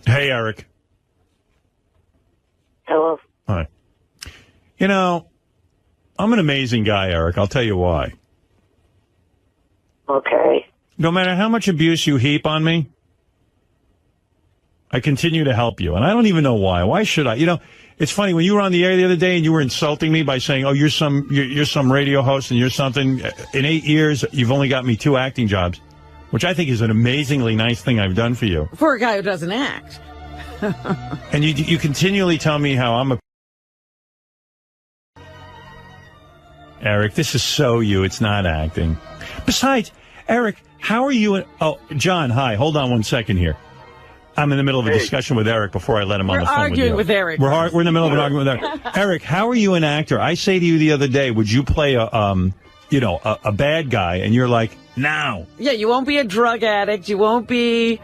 Hey, Eric. Hello. Hi. You know, I'm an amazing guy, Eric. I'll tell you why. Okay. No matter how much abuse you heap on me, I continue to help you. And I don't even know why. Why should I? You know, it's funny. When you were on the air the other day and you were insulting me by saying, oh, you're some radio host and you're something. In 8 years, you've only got me 2 acting jobs, which I think is an amazingly nice thing I've done for you. For a guy who doesn't act. And you continually tell me how I'm a... Eric, this is so you. It's not acting. Besides, Eric, how are you... Oh, John, hi. Hold on one second here. I'm in the middle of a discussion with Eric before I let him on the phone. We're arguing with Eric. We're in the middle of an argument with Eric. Eric, how are you an actor? I say to you the other day, would you play a bad guy? And you're like, no. Yeah, you won't be a drug addict. You won't be...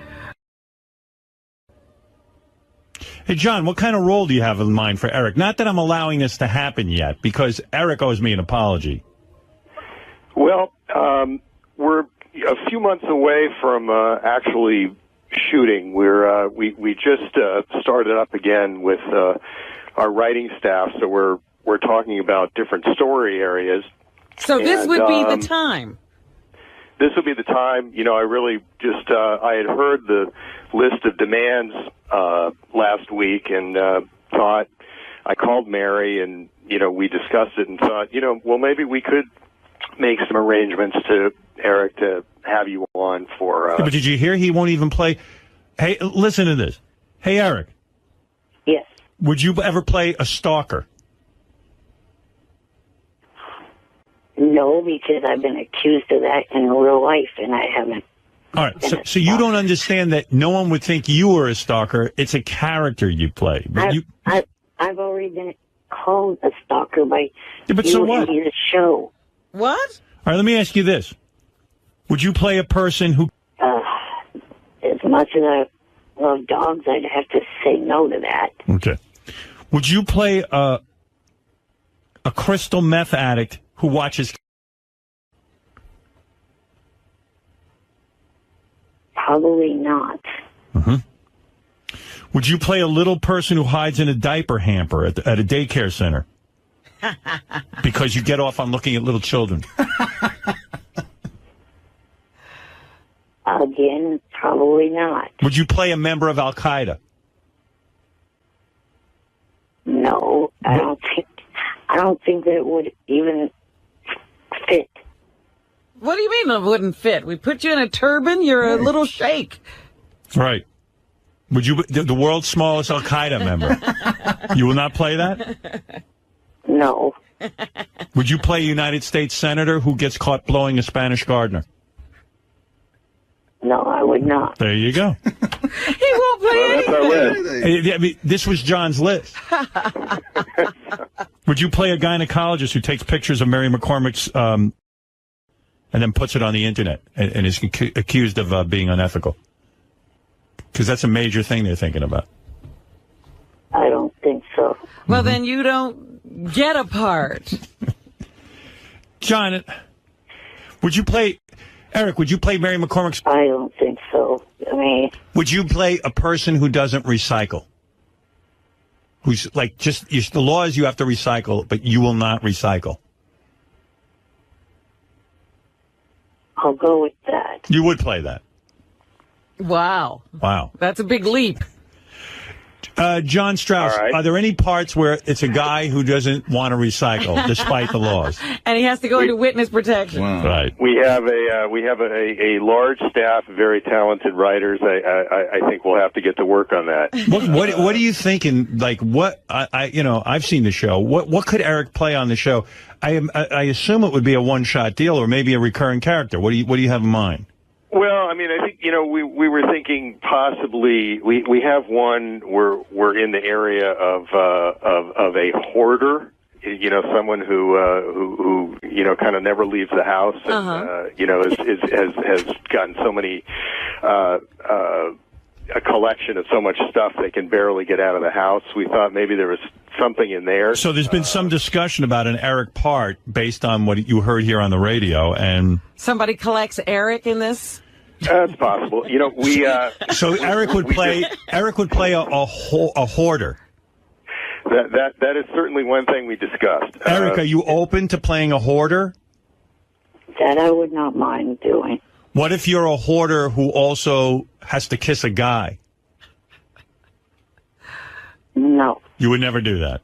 Hey, John, what kind of role do you have in mind for Eric? Not that I'm allowing this to happen yet, because Eric owes me an apology. Well, we're a few months away from actually shooting. We just started up again with our writing staff, so we're talking about different story areas. So this would be the time. This would be the time. You know, I really just I had heard the list of demands last week and thought, I called Mary and, you know, we discussed it and thought, you know, well, maybe we could make some arrangements to Eric to have you on for... Yeah, but did you hear he won't even play? Hey, listen to this. Hey, Eric. Yes. Would you ever play a stalker? No, because I've been accused of that in real life, and I haven't. All right, so you don't understand that no one would think you were a stalker. It's a character you play. I've already been called a stalker by but you so what? and the show. What? All right, let me ask you this. Would you play a person who... As much as I love dogs, I'd have to say no to that. Okay. Would you play a crystal meth addict who watches... Probably not. Mm-hmm. Would you play a little person who hides in a diaper hamper at a daycare center? Because you get off on looking at little children. Again, probably not. Would you play a member of Al-Qaeda? No, I don't think that it would even fit. What do you mean it wouldn't fit? We put you in a turban, you're a little sheikh. Right. Would you, the world's smallest Al-Qaeda member, you will not play that? No. Would you play a United States senator who gets caught blowing a Spanish gardener? No, I would not. There you go. He won't play anything. I mean, this was John's list. Would you play a gynecologist who takes pictures of Mary McCormick's and then puts it on the internet and is accused of being unethical? Because that's a major thing they're thinking about. I don't think so. Well, then you don't get a part. John, would you play... Eric, would you play Mary McCormick's... I don't think so. I mean... Would you play a person who doesn't recycle? Who's like the law is you have to recycle, but you will not recycle. I'll go with that. You would play that. Wow. Wow. That's a big leap. John Strauss, right. Are there any parts where it's a guy who doesn't want to recycle despite the laws? And he has to go into witness protection. Wow. Right. We have a large staff of very talented writers. I think we'll have to get to work on that. What are you thinking? Like what? I've seen the show. What could Eric play on the show? I assume it would be a one-shot deal or maybe a recurring character. What do you have in mind? Well, I mean, I think, we were thinking possibly we have one we're in the area of a hoarder, someone who kind of never leaves the house and has gotten so many a collection of so much stuff they can barely get out of the house. We thought maybe there was something in there. So there's been some discussion about an Eric part based on what you heard here on the radio, and somebody collects Eric in this? That's possible. You know, we. So Eric would play. Eric would play a hoarder. That is certainly one thing we discussed. Eric, are you open to playing a hoarder? That I would not mind doing. What if you're a hoarder who also has to kiss a guy? No. You would never do that.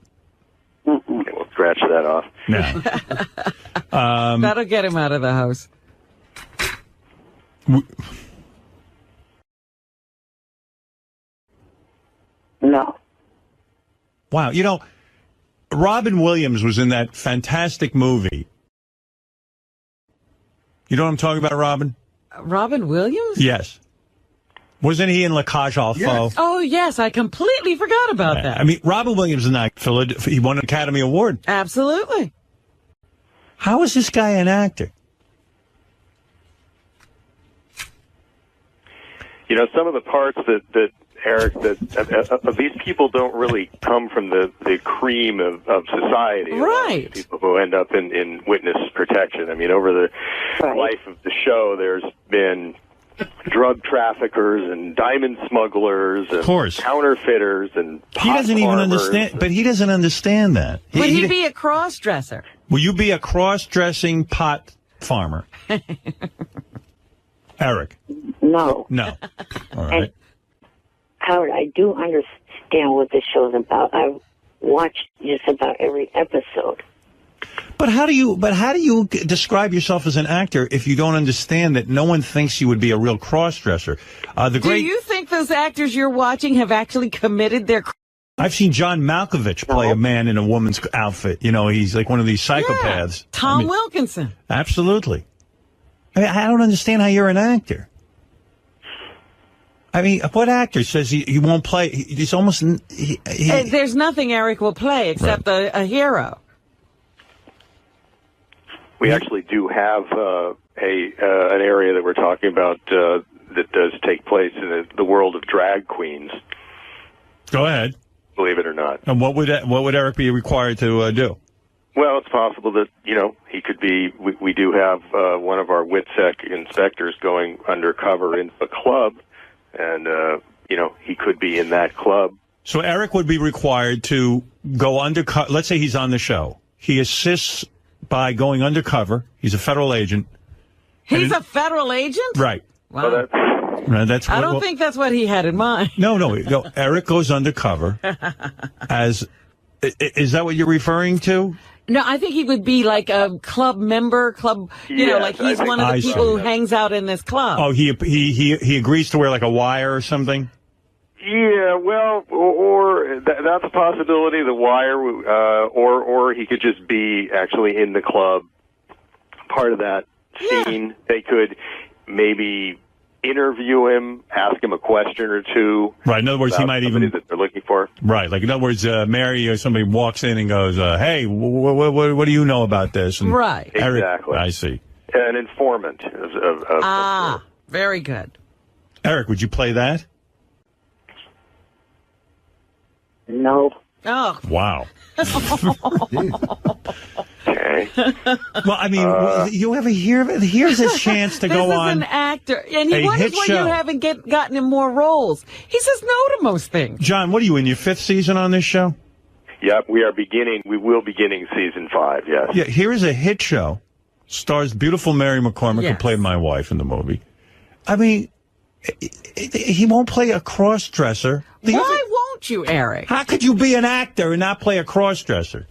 Mm-mm. Okay, we'll scratch that off. No. That'll get him out of the house. No. Wow. You know, Robin Williams was in that fantastic movie. You know what I'm talking about, Robin? Robin Williams? Yes. Wasn't he in La Cage aux Folles? Yes. Oh, yes. I completely forgot about that. I mean, Robin Williams is not. He won an Academy Award. Absolutely. How is this guy an actor? You know, some of the parts that Eric, these people don't really come from the cream of society. Right. People who end up in witness protection. I mean, over the life of the show, there's been drug traffickers and diamond smugglers and counterfeiters and he doesn't even understand. But he doesn't understand that. Would he be a cross-dresser? Will you be a cross-dressing pot farmer? Eric? No. No. All right. Howard, I do understand what the show's about. I've watched just about every episode. But how do you describe yourself as an actor if you don't understand that no one thinks you would be a real cross-dresser? Do you think those actors you're watching have actually committed their... I've seen John Malkovich play a man in a woman's outfit. You know, he's like one of these psychopaths. Yeah, Tom Wilkinson. Absolutely. I don't understand how you're an actor. I mean, what actor says he won't play? He's almost... There's nothing Eric will play except a hero. We actually do have an area that we're talking about that does take place in the world of drag queens. Go ahead. Believe it or not. And what would Eric be required to do? Well, it's possible that, you know, he could be... We do have one of our WITSEC inspectors going undercover into a club, and, you know, he could be in that club. So Eric would be required to go undercover. Let's say he's on the show. He assists by going undercover. He's a federal agent. He's a federal agent? Right. Wow. That's I don't think that's what he had in mind. No. Eric goes undercover as... Is that what you're referring to? No, I think he would be like a club member, like he's one of the people who hangs out in this club. Oh, he agrees to wear like a wire or something? Yeah, well, or that's a possibility, the wire, or he could just be actually in the club, part of that scene. They could maybe interview him, ask him a question or two. Right, in other words, he might even... that they're looking for. Right, like in other words, Mary or somebody walks in and goes, hey, what do you know about this? And right. Eric, exactly. I see. An informant. Very good. Eric, would you play that? No. Oh. Wow. Okay. Well, I mean, you ever hear of it? Here's a chance to go on. This is an actor, and he wonders why you haven't gotten him more roles. He says no to most things. John, what are you in your 5th season on this show? Yep, we will be beginning season 5, yes. Yeah, here is a hit show. Stars beautiful Mary McCormick, who played my wife in the movie. I mean, he won't play a cross-dresser. Why won't you, Eric? How could you be an actor and not play a cross-dresser?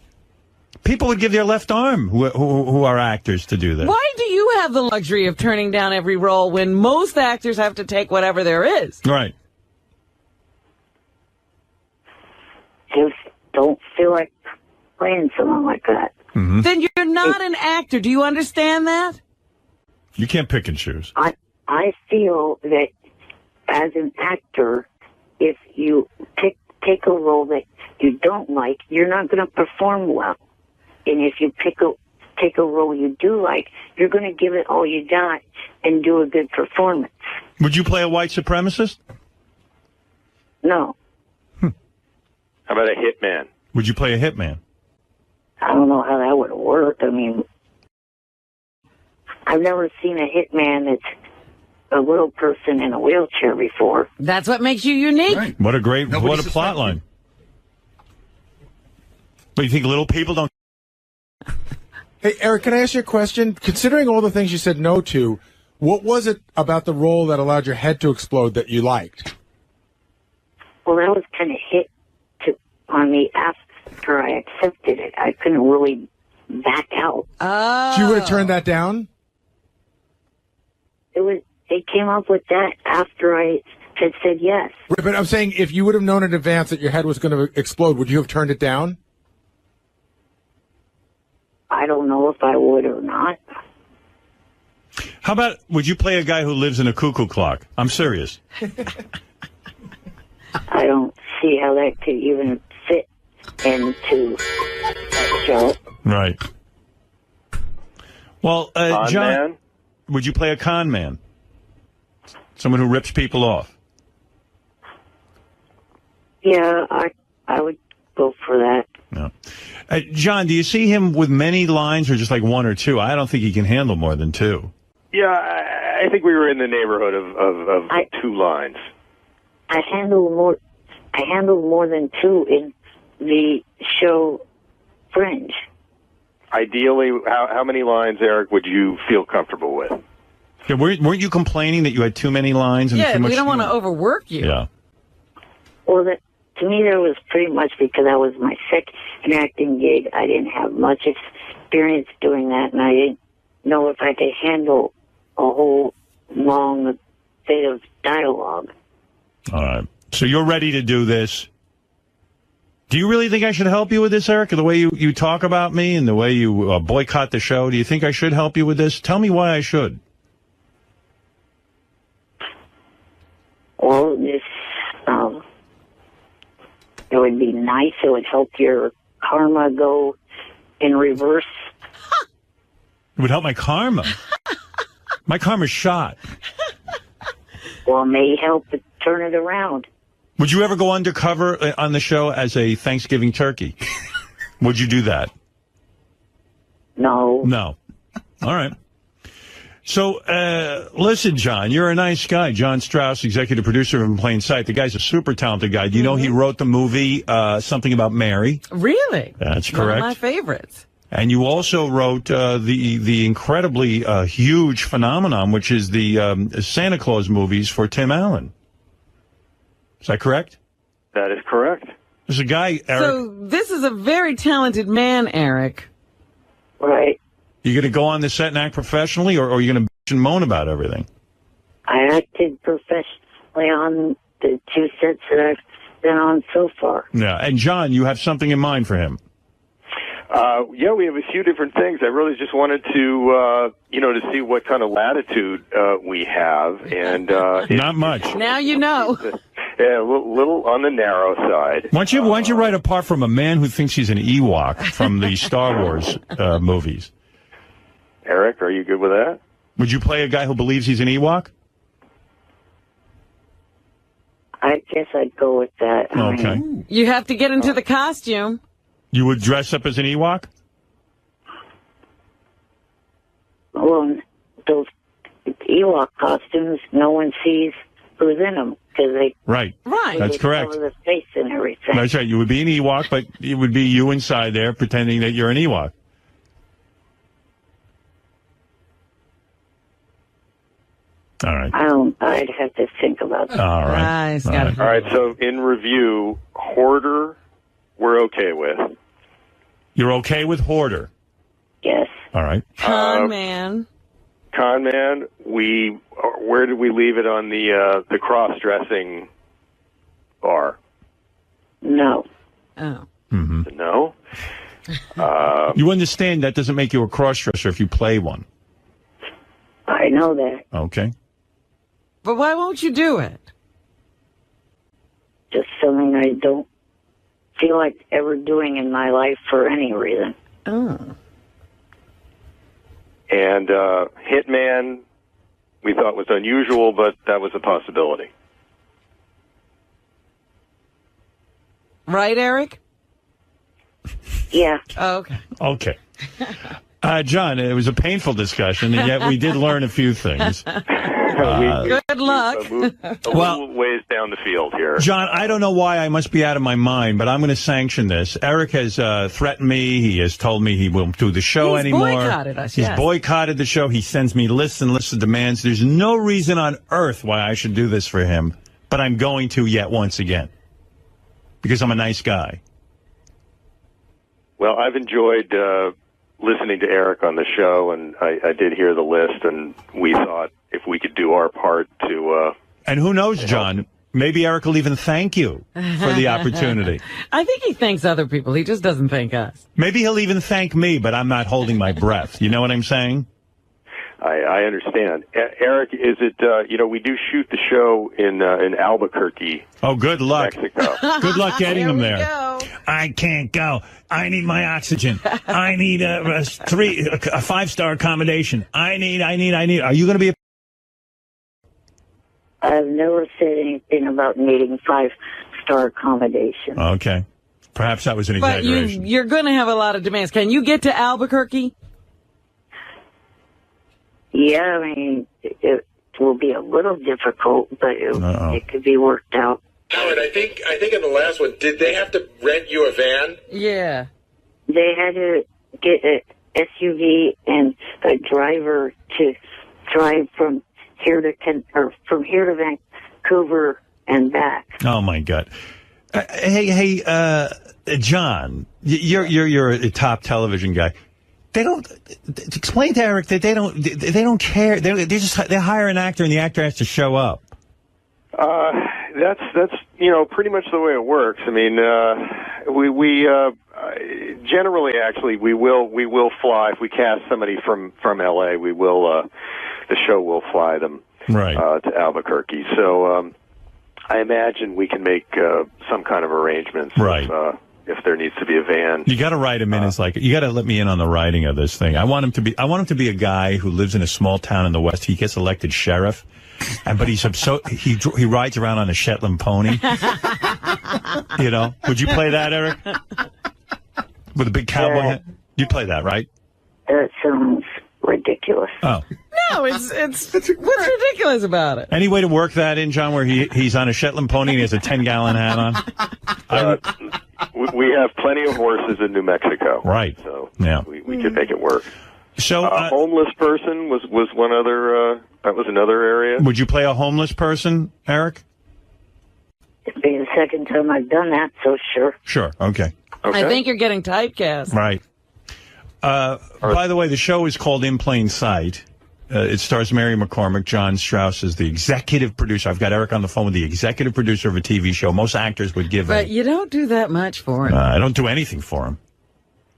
People would give their left arm who are actors to do that. Why do you have the luxury of turning down every role when most actors have to take whatever there is? Right. Just don't feel like playing someone like that. Mm-hmm. Then you're not an actor. Do you understand that? You can't pick and choose. I feel that as an actor, if you take a role that you don't like, you're not going to perform well. And if you take a role you do like, you're going to give it all you got and do a good performance. Would you play a white supremacist? No. How about a hitman? Would you play a hitman? I don't know how that would work. I mean, I've never seen a hitman that's a little person in a wheelchair before. That's what makes you unique. Right. What a great, Nobody what a suspected. plot line. But you think little people don't? Hey, Eric, can I ask you a question? Considering all the things you said no to, what was it about the role that allowed your head to explode that you liked? Well, that was kind of hit on me after I accepted it. I couldn't really back out. Oh. So you would have turned that down? They came up with that after I had said yes. But I'm saying if you would have known in advance that your head was going to explode, would you have turned it down? I don't know if I would or not. How about, would you play a guy who lives in a cuckoo clock? I'm serious. I don't see how that could even fit into that show. Right. Well, Con John, man? would you play a con man? Someone who rips people off? Yeah, I would go for that. No. John, do you see him with many lines or just like one or two? I don't think he can handle more than two. Yeah, I think we were in the neighborhood of 2 lines. I handled more than 2 in the show Fringe. Ideally, how many lines, Eric, would you feel comfortable with? Yeah, weren't you complaining that you had too many lines? And Yeah, too much, we don't want to overwork you. Yeah. Well, to me, that was pretty much because that was my second acting gig. I didn't have much experience doing that, and I didn't know if I could handle a whole long bit of dialogue. All right. So you're ready to do this. Do you really think I should help you with this, Eric? The way you talk about me and the way you boycott the show, do you think I should help you with this? Tell me why I should. Well, it would be nice. It would help your karma go in reverse. It would help my karma. My karma's shot. Well, it may help to turn it around. Would you ever go undercover on the show as a Thanksgiving turkey? Would you do that? No. No. All right. So, listen, John, you're a nice guy. John Strauss, executive producer of In Plain Sight. The guy's a super talented guy. Do you know he wrote the movie Something About Mary? Really? That's One correct. of my favorites. And you also wrote the incredibly huge phenomenon, which is the Santa Claus movies for Tim Allen. Is that correct? That is correct. There's a guy, Eric. So this is a very talented man, Eric. Right. You going to go on the set and act professionally, or are you going to bitch and moan about everything? I acted professionally on the 2 sets that I've been on so far. Yeah. And John, you have something in mind for him. Yeah, we have a few different things. I really just wanted to, to see what kind of latitude we have, and Not much. Now you know. yeah, a little on the narrow side. Why don't you write apart from a man who thinks he's an Ewok from the Star Wars movies? Eric, are you good with that? Would you play a guy who believes he's an Ewok? I guess I'd go with that. I Okay. mean, You have to get into the costume. You would dress up as an Ewok? well, those Ewok costumes, no one sees who's in them because they Right. Right. That's correct. cover the face and everything. That's right. You would be an Ewok, but it would be you inside there pretending that you're an Ewok. All right. I'd have to think about that. All right. Nice. All Got right. it. All right, so in review, Hoarder, we're okay with. You're okay with Hoarder? Yes. All right. Con man. Con Man, where did we leave it on the cross-dressing bar? No. Oh. No? You understand that doesn't make you a cross-dresser if you play one. I know that. Okay. But why won't you do it? Just something I don't feel like ever doing in my life for any reason. Oh. And Hitman, we thought was unusual, but that was a possibility. Right, Eric? Yeah. Oh, okay. Okay. John, it was a painful discussion, and yet we did learn a few things. Good luck. A little ways down the field here. John, I don't know why I must be out of my mind, but I'm going to sanction this. Eric has threatened me. He has told me he won't do the show anymore. He's boycotted us, He's boycotted the show. He sends me lists and lists of demands. There's no reason on earth why I should do this for him, but I'm going to yet once again because I'm a nice guy. Well, I've enjoyed listening to Eric on the show, and I did hear the list, and we thought if we could do our part to... and who knows, John, maybe Eric will even thank you for the opportunity. I think he thanks other people. He just doesn't thank us. Maybe he'll even thank me, but I'm not holding my breath. You know what I'm saying? I understand. Eric, is it, we do shoot the show in Albuquerque. Oh, good luck. Mexico. Good luck getting him there. Go. I can't go. I need my oxygen. I need a 5-star accommodation. I need. Are you going to be I've never said anything about needing 5-star accommodation. Okay. Perhaps that was an exaggeration. But you're going to have a lot of demands. Can you get to Albuquerque? Yeah, I mean, it will be a little difficult, but it could be worked out. Howard, I think in the last one, did they have to rent you a van? Yeah. They had to get an SUV and a driver to drive from here to Vancouver and back. Oh my God! Hey, John, you're a top television guy. They don't explain to Eric that they don't care. They hire an actor and the actor has to show up. That's pretty much the way it works. I mean, we generally actually we will fly if we cast somebody from LA. We will the show will fly them to Albuquerque. So I imagine we can make some kind of arrangements. Right. If there needs to be a van. You got to write him in as you got to let me in on the writing of this thing. I want him to be a guy who lives in a small town in the West. He gets elected sheriff, but he rides around on a Shetland pony. Would you play that, Eric? With a big cowboy hat? You'd play that, right? That sounds ridiculous. Oh. No, it's what's ridiculous about it? Any way to work that in, John, where he's on a Shetland pony and he has a 10-gallon hat on? We have plenty of horses in New Mexico. Right. So yeah. we could make it work. So homeless person was one other, that was another area. Would you play a homeless person, Eric? It'd be the second time I've done that, so sure. Sure. Okay. I think you're getting typecast. Right. By the way, the show is called In Plain Sight. It stars Mary McCormick. John Strauss is the executive producer. I've got Eric on the phone with the executive producer of a TV show. Most actors would give But you don't do that much for him. I don't do anything for him.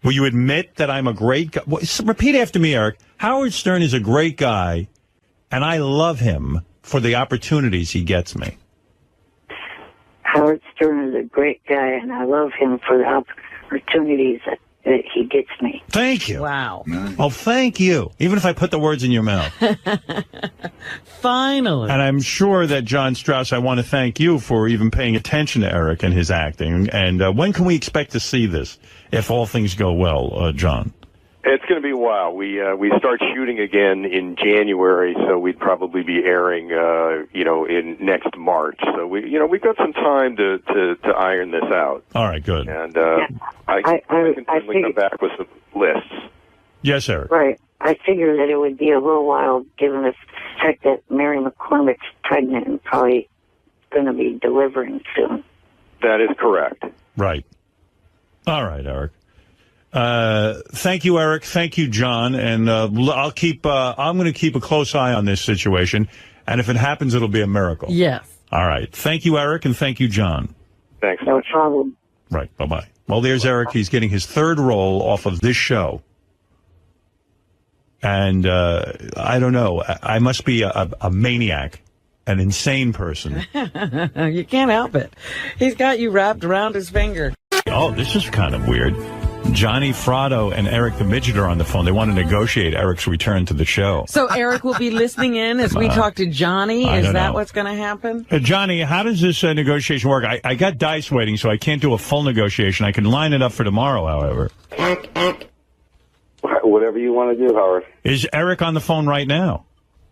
Will you admit that I'm a great guy? Repeat after me, Eric. Howard Stern is a great guy, and I love him for the opportunities he gets me. Howard Stern is a great guy, and I love him for the opportunities that he gets me. Thank you. Wow. Oh, thank you. Even if I put the words in your mouth. Finally. And I'm sure that, John Strauss, I want to thank you for even paying attention to Eric and his acting. And when can we expect to see this, if all things go well, John? It's going to be a while. We start shooting again in January, so we'd probably be airing, in next March. So we've got some time to iron this out. All right, good. And I can certainly come back with some lists. Yes, Eric. Right. I figure that it would be a little while, given the fact that Mary McCormick's pregnant and probably going to be delivering soon. That is correct. Right. All right, Eric. Thank you, Eric. Thank you, John. And I'm going to keep a close eye on this situation. And if it happens, it'll be a miracle. Yes. All right. Thank you, Eric, and thank you, John. Thanks. No problem. Right. Bye-bye. Well, there's Eric. He's getting his third role off of this show. And I don't know. I must be a maniac, an insane person. You can't help it. He's got you wrapped around his finger. Oh, this is kind of weird. Johnny Fratto and Eric the Midget are on the phone. They want to negotiate Eric's return to the show. So Eric will be listening in as we talk to Johnny? Is that what's going to happen? Johnny, how does this negotiation work? I got dice waiting, so I can't do a full negotiation. I can line it up for tomorrow, however. Whatever you want to do, Howard. Is Eric on the phone right now?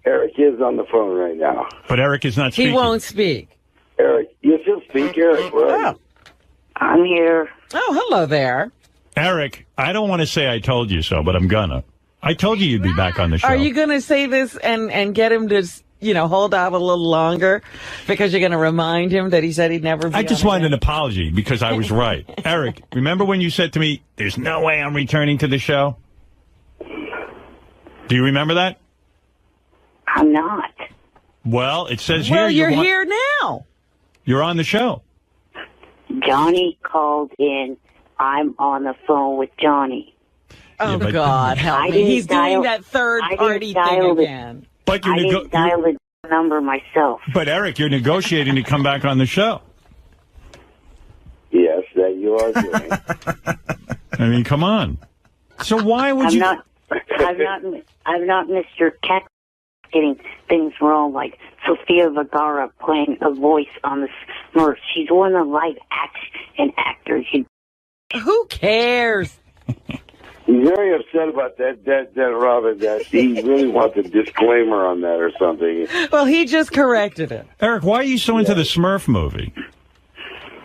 Eric is on the phone right now. But Eric is not speaking. He won't speak. Eric, you still speak, Eric? Right? Oh. I'm here. Oh, hello there. Eric, I don't want to say I told you so, but I'm gonna. I told you you'd be back on the show. Are you going to say this and get him to, hold out a little longer because you're going to remind him that he said he'd never be I just on wanted again? an apology because I was right. Eric, remember when you said to me, there's no way I'm returning to the show? Do you remember that? I'm not. Well, it says Well, here you're here now. You're on the show. Johnny called in. I'm on the phone with Johnny. Oh, Yeah, but- God, help I me. didn't He's dial- doing that third-party thing again. But you're I didn't dial the number myself. But Eric, you're negotiating to come back on the show. Yes, that you are doing. I mean, come on. So why would you? I'm not Mr. Cat getting things wrong like Sofia Vergara playing a voice on the Smurfs. She's one of the live action actors. Who cares? He's very upset about that Robin, that he really wants a disclaimer on that or something. Well, he just corrected it. Eric, why are you so into the Smurf movie?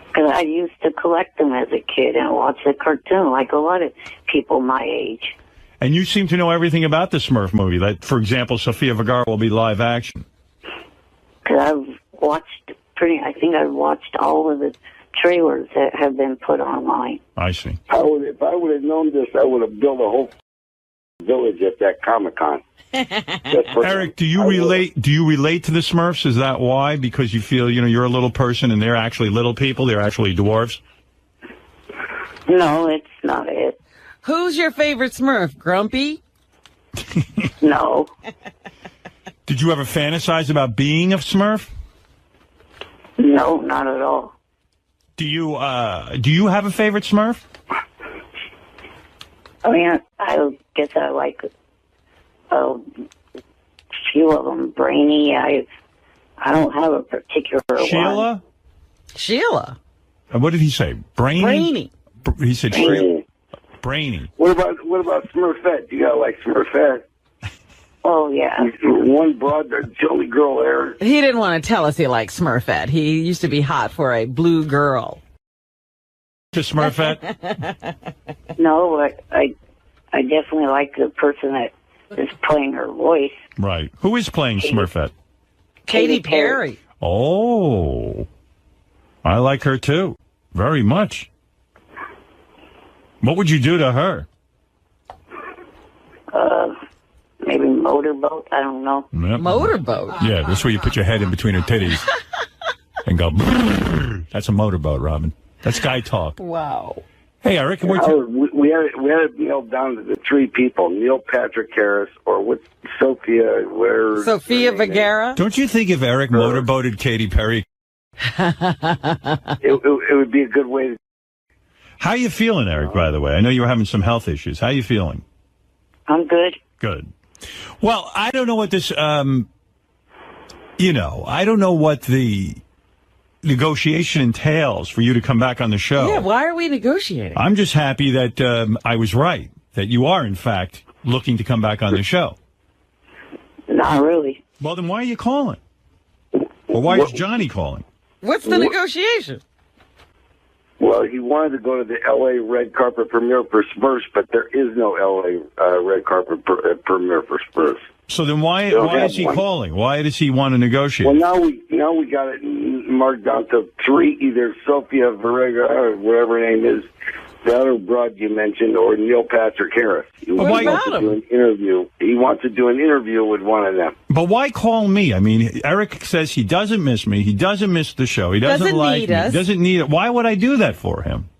Because I used to collect them as a kid and watch the cartoon like a lot of people my age. And you seem to know everything about the Smurf movie. That, for example, Sofia Vergara will be live action. Because I've watched I've watched all of the trailers that have been put online. I see. If I would have known this, I would have built a whole village at that Comic-Con. Eric, do you relate to the Smurfs? Is that why? Because you feel, you're a little person and they're actually little people? They're actually dwarves? No, it's not it. Who's your favorite Smurf? Grumpy? No. Did you ever fantasize about being a Smurf? No, not at all. Do you have a favorite Smurf? I mean, I guess I like a few of them. Brainy. I don't have a particular Sheila? one. Sheila. What did he say? Brainy? Brainy. He said Sheila. Brainy. What about Smurfette? You gotta like Smurfette. Oh, yeah. One broad, the jolly girl there. He didn't want to tell us he liked Smurfette. He used to be hot for a blue girl. To Smurfette? No, but I definitely like the person that is playing her voice. Right. Who is playing Smurfette? Katy Perry. Oh. I like her too. Very much. What would you do to her? Maybe motorboat. I don't know. Yep. Motorboat. Yeah, that's where you put your head in between her titties and go. That's a motorboat, Robin. That's guy talk. Wow. Hey, Eric, We had it nailed down to the three people: Neil Patrick Harris, or what? Sophia Vergara. don't you think if Eric motorboated Katy Perry, it would be a good way to. How you feeling, Eric? By the way, I know you were having some health issues. How you feeling? I'm good. Good. Well, I don't know what this. I don't know what the negotiation entails for you to come back on the show. Yeah, why are we negotiating? I'm just happy that I was right, that you are, in fact, looking to come back on the show. Not really. Well, then why are you calling? Or why is Johnny calling? What's the negotiation? Well, he wanted to go to the L.A. red carpet premiere for Smurfs, but there is no L.A. Red carpet premiere for Smurfs. So then why is he calling? Why does he want to negotiate? Well, now we got it marked down to three: either Sofia Vergara or whatever her name is, the other broad you mentioned, or Neil Patrick Harris. He wants to do an interview. He wants to do an interview with one of them. But why call me? I mean, Eric says he doesn't miss me. He doesn't miss the show. He doesn't like need me. us. He doesn't need it. Why would I do that for him?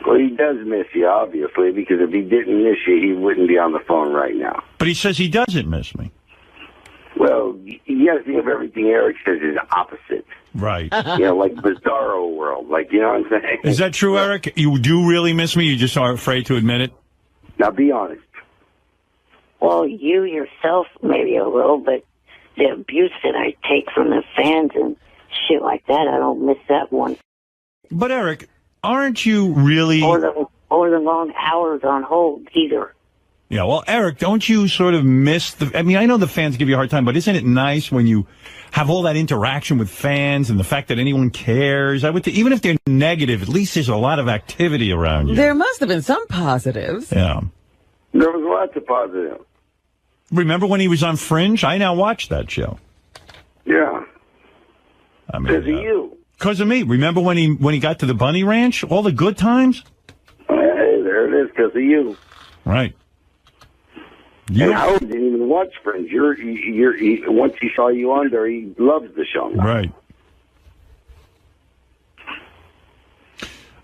Well, he does miss you, obviously, because if he didn't miss you, he wouldn't be on the phone right now. But he says he doesn't miss me. Well, you got to think of everything Eric says is opposite. Right. Like Bizarro World. Like, you know what I'm saying? Is that true, Eric? You do really miss me? You just are afraid to admit it? Now, be honest. Well, you yourself, maybe a little, but the abuse that I take from the fans and shit like that, I don't miss that one. But, Eric, aren't you really... Or the long hours on hold, either. Yeah, well, Eric, don't you sort of miss I mean, I know the fans give you a hard time, but isn't it nice when you have all that interaction with fans and the fact that anyone cares? Even if they're negative, at least there's a lot of activity around you. There must have been some positives. Yeah. There was lots of positive. Remember when he was on Fringe? I now watch that show. Yeah. I mean, Because of you. Because of me. Remember when he got to the Bunny Ranch? All the good times? Hey, there it is, because of you. Right. And Howard didn't even watch Fringe. Once he saw you on there, he loves the show now. Right.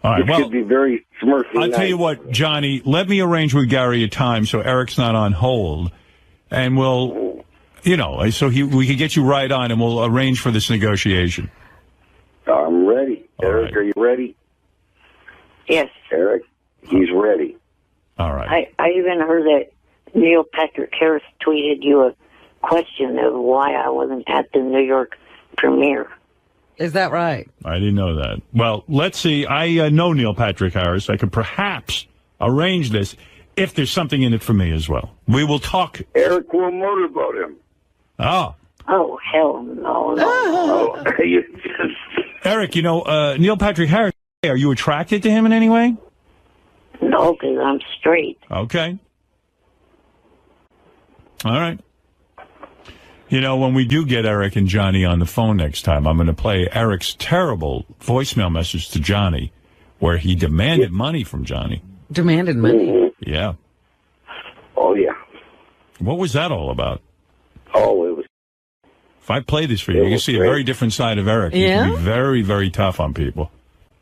All right. It should be very smirky. I'll tell you what, Johnny, let me arrange with Gary a time so Eric's not on hold. And we'll, so we can get you right on and we'll arrange for this negotiation. I'm ready. Eric, are you ready? Yes. Eric, he's ready. All right. I even heard that Neil Patrick Harris tweeted you a question of why I wasn't at the New York premiere. Is that right? I didn't know that. Well, let's see. I know Neil Patrick Harris. I could perhaps arrange this if there's something in it for me as well. We will talk. Eric will motorboat him. Oh. Oh, hell no. Eric, Neil Patrick Harris, are you attracted to him in any way? No, because I'm straight. Okay. All right. When we do get Eric and Johnny on the phone next time, I'm going to play Eric's terrible voicemail message to Johnny where he demanded money from Johnny. Demanded money? Yeah. Oh, yeah. What was that all about? Oh, it was. If I play this for you, you can see a very different side of Eric. He can be very, very tough on people.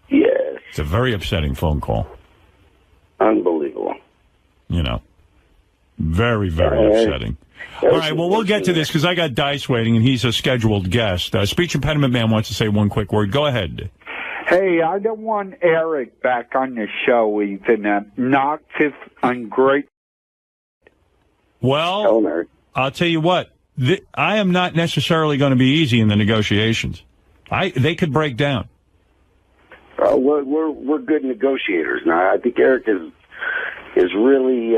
Yes. It's a very upsetting phone call. Unbelievable. Very, very upsetting. All right, well, we'll get to this because I got Dice waiting, and he's a scheduled guest. Speech impediment man wants to say one quick word. Go ahead. Hey, I don't want Eric back on the show. He's an obnoxious, ungrateful. Well, I'll tell you what. I am not necessarily going to be easy in the negotiations. They could break down. We're good negotiators now. I think Eric is really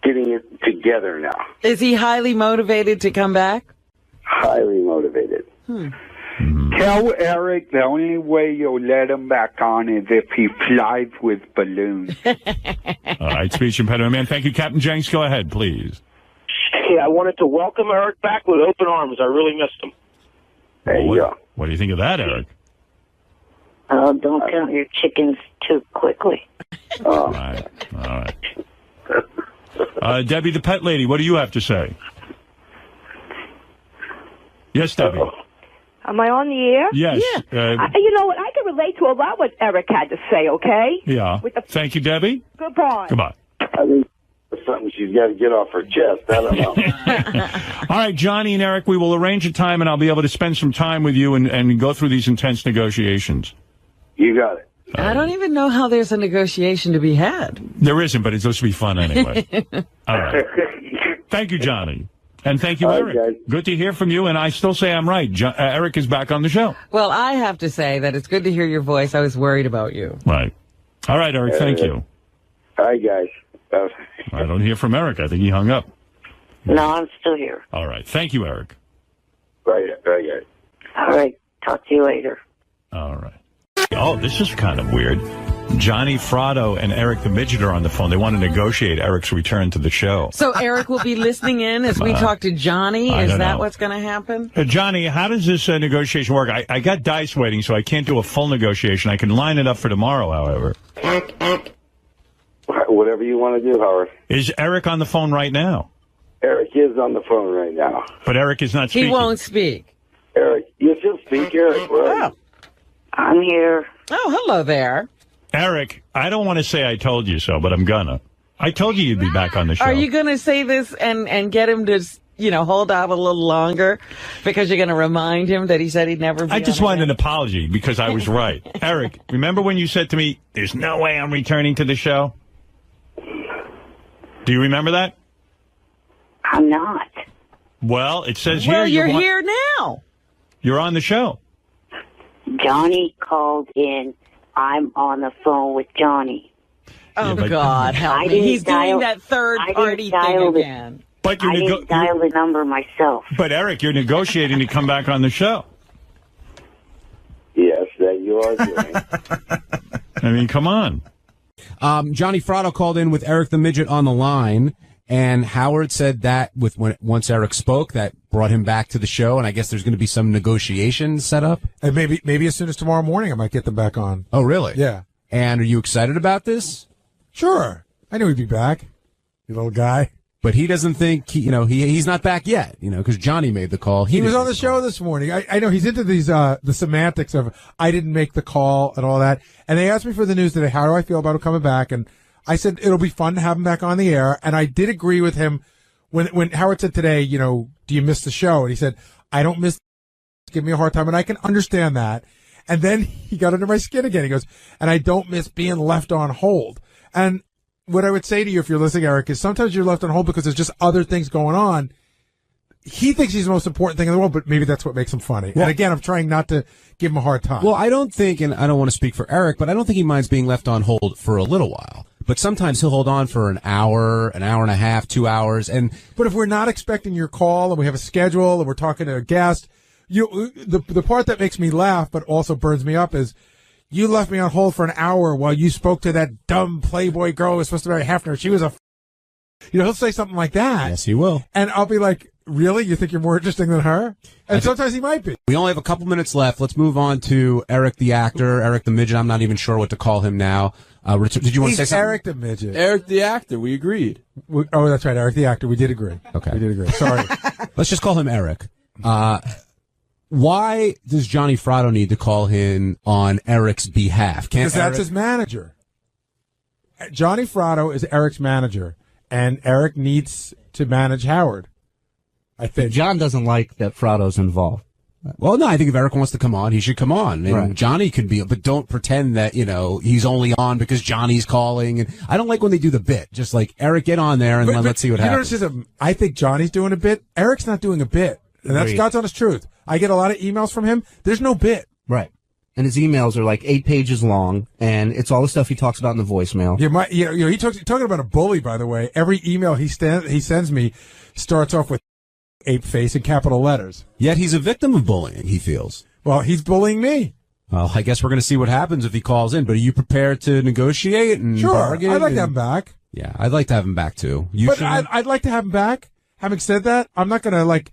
getting it together now. Is he highly motivated to come back? Highly motivated. Tell Eric the only way you'll let him back on is if he flies with balloons. All right, speech impediment man. Thank you, Captain Jenks. Go ahead, please. Hey, I wanted to welcome Eric back with open arms. I really missed him. There you go. What do you think of that, Eric? Don't count your chickens too quickly. All right. Debbie, the pet lady, what do you have to say? Yes, Debbie. Am I on the air? Yes. Yeah. You know what? I can relate to a lot what Eric had to say, okay? Yeah. Thank you, Debbie. Goodbye. Goodbye. I think that's something she's got to get off her chest. I don't know. All right, Johnny and Eric, we will arrange a time, and I'll be able to spend some time with you and go through these intense negotiations. You got it. I don't even know how there's a negotiation to be had. There isn't, but it's supposed to be fun anyway. All right. Thank you, Johnny. And thank you, Eric. Guys. Good to hear from you, and I still say I'm right. Eric is back on the show. Well, I have to say that it's good to hear your voice. I was worried about you. Right. All right, Eric, thank you. Hi, guys. I don't hear from Eric. I think he hung up. No, I'm still here. All right. Thank you, Eric. Right. All right. Talk to you later. All right. Oh, this is kind of weird. Johnny Fratto and Eric the Midget are on the phone. They want to negotiate Eric's return to the show. So Eric will be listening in as we talk to Johnny? Is that what's going to happen? Johnny, how does this negotiation work? I got Dice waiting, so I can't do a full negotiation. I can line it up for tomorrow, however. Whatever you want to do, Howard. Is Eric on the phone right now? Eric is on the phone right now. But Eric is not speaking. He won't speak. Eric, yes, he'll speak. Eric, right? I'm here. Oh, hello there. Eric, I don't want to say I told you so, but I'm gonna. I told you you'd be back on the show. Are you going to say this and get him to, hold out a little longer because you're going to remind him that he said he'd never be I just wanted an apology because I was right. Eric, remember when you said to me, there's no way I'm returning to the show? Do you remember that? I'm not. Well, it says here. Well, you're here now. You're on the show. Johnny called in. I'm on the phone with Johnny. Oh, God, help me. He's doing that third party thing again. But I didn't dial the number myself. But, Eric, you're negotiating to come back on the show. Yes, that you are doing. I mean, come on. Johnny Fratto called in with Eric the Midget on the line, and Howard said that once Eric spoke, that brought him back to the show, and I guess there's going to be some negotiations set up. And maybe as soon as tomorrow morning, I might get them back on. Oh, really? Yeah. And are you excited about this? Sure. I knew he'd be back, you little guy. But he doesn't think he's not back yet, because Johnny made the call. He was on the show this morning. I know he's into these the semantics of I didn't make the call and all that. And they asked me for the news today. How do I feel about him coming back? And I said it'll be fun to have him back on the air. And I did agree with him when Howard said today, do you miss the show? And he said I don't miss. Give me a hard time, and I can understand that. And then he got under my skin again. He goes, and I don't miss being left on hold. And what I would say to you if you're listening, Eric, is sometimes you're left on hold because there's just other things going on. He thinks he's the most important thing in the world, but maybe that's what makes him funny. Well, and again, I'm trying not to give him a hard time. Well, I don't think, and I don't want to speak for Eric, but I don't think he minds being left on hold for a little while. But sometimes he'll hold on for an hour and a half, 2 hours. But if we're not expecting your call and we have a schedule and we're talking to a guest, the part that makes me laugh but also burns me up is you left me on hold for an hour while you spoke to that dumb Playboy girl who was supposed to marry Hefner. She was he'll say something like that. Yes, he will. And I'll be like, really? You think you're more interesting than her? And sometimes he might be. We only have a couple minutes left. Let's move on to Eric the actor, Eric the Midget. I'm not even sure what to call him now. Did you want to say something? Eric the Midget. Eric the actor. We agreed. Oh, that's right. Eric the actor. We did agree. Okay. We did agree. Sorry. Let's just call him Eric. Why does Johnny Fratto need to call in on Eric's behalf? Because that's his manager. Johnny Fratto is Eric's manager, and Eric needs to manage Howard. I think John doesn't like that Fratto's involved. Well, no, I think if Eric wants to come on, he should come on. And right. Johnny can be, but don't pretend that, he's only on because Johnny's calling. And I don't like when they do the bit. Just like, Eric, get on there and let's see what happens. I think Johnny's doing a bit. Eric's not doing a bit. And that's God's honest truth. I get a lot of emails from him. There's no bit. Right. And his emails are like 8 pages long, and it's all the stuff he talks about in the voicemail. He's talking about a bully, by the way. Every email he sends me starts off with ape face in capital letters. Yet he's a victim of bullying, he feels. Well, he's bullying me. Well, I guess we're going to see what happens if he calls in. But are you prepared to negotiate and bargain? I'd like to have him back. Yeah, I'd like to have him back, too. I'd like to have him back. Having said that, I'm not going to,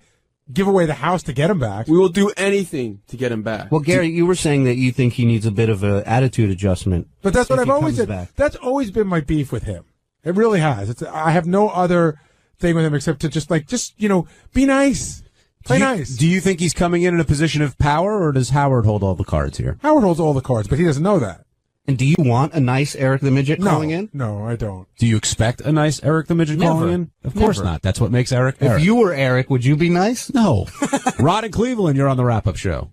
give away the house to get him back. We will do anything to get him back. Well, Gary, you were saying that you think he needs a bit of an attitude adjustment. But that's what I've always said. Back. That's always been my beef with him. It really has. I have no other thing with him except to just be nice. Play nice. Do you think he's coming in a position of power, or does Howard hold all the cards here? Howard holds all the cards, but he doesn't know that. And do you want a nice Eric the Midget calling in? No, I don't. Do you expect a nice Eric the Midget calling in? Of course not. That's what makes Eric Eric. If you were Eric, would you be nice? No. Rod in Cleveland, you're on the wrap-up show.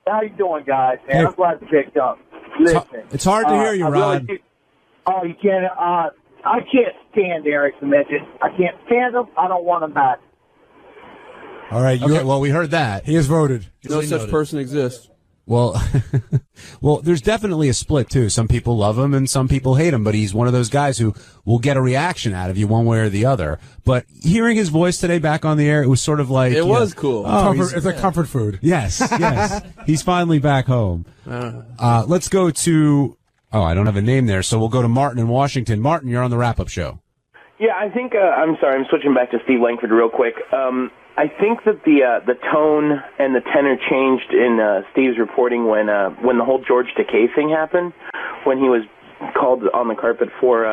How you doing, guys? Man, I'm glad you picked up. Listen, it's hard to hear you, Rod. You can't. I can't stand Eric the Midget. I can't stand him. I don't want him back. All right. Okay, well, we heard that. He has voted. No such person exists. Well, there's definitely a split, too. Some people love him and some people hate him, but he's one of those guys who will get a reaction out of you one way or the other. But hearing his voice today back on the air, it was sort of like... It was cool. It's like comfort food. Yes. He's finally back home. Let's go to... Oh, I don't have a name there, so we'll go to Martin in Washington. Martin, you're on the wrap-up show. Yeah, I think... I'm sorry, I'm switching back to Steve Langford real quick. I think that the tone and the tenor changed in Steve's reporting when the whole George Takei thing happened, when he was called on the carpet for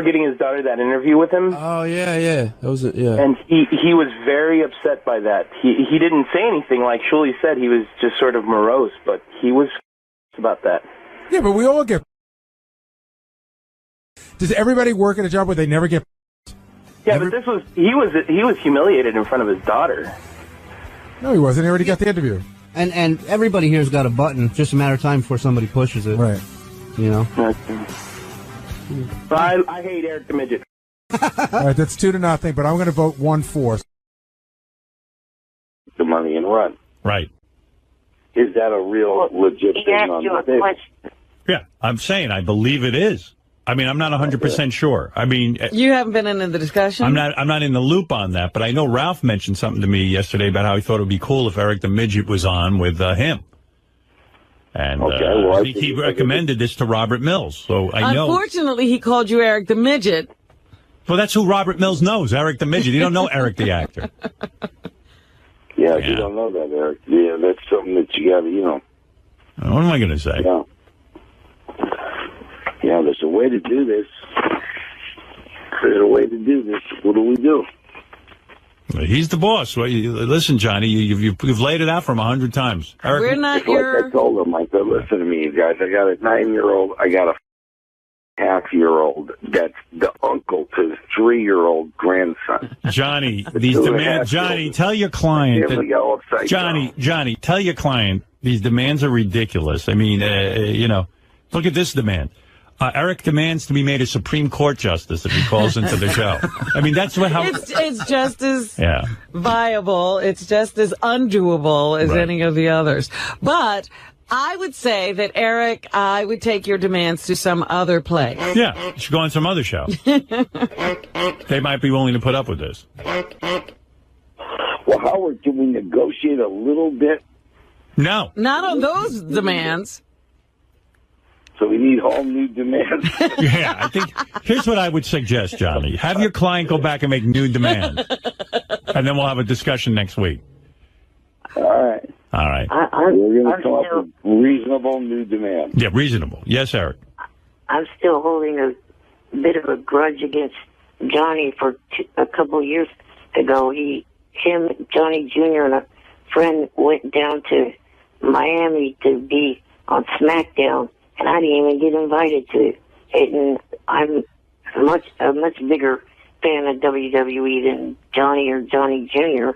getting his daughter that interview with him. Oh yeah, that was it. Yeah, and he was very upset by that. He didn't say anything like Shuli said. He was just sort of morose, but he was about that. Yeah, but we all get. Does everybody work at a job where they never get? Yeah, but he was humiliated in front of his daughter. No, he wasn't. He already got the interview. And everybody here's got a button. Just a matter of time before somebody pushes it. Right. But I hate Eric the Midget. All right, that's 2-0, but I'm going to vote 1-4. The money and run. Right. Is that a real legit thing on the table? Yeah, I'm saying I believe it is. I mean, I'm not 100% sure. I mean, you haven't been in the discussion? I'm not in the loop on that, but I know Ralph mentioned something to me yesterday about how he thought it would be cool if Eric the Midget was on with him. And he recommended this to Robert Mills, so I know. Unfortunately, he called you Eric the Midget. Well, that's who Robert Mills knows, Eric the Midget. You don't know Eric the actor. Yeah, you don't know that, Eric. Yeah, that's something that you got to, you know. What am I going to say? Yeah. Yeah, there's a way to do this. There's a way to do this. What do we do? He's the boss. Well, listen, Johnny, you've laid it out for him 100 times. Eric, we're not it's like I told him, I said, listen to me, you guys. I got a 9-year-old. I got a half-year-old that's the uncle to the 3-year-old grandson. Johnny, these demands. Johnny, tell your client. Johnny, tell your client these demands are ridiculous. I mean, you know, look at this demand. Eric demands to be made a Supreme Court justice if he calls into the show. I mean, that's how it's just as viable. It's just as undoable as any of the others. But I would say that, Eric, I would take your demands to some other place. Yeah, you should go on some other show. They might be willing to put up with this. Well, Howard, can we negotiate a little bit? No. Not on those demands. So we need all new demands. Yeah, I think here's what I would suggest, Johnny. Have your client go back and make new demands. And then we'll have a discussion next week. All right. All right. We're going to come up with reasonable new demands. Yeah, reasonable. Yes, Eric. I'm still holding a bit of a grudge against Johnny for a couple of years ago. Johnny Jr. and a friend went down to Miami to be on SmackDown. And I didn't even get invited to it. And I'm a much bigger fan of WWE than Johnny or Johnny Jr.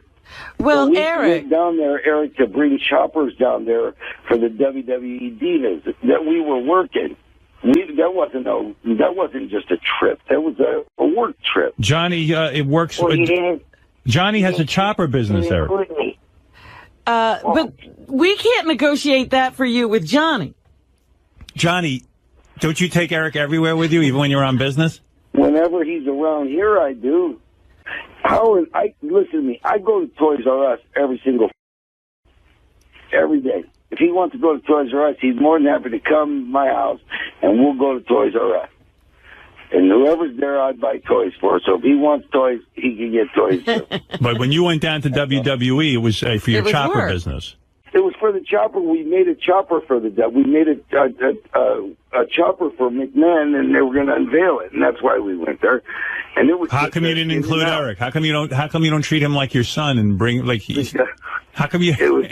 Well, we Eric, went down there, Eric, to bring choppers down there for the WWE Divas that we were working. That wasn't just a trip. That was a work trip. Johnny, it works. Well, you didn't. Johnny has a chopper business, Eric. But we can't negotiate that for you with Johnny. Johnny, don't you take Eric everywhere with you, even when you're on business? Whenever he's around here, I do. Howard, listen to me. I go to Toys R Us every day. If he wants to go to Toys R Us, he's more than happy to come to my house, and we'll go to Toys R Us. And whoever's there, I'd buy toys for. So if he wants toys, he can get toys too. But when you went down to WWE, it was for your chopper business. It was for the chopper. We made a chopper for we made a chopper for McMahon, and they were going to unveil it, and that's why we went there. And it was. How come you didn't include Eric? How come you don't treat him like your son and bring How come you? It was.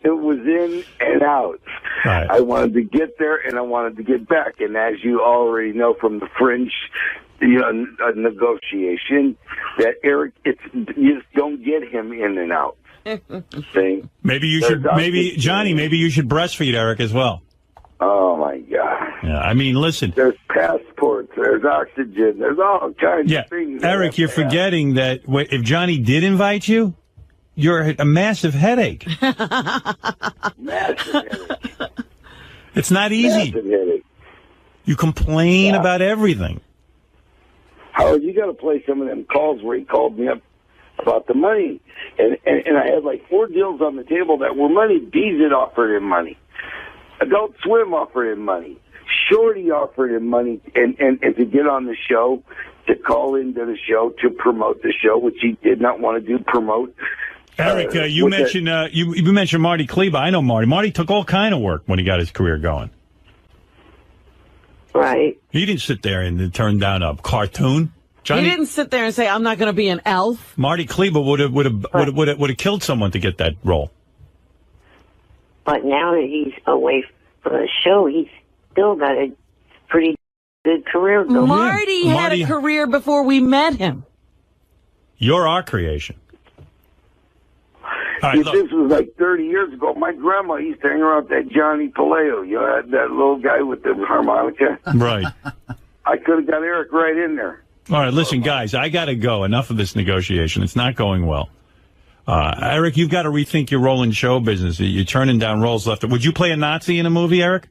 It was in and out. Right. I wanted to get there, and I wanted to get back. And as you already know from the Fringe, negotiation, that Eric, you just don't get him in and out. Maybe you should, Johnny, maybe you should breastfeed Eric as well. Oh my God! Yeah, I mean, listen. There's passports, there's oxygen, there's all kinds of things. Eric, you're forgetting that if Johnny did invite you, you're a massive headache. Massive headache. It's not easy. Massive headache. You complain about everything. Howard, you got to play some of them calls where he called me up about the money, and I had like 4 deals on the table that were money. Beezit offered him money. Adult Swim offered him money. Shorty offered him money and to get on the show, to call into the show, to promote the show, which he did not want to do, promote. Eric, you mentioned you mentioned Marty Kleba. I know Marty. Marty took all kind of work when he got his career going. Right. He didn't sit there and turn down a cartoon. Johnny, he didn't sit there and say, "I'm not going to be an elf." Marty Kleba would have killed someone to get that role. But now that he's away from the show, he's still got a pretty good career going. Marty had a career before we met him. You're our creation. All right, this was like 30 years ago. My grandma used to hang around that Johnny Paleo, that little guy with the harmonica. Right. I could have got Eric right in there. All right, listen, guys, I got to go. Enough of this negotiation. It's not going well. Eric, you've got to rethink your role in show business. You're turning down roles left. Would you play a Nazi in a movie, Eric?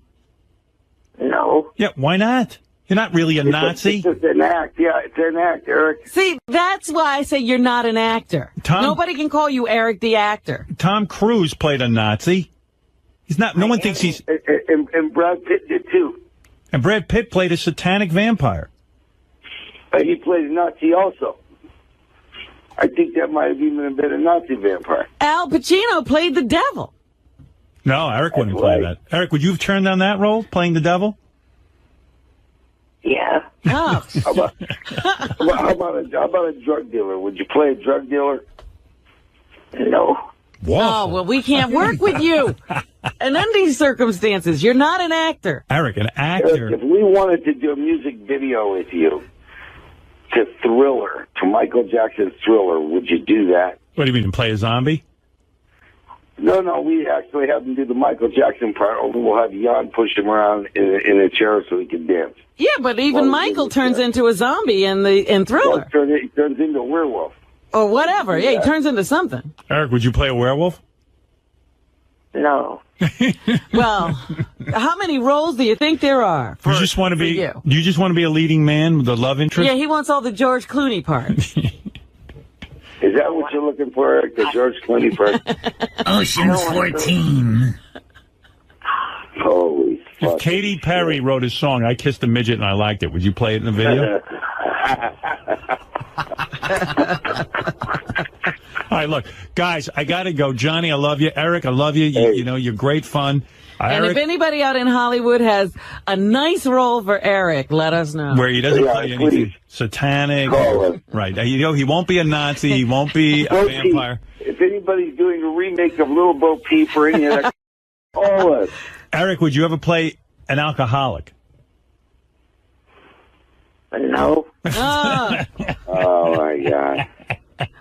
No. Yeah, why not? You're not really a Nazi. It's an act. Yeah, it's an act, Eric. See, that's why I say you're not an actor. Nobody can call you Eric the actor. Tom Cruise played a Nazi. He's not. No one thinks he's. And Brad Pitt did too. And Brad Pitt played a satanic vampire. But he played a Nazi also. I think that might have even been a Nazi vampire. Al Pacino played the devil. No, Eric wouldn't play that. Eric, would you have turned down that role, playing the devil? Yeah. Oh. How about a drug dealer? Would you play a drug dealer? No. Whoa. Oh, well, we can't work with you. And under these circumstances, you're not an actor. Eric, an actor. Eric, if we wanted to do a music video with you to Thriller, to Michael Jackson's Thriller, would you do that? What do you mean, play a zombie? No, we actually have him do the Michael Jackson part, or we'll have Jan push him around in a chair so he can dance. Yeah, but even Michael turns into a zombie in Thriller. He turns into a werewolf. Or whatever. Yeah, he turns into something. Eric, would you play a werewolf? No. Well, how many roles do you think there are? You just want to be. You? You just want to be a leading man with the love interest? Yeah, he wants all the George Clooney parts. Is that what you're looking for, Eric? The George Clooney part? Ocean's 14. Holy fuck. If Katy Perry wrote a song, I Kissed a Midget and I liked it, would you play it in the video? All right, look, guys, I got to go. Johnny, I love you. Eric, I love you. You know, you're great fun. And if anybody out in Hollywood has a nice role for Eric, let us know. Where he doesn't play anything satanic. Right. You know, he won't be a Nazi. He won't be a vampire. If anybody's doing a remake of Little Bo Peep or any of that, all us. Eric, would you ever play an alcoholic? No. Oh, my God.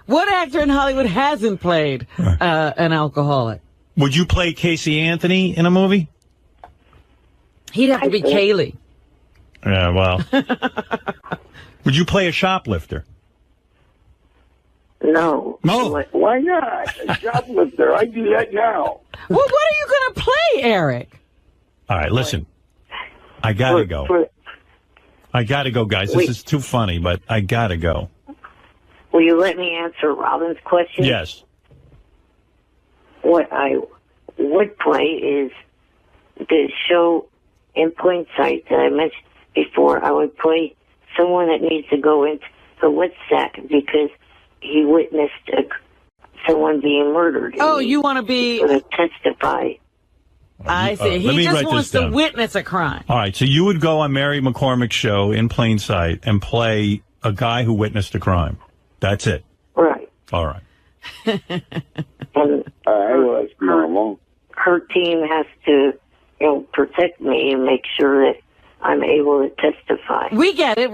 What actor in Hollywood hasn't played an alcoholic? Would you play Casey Anthony in a movie? He'd have to be Kaylee. Yeah, well. Would you play a shoplifter? No. No. Why not? A shoplifter. I do that now. Well, what are you going to play, Eric? All right, listen. I got to go. I got to go, guys. This is too funny, but I got to go. Will you let me answer Robin's question? Yes. What I would play is the show In Plain Sight that I mentioned before. I would play someone that needs to go into the WITSEC because he witnessed someone being murdered. Oh, you want to be... to testify. I see. He just wants to witness a crime. All right, so you would go on Mary McCormick's show In Plain Sight and play a guy who witnessed a crime. That's it. Right. All right. Her team has to, protect me and make sure that I'm able to testify. We get it.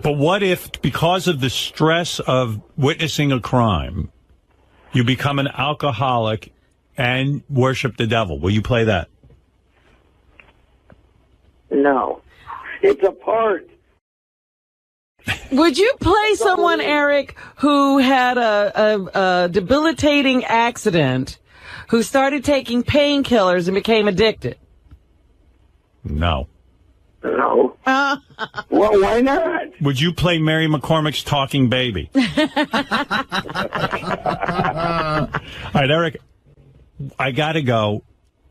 But what if, because of the stress of witnessing a crime, you become an alcoholic and worship the devil? Will you play that? No. It's a part. Would you play someone, Eric, who had a debilitating accident, who started taking painkillers and became addicted? No. No. Well, why not? Would you play Mary McCormick's talking baby? All right, Eric, I got to go.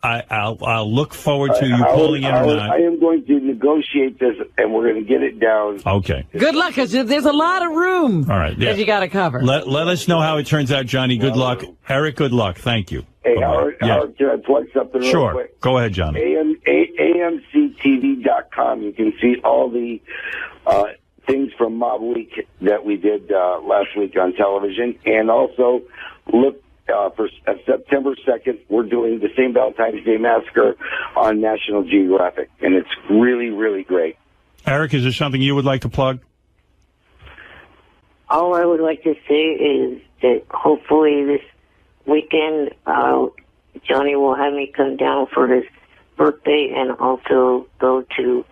I'll look forward to you pulling in or not. I am going to negotiate this, and we're going to get it down. Okay. Good luck, because there's a lot of room. All right. Yeah. That you got to cover. Let us know how it turns out, Johnny. Good luck. Eric, good luck. Thank you. Hey, Howard, can I plug something real quick? Sure. Go ahead, Johnny. AMCTV.com. You can see all the things from Mob Week that we did last week on television. And also, look for September 2nd, we're doing the St. Valentine's Day Massacre on National Geographic. And it's really, really great. Eric, is there something you would like to plug? All I would like to say is that hopefully this weekend, Johnny will have me come down for his birthday and also go to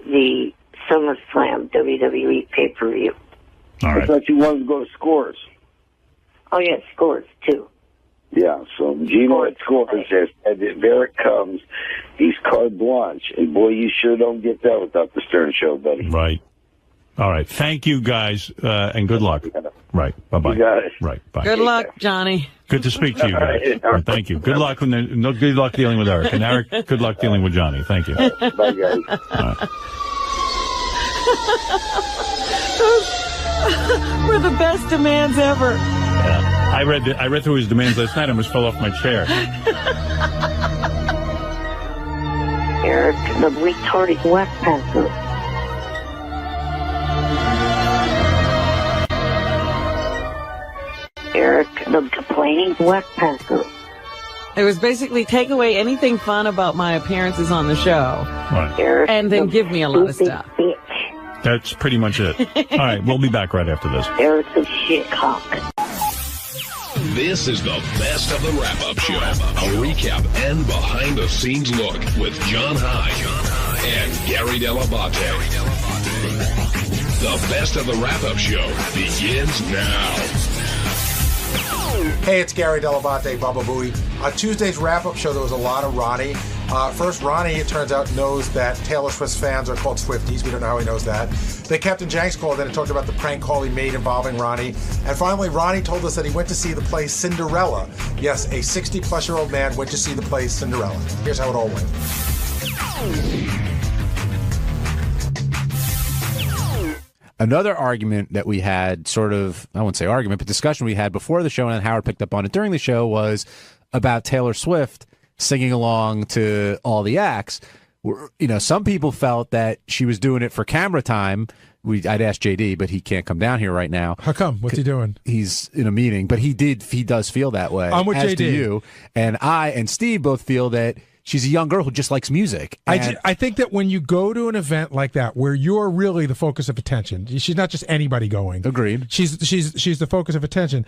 the SummerSlam WWE pay-per-view. All right. I thought you wanted to go to Scores. Oh, yeah, Scores, too. Yeah, so Gino at Scores says that if Eric comes, he's carte blanche. And boy, you sure don't get that without the Stern Show, buddy. Right. All right. Thank you, guys, and good luck. Right. Bye-bye. You got it. Right. Bye. Good luck, Johnny. Good to speak to you guys. All right, thank you. Good luck. Good luck dealing with Eric. And Eric, good luck dealing with Johnny. Thank you. Bye, guys. All right. We're the best demands ever. Yeah. I read through his demands last night. I almost fell off my chair. Eric, the retarded whackpacker. Eric, the complaining whackpacker. It was basically take away anything fun about my appearances on the show. Right. Eric, and then give me a lot of stuff. That's pretty much it. All right, we'll be back right after this. Eric's a shitcock. This is the best of the wrap-up show. A recap and behind-the-scenes look with John High and Gary Dell'Abate. The best of the wrap-up show begins now. Hey, it's Gary Dell'Abate, Baba Booey. On Tuesday's wrap-up show, there was a lot of Ronnie. First, Ronnie, it turns out, knows that Taylor Swift's fans are called Swifties. We don't know how he knows that. Then Captain Jenks called in and talked about the prank call he made involving Ronnie. And finally, Ronnie told us that he went to see the play Cinderella. Yes, a 60-plus-year-old man went to see the play Cinderella. Here's how it all went. Another argument that we had, sort of, I won't say argument, but discussion we had before the show, and Howard picked up on it during the show, was about Taylor Swift singing along to all the acts. You know, some people felt that she was doing it for camera time. I'd asked JD, but he can't come down here right now. How come? What's he doing? He's in a meeting, but he does feel that way. I'm with as JD. Do you. And I and Steve both feel that she's a young girl who just likes music. I think that when you go to an event like that, where you're really the focus of attention, she's not just anybody going. Agreed. She's the focus of attention.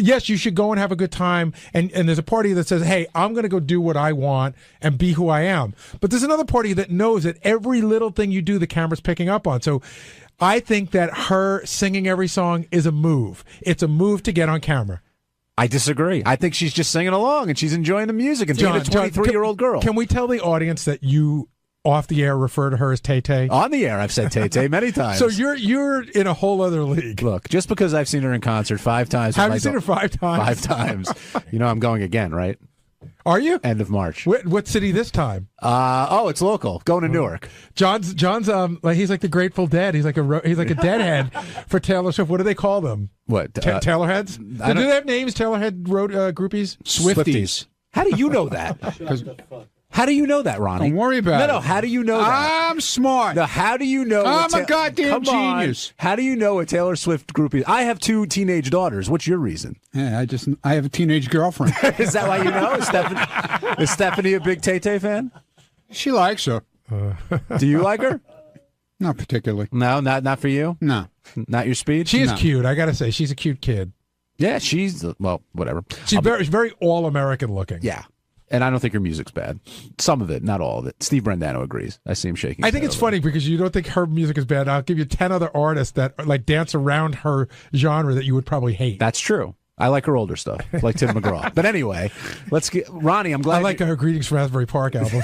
Yes, you should go and have a good time, and there's a party that says, hey, I'm going to go do what I want and be who I am. But there's another party that knows that every little thing you do, the camera's picking up on. So I think that her singing every song is a move. It's a move to get on camera. I disagrray. I think she's just singing along, and she's enjoying the music and being a 23-year-old girl. Can we tell the audience that you, off the air, refer to her as Tay-Tay? On the air, I've said Tay-Tay many times. So you're in a whole other league. Look, just because I've seen her in concert 5 times. Have you seen her 5 times? 5 times. You know I'm going again, right? Are you? End of March. What city this time? It's local. Going to Newark. John's like he's like the Grateful Dead. He's like a deadhead for Taylor Swift. What do they call them? What? Taylorheads? Do they have names? Taylorhead road groupies? Swifties. How do you know that? How do you know that, Ronnie? Don't worry about it. No, how do you know that? I'm smart. No, how do you know? I'm a goddamn genius. How do you know a Taylor Swift groupie? I have 2 teenage daughters. What's your reason? Yeah, I have a teenage girlfriend. Is that why you know? Is Stephanie a big Tay-Tay fan? She likes her. Do you like her? Not particularly. No, not for you? No. Not your speed? She is cute. I got to say, she's a cute kid. Yeah, she's, well, whatever. She's very all-American looking. Yeah. And I don't think her music's bad. Some of it, not all of it. Steve Brandano agrees. I see him shaking. I think it's funny because you don't think her music is bad. I'll give you 10 other artists that like dance around her genre that you would probably hate. That's true. I like her older stuff, like Tim McGraw. But anyway, let's get Ronnie. I'm glad. I like her Greetings from Asbury Park album.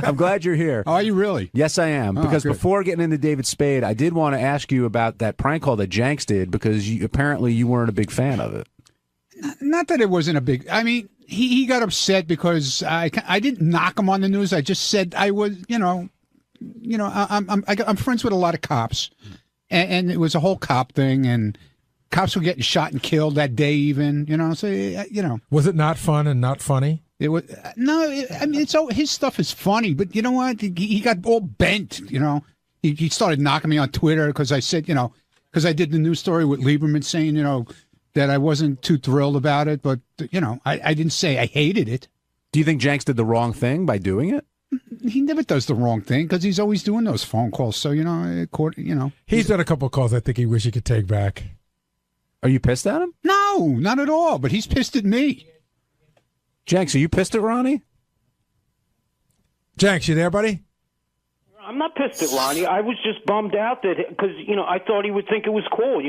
I'm glad you're here. Oh, are you really? Yes, I am. Because good. before getting into David Spade, I did want to ask you about that prank call that Jenks did because apparently you weren't a big fan of it. Not that it wasn't a big. I mean, he got upset because I didn't knock him on the news. I just said I was, I'm friends with a lot of cops, and it was a whole cop thing, and cops were getting shot and killed that day, even. So was it not fun and not funny? It was his stuff is funny, but you know what? He got all bent. He started knocking me on Twitter because I said, because I did the news story with Lieberman saying, that I wasn't too thrilled about it, but, I didn't say I hated it. Do you think Jenks did the wrong thing by doing it? He never does the wrong thing because he's always doing those phone calls. So, He's done a couple of calls I think he wish he could take back. Are you pissed at him? No, not at all, but he's pissed at me. Jenks, are you pissed at Ronnie? Jenks, you there, buddy? I'm not pissed at Ronnie. I was just bummed out that because I thought he would think it was cool.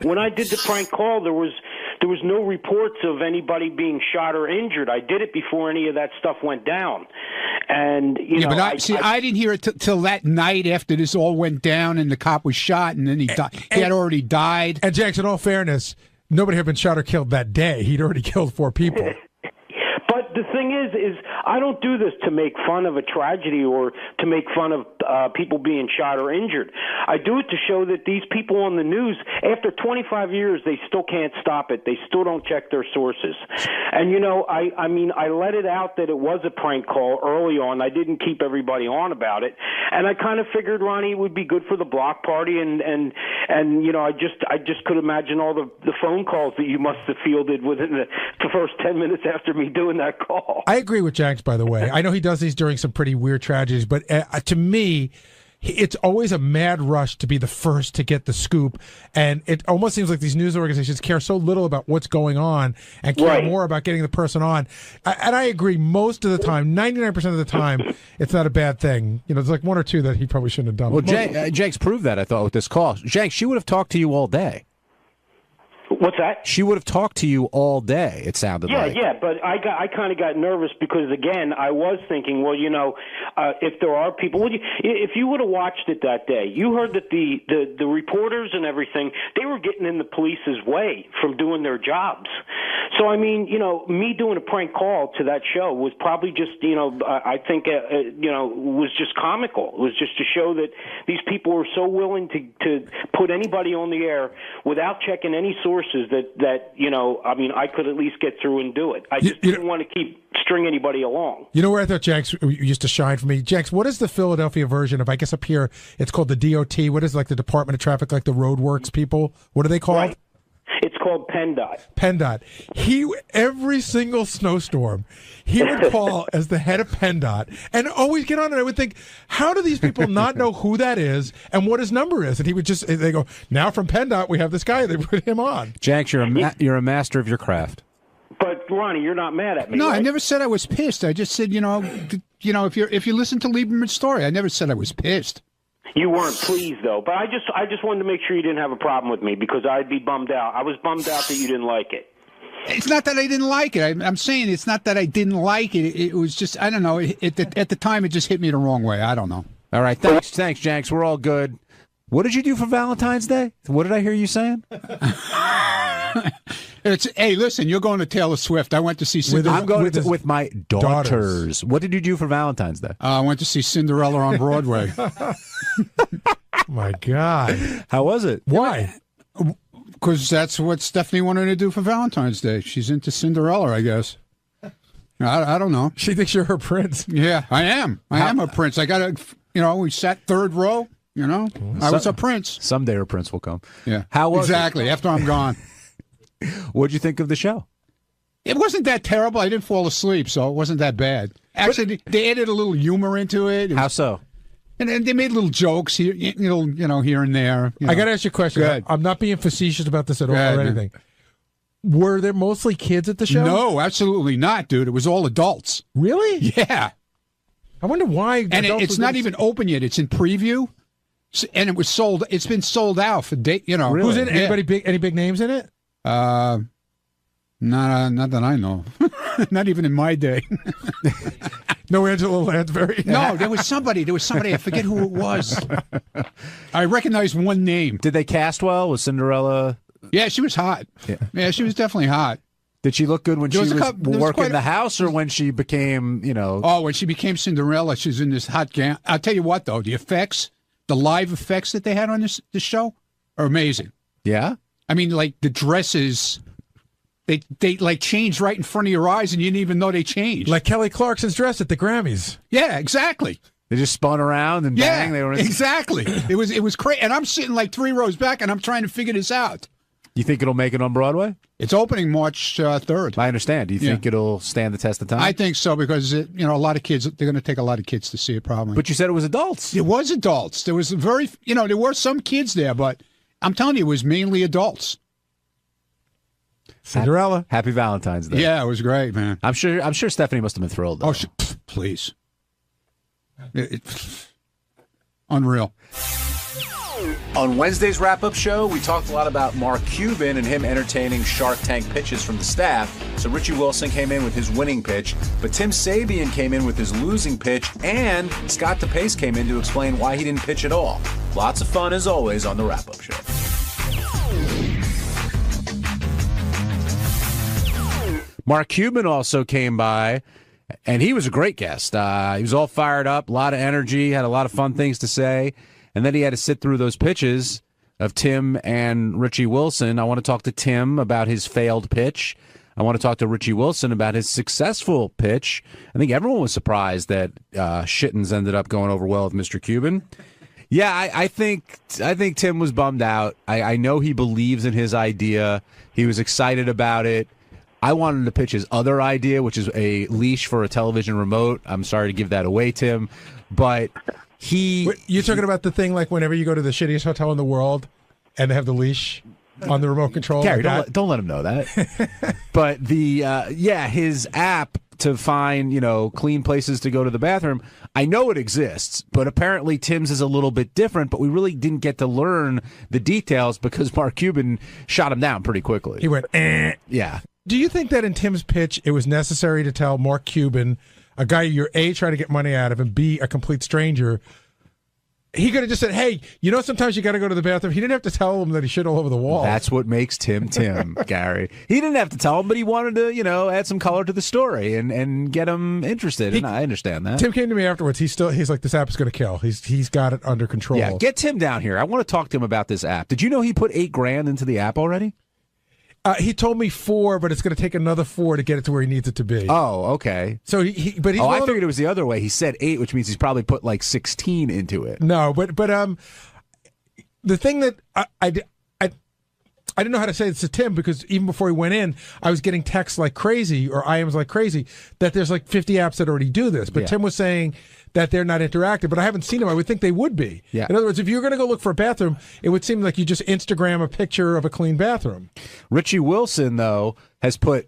When I did the prank call, there was no reports of anybody being shot or injured. I did it before any of that stuff went down, and but I didn't hear it till that night after this all went down and the cop was shot and then he died. He had already died. And Jackson, in all fairness, nobody had been shot or killed that day. He'd already killed 4 people. But the thing is I don't do this to make fun of a tragedy or to make fun of people being shot or injured. I do it to show that these people on the news, after 25 years, they still can't stop it. They still don't check their sources. And, I let it out that it was a prank call early on. I didn't keep everybody on about it. And I kind of figured, Ronnie, it would be good for the block party. And I just could imagine all the phone calls that you must have fielded within the first 10 minutes after me doing that call. I agree with Jax, by the way. I know he does these during some pretty weird tragedies, but to me, it's always a mad rush to be the first to get the scoop. And it almost seems like these news organizations care so little about what's going on and care more about getting the person on. And I agree most of the time, 99% of the time, it's not a bad thing. There's like 1 or 2 that he probably shouldn't have done. Well, Jax proved that, I thought, with this call. Jax, she would have talked to you all day. What's that? She would have talked to you all day, it sounded like. Yeah, but I kind of got nervous because, again, I was thinking, well, if there are people, if you would have watched it that day, you heard that the reporters and everything, they were getting in the police's way from doing their jobs. So, I mean, me doing a prank call to that show was probably just, I think, was just comical. It was just to show that these people were so willing to put anybody on the air without checking any sources that I could at least get through and do it. I just didn't want to string anybody along. You know where I thought Jax used to shine for me? Jax, what is the Philadelphia version of, I guess up here, it's called the DOT. What is like the Department of Traffic, like the roadworks people? What are they called? Right. It's called PennDOT. PennDOT. Every single snowstorm, he would call as the head of PennDOT and always get on it. I would think, how do these people not know who that is and what his number is? And he would they go, now from PennDOT, we have this guy. They put him on. Jax, you're a master of your craft. But Ronnie, you're not mad at me. No, right? I never said I was pissed. I just said, if you listen to Lieberman's story, I never said I was pissed. You weren't pleased, though. But I just wanted to make sure you didn't have a problem with me because I'd be bummed out. I was bummed out that you didn't like it. It's not that I didn't like it. I'm saying it's not that I didn't like it. It was just, I don't know. At the time, it just hit me the wrong way. I don't know. All right. Thanks, Jax. We're all good. What did you do for Valentine's Day? What did I hear you saying? Hey, listen, you're going to Taylor Swift. I went to see Cinderella. I'm going with my daughters. What did you do for Valentine's Day? I went to see Cinderella on Broadway. My God. How was it? Why? Because that's what Stephanie wanted to do for Valentine's Day. She's into Cinderella, I guess. I don't know. She thinks you're her prince. Yeah, I am. I am a prince. I got we sat third row, I was a prince. Someday her prince will come. Yeah. How was exactly, it? After I'm gone. What'd you think of the show? It wasn't that terrible. I didn't fall asleep, so it wasn't that bad. Actually, they added a little humor into it. How so? And they made little jokes here, here and there. I got to ask you a question. Good. I'm not being facetious about this at all or anything. Were there mostly kids at the show? No, absolutely not, dude. It was all adults. Really? Yeah. I wonder why. And it's not even open yet. It's in preview, and it was sold. It's been sold out for date. Really? Who's in it? Anybody big? Any big names in it? Not that I know. Not even in my day. No Angela Lansbury? No, there was somebody. I forget who it was. I recognize one name. Did they cast well? Was Cinderella? Yeah, she was hot. Yeah, she was definitely hot. Did she look good when she was working the house or when she became, Oh, when she became Cinderella, she's in this hot gown. I'll tell you what, though. The effects, the live effects that they had on this show are amazing. Yeah? I mean, like, the dresses... They like changed right in front of your eyes, and you didn't even know they changed. Like Kelly Clarkson's dress at the Grammys. Yeah, exactly. They just spun around and bang. They were exactly. It was crazy, and I'm sitting like 3 rows back, and I'm trying to figure this out. You think it'll make it on Broadway? It's opening March 3rd. I understand. Do you think it'll stand the test of time? I think so because a lot of kids. They're going to take a lot of kids to see it probably. But you said it was adults. It was adults. There was there were some kids there, but I'm telling you, it was mainly adults. Cinderella. Happy Valentine's Day. Yeah, it was great, man. I'm sure Stephanie must have been thrilled, though. Oh, please. Unreal. On Wednesday's wrap-up show, we talked a lot about Mark Cuban and him entertaining Shark Tank pitches from the staff. So Richie Wilson came in with his winning pitch, but Tim Sabean came in with his losing pitch, and Scott DePace came in to explain why he didn't pitch at all. Lots of fun, as always, on the wrap-up show. Mark Cuban also came by, and he was a great guest. He was all fired up, a lot of energy, had a lot of fun things to say. And then he had to sit through those pitches of Tim and Richie Wilson. I want to talk to Tim about his failed pitch. I want to talk to Richie Wilson about his successful pitch. I think everyone was surprised that Shittens ended up going over well with Mr. Cuban. Yeah, I think Tim was bummed out. I know he believes in his idea. He was excited about it. I wanted to pitch his other idea, which is a leash for a television remote. I'm sorry to give that away, Tim, but... You're talking about the thing like whenever you go to the shittiest hotel in the world and they have the leash on the remote control? Gary, like don't let him know that. But his app to find, clean places to go to the bathroom, I know it exists, but apparently Tim's is a little bit different, but we really didn't get to learn the details because Mark Cuban shot him down pretty quickly. He went, eh. Yeah. Do you think that in Tim's pitch it was necessary to tell Mark Cuban, a guy you're A, trying to get money out of, and B, a complete stranger, he could have just said, hey, sometimes you got to go to the bathroom. He didn't have to tell him that he shit all over the wall. That's what makes Tim, Gary. He didn't have to tell him, but he wanted to, add some color to the story and get him interested, and I understand that. Tim came to me afterwards. He's like, this app is going to kill. He's got it under control. Yeah, get Tim down here. I want to talk to him about this app. Did you know he put $8,000 into the app already? He told me 4, but it's going to take another 4 to get it to where he needs it to be. Oh, okay. So I figured it was the other way. He said 8, which means he's probably put like 16 into it. No, but the thing that I didn't know how to say this to Tim because even before he went in, I was getting texts like crazy or IMs like crazy that there's like 50 apps that already do this. But Tim was saying that they're not interactive, but I haven't seen them. I would think they would be. Yeah. In other words, if you're going to go look for a bathroom, it would seem like you just Instagram a picture of a clean bathroom. Richie Wilson, though, has put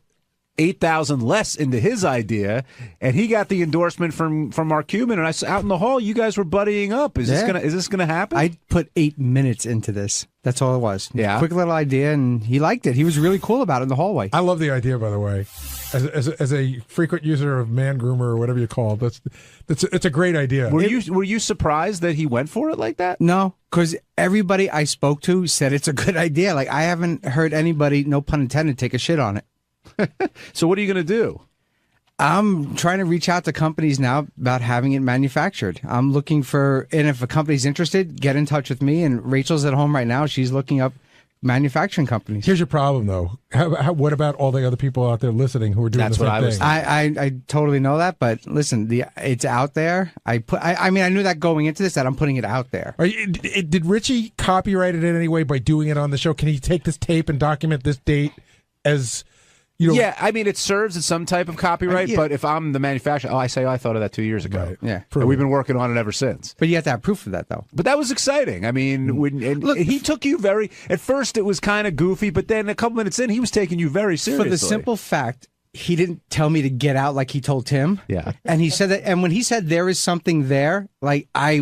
$8,000 less into his idea, and he got the endorsement from Mark Cuban. And I saw out in the hall, you guys were buddying up. Is this gonna happen? I put 8 minutes into this. That's all it was. Yeah, quick little idea, and he liked it. He was really cool about it in the hallway. I love the idea, by the way. As a frequent user of Man Groomer or whatever you call it, it's a great idea. Were you surprised that he went for it like that? No, because everybody I spoke to said it's a good idea. Like I haven't heard anybody, no pun intended, take a shit on it. So what are you going to do? I'm trying to reach out to companies now about having it manufactured. I'm looking for, and if a company's interested, get in touch with me. And Rachel's at home right now. She's looking up manufacturing companies. Here's your problem, though. What about all the other people out there listening who are doing the same thing? I totally know that, but listen, it's out there. I mean, I knew that going into this, that I'm putting it out there. Did Richie copyright it in any way by doing it on the show? Can he take this tape and document this date as... Yeah, I mean, it serves as some type of copyright, but if I'm the manufacturer, I thought of that 2 years ago. Right. Yeah. And we've been working on it ever since. But you have to have proof of that, though. But that was exciting. I mean, look, he took you at first it was kind of goofy, but then a couple minutes in, he was taking you very seriously. For the simple fact, he didn't tell me to get out like he told Tim. Yeah. And he said that, and when he said there is something there, like I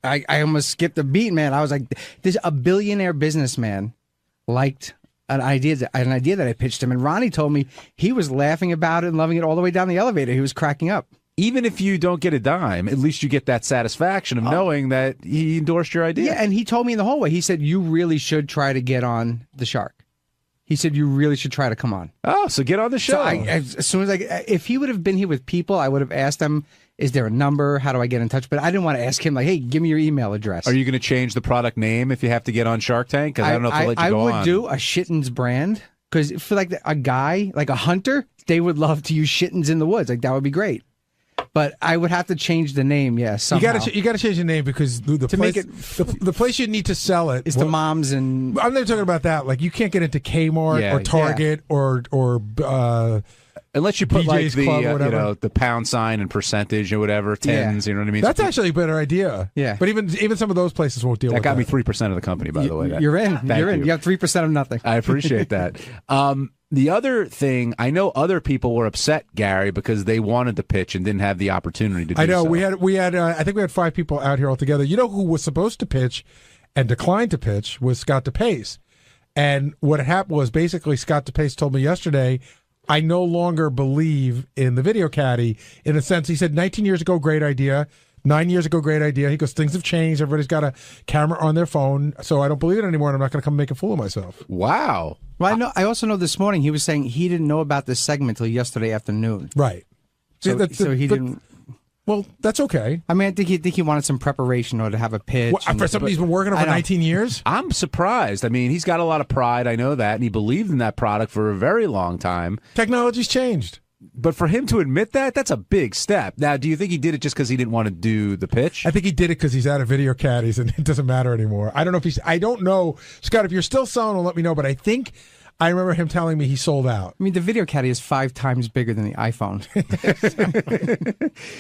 almost skipped a beat, man. I was like, there's a billionaire businessman liked an idea that I pitched him, and Ronnie told me he was laughing about it and loving it all the way down the elevator. He was cracking up. Even if you don't get a dime, at least you get that satisfaction of knowing that he endorsed your idea. Yeah, and he told me in the hallway, he said, you really should try to get on the Shark. He said, you really should try to come on. Oh, so get on the show. So as soon as if he would have been here with people, I would have asked him, is there a number? How do I get in touch? But I didn't want to ask him, like, hey, give me your email address. Are you going to change the product name if you have to get on Shark Tank? Because I don't know if they'll let you go on. I would do a Shittens brand, because for like a guy, like a hunter, they would love to use Shittens in the woods. Like, that would be great. But I would have to change the name, somehow. You got to change the name because the place you need to sell it is the moms and. I'm not talking about that. Like, you can't get into Kmart or Target or unless you put BJ's like the pound sign and percentage or whatever, tens, you know what I mean? That's actually a better idea. Yeah. But even some of those places won't deal with that. That got me 3% of the company, by the way. You're in. You're in. You have 3% of nothing. I appreciate that. The other thing, I know other people were upset, Gary, because they wanted to pitch and didn't have the opportunity to do so. I know. We had. I think we had 5 people out here altogether. You know who was supposed to pitch and declined to pitch was Scott DePace. And what happened was basically Scott DePace told me yesterday, I no longer believe in the video caddy. In a sense, he said 19 years ago, great idea. 9 years ago, great idea. He goes, things have changed. Everybody's got a camera on their phone, so I don't believe it anymore, and I'm not going to come make a fool of myself. Wow. Well, I also know this morning he was saying he didn't know about this segment until yesterday afternoon. Right. So he didn't. Well, that's okay. I mean, I think he wanted some preparation or to have a pitch. For somebody who's been working on for 19 years? I'm surprised. I mean, he's got a lot of pride. I know that, and he believed in that product for a very long time. Technology's changed. But for him to admit that, that's a big step. Now, do you think he did it just because he didn't want to do the pitch? I think he did it because he's out of video caddies and it doesn't matter anymore. I don't know if I don't know. Scott, if you're still selling them, let me know. But I remember him telling me he sold out. I mean, the video caddy is 5 times bigger than the iPhone.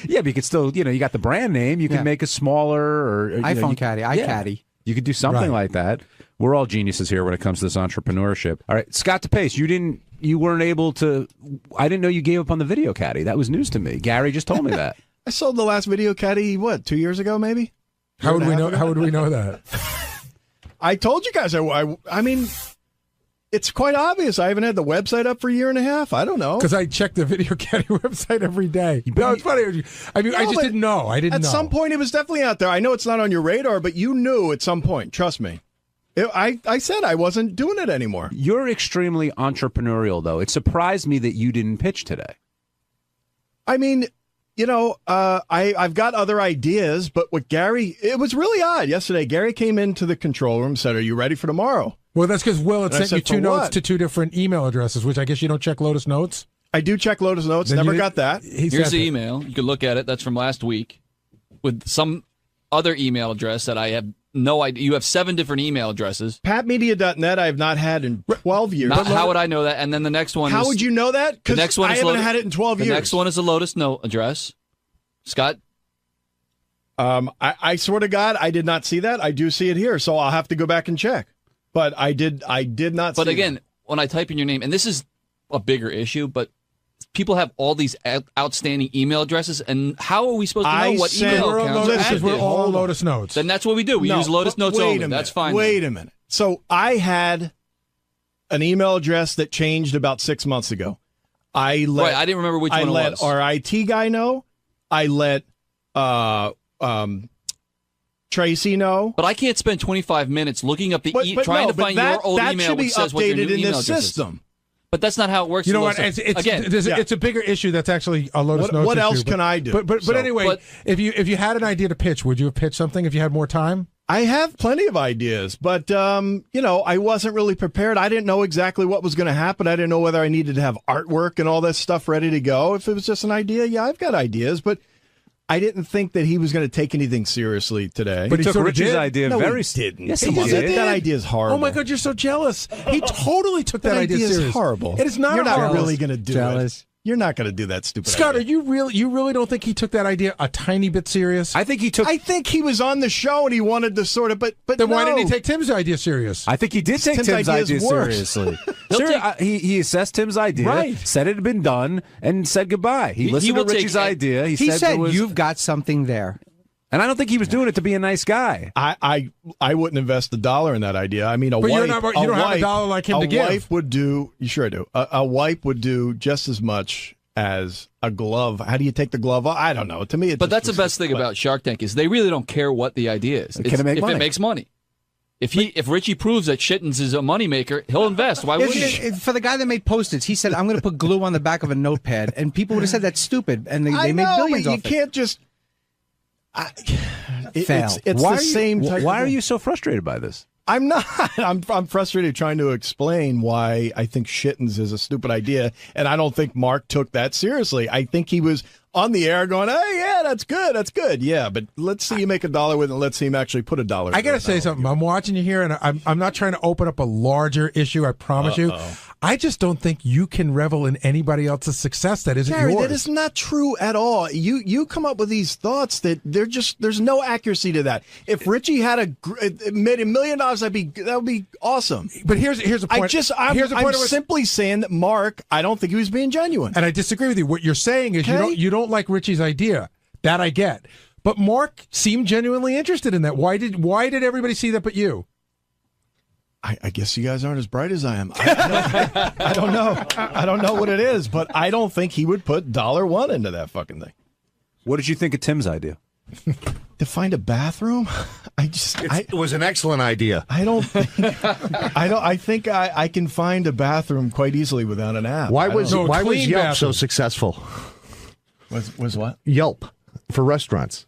Yeah, but you could still, you got the brand name. You can make a smaller or iPhone caddy, iCaddy. You could do something like that. We're all geniuses here when it comes to this entrepreneurship. All right, Scott DePace, you weren't able to. I didn't know you gave up on the video caddy. That was news to me. Gary just told me that. I sold the last video caddy 2 years ago, maybe. How would we know? How would we know that? I told you guys. I mean, it's quite obvious. I haven't had the website up for a year and a half. I don't know because I check the video caddy website every day. No, it's funny. I mean, I just didn't know. I didn't know. At some point, it was definitely out there. I know it's not on your radar, but you knew at some point. Trust me. I said I wasn't doing it anymore. You're extremely entrepreneurial, though. It surprised me that you didn't pitch today. I mean, I've got other ideas, but it was really odd yesterday. Gary came into the control room and said, "Are you ready for tomorrow?" Well, that's because Will had sent you 2 notes to 2 different email addresses, which I guess you don't check Lotus Notes. I do check Lotus Notes. Never got that. Here's the email. You can look at it. That's from last week with some other email address that I have no idea. You have 7 different email addresses. PatMedia.net I have not had in 12 years. How would I know that? And then the next one How would you know that? Because I haven't had it in 12 years. The next one is a Lotus Note address. Scott? I swear to God, I did not see that. I do see it here, so I'll have to go back and check. But I did not see it. But again, when I type in your name, and this is a bigger issue, but people have all these outstanding email addresses, and how are we supposed to know what email accounts are active? We're all on Lotus Notes. Then that's what we do. We use Lotus Notes only. That's fine. Wait a minute. So I had an email address that changed about 6 months ago. I didn't remember which one it was. I let our IT guy know. I let Tracy know. But I can't spend 25 minutes looking up trying to find your old email which says what your new email address is. But that's not how it works. You know what? It's a bigger issue. That's actually a Lotus Notes. What else issue, can I do? But anyway, if you had an idea to pitch, would you have pitched something if you had more time? I have plenty of ideas, but I wasn't really prepared. I didn't know exactly what was going to happen. I didn't know whether I needed to have artwork and all this stuff ready to go. If it was just an idea, yeah, I've got ideas, but I didn't think that he was going to take anything seriously today. But he took Rich's idea very seriously. Yes, he did. That idea is horrible. Oh my God, you're so jealous. He totally took that idea seriously. Is horrible. It is not. You're not really going to do it. You're not going to do that stupid Scott, idea. you really don't think he took that idea a tiny bit serious? I think he took. I think he was on the show and he wanted to sort of, but then why didn't he take Tim's idea serious? I think he did take Tim's idea seriously. He assessed Tim's idea, right? Said it had been done, and said goodbye. He listened to Richie's idea. He said you've got something there. And I don't think he was doing it to be a nice guy. I wouldn't invest $1 in that idea. I mean, you don't have $1 like him to give. A wife would do. You sure I do. A wife would do just as much as a glove. How do you take the glove off? I don't know. To me, but that's the best thing about Shark Tank is they really don't care what the idea is. If it makes money. If Richie proves that Shittens is a moneymaker, he'll invest. Why wouldn't he? For the guy that made Post-its, he said, "I'm going to put glue on the back of a notepad," and people would have said that's stupid, and they made billions off it. You can't just. Fail. It's the same type. Why are you so frustrated by this? I'm not. I'm frustrated trying to explain why I think Shittens is a stupid idea, and I don't think Mark took that seriously. I think he was on the air going, "Hey, yeah, that's good. Yeah, but let's see you make $1 with it. And let's see him actually put $1. I got to say something. I'm watching you here, and I'm not trying to open up a larger issue. I promise you. I just don't think you can revel in anybody else's success that isn't Gary, yours. that is not true at all. You come up with these thoughts that there's no accuracy to that. If Richie had made $1 million, that would be awesome. But here's a point. I'm simply saying that Mark, I don't think he was being genuine. And I disagree with you. What you're saying is you don't like Richie's idea. That I get. But Mark seemed genuinely interested in that. Why did everybody see that but you? I guess you guys aren't as bright as I am. I don't know. I don't know what it is, but I don't think he would put $1 into that fucking thing. What did you think of Tim's idea? To find a bathroom? It was an excellent idea. I think I can find a bathroom quite easily without an app. Why was Yelp so successful? Was what? Yelp for restaurants.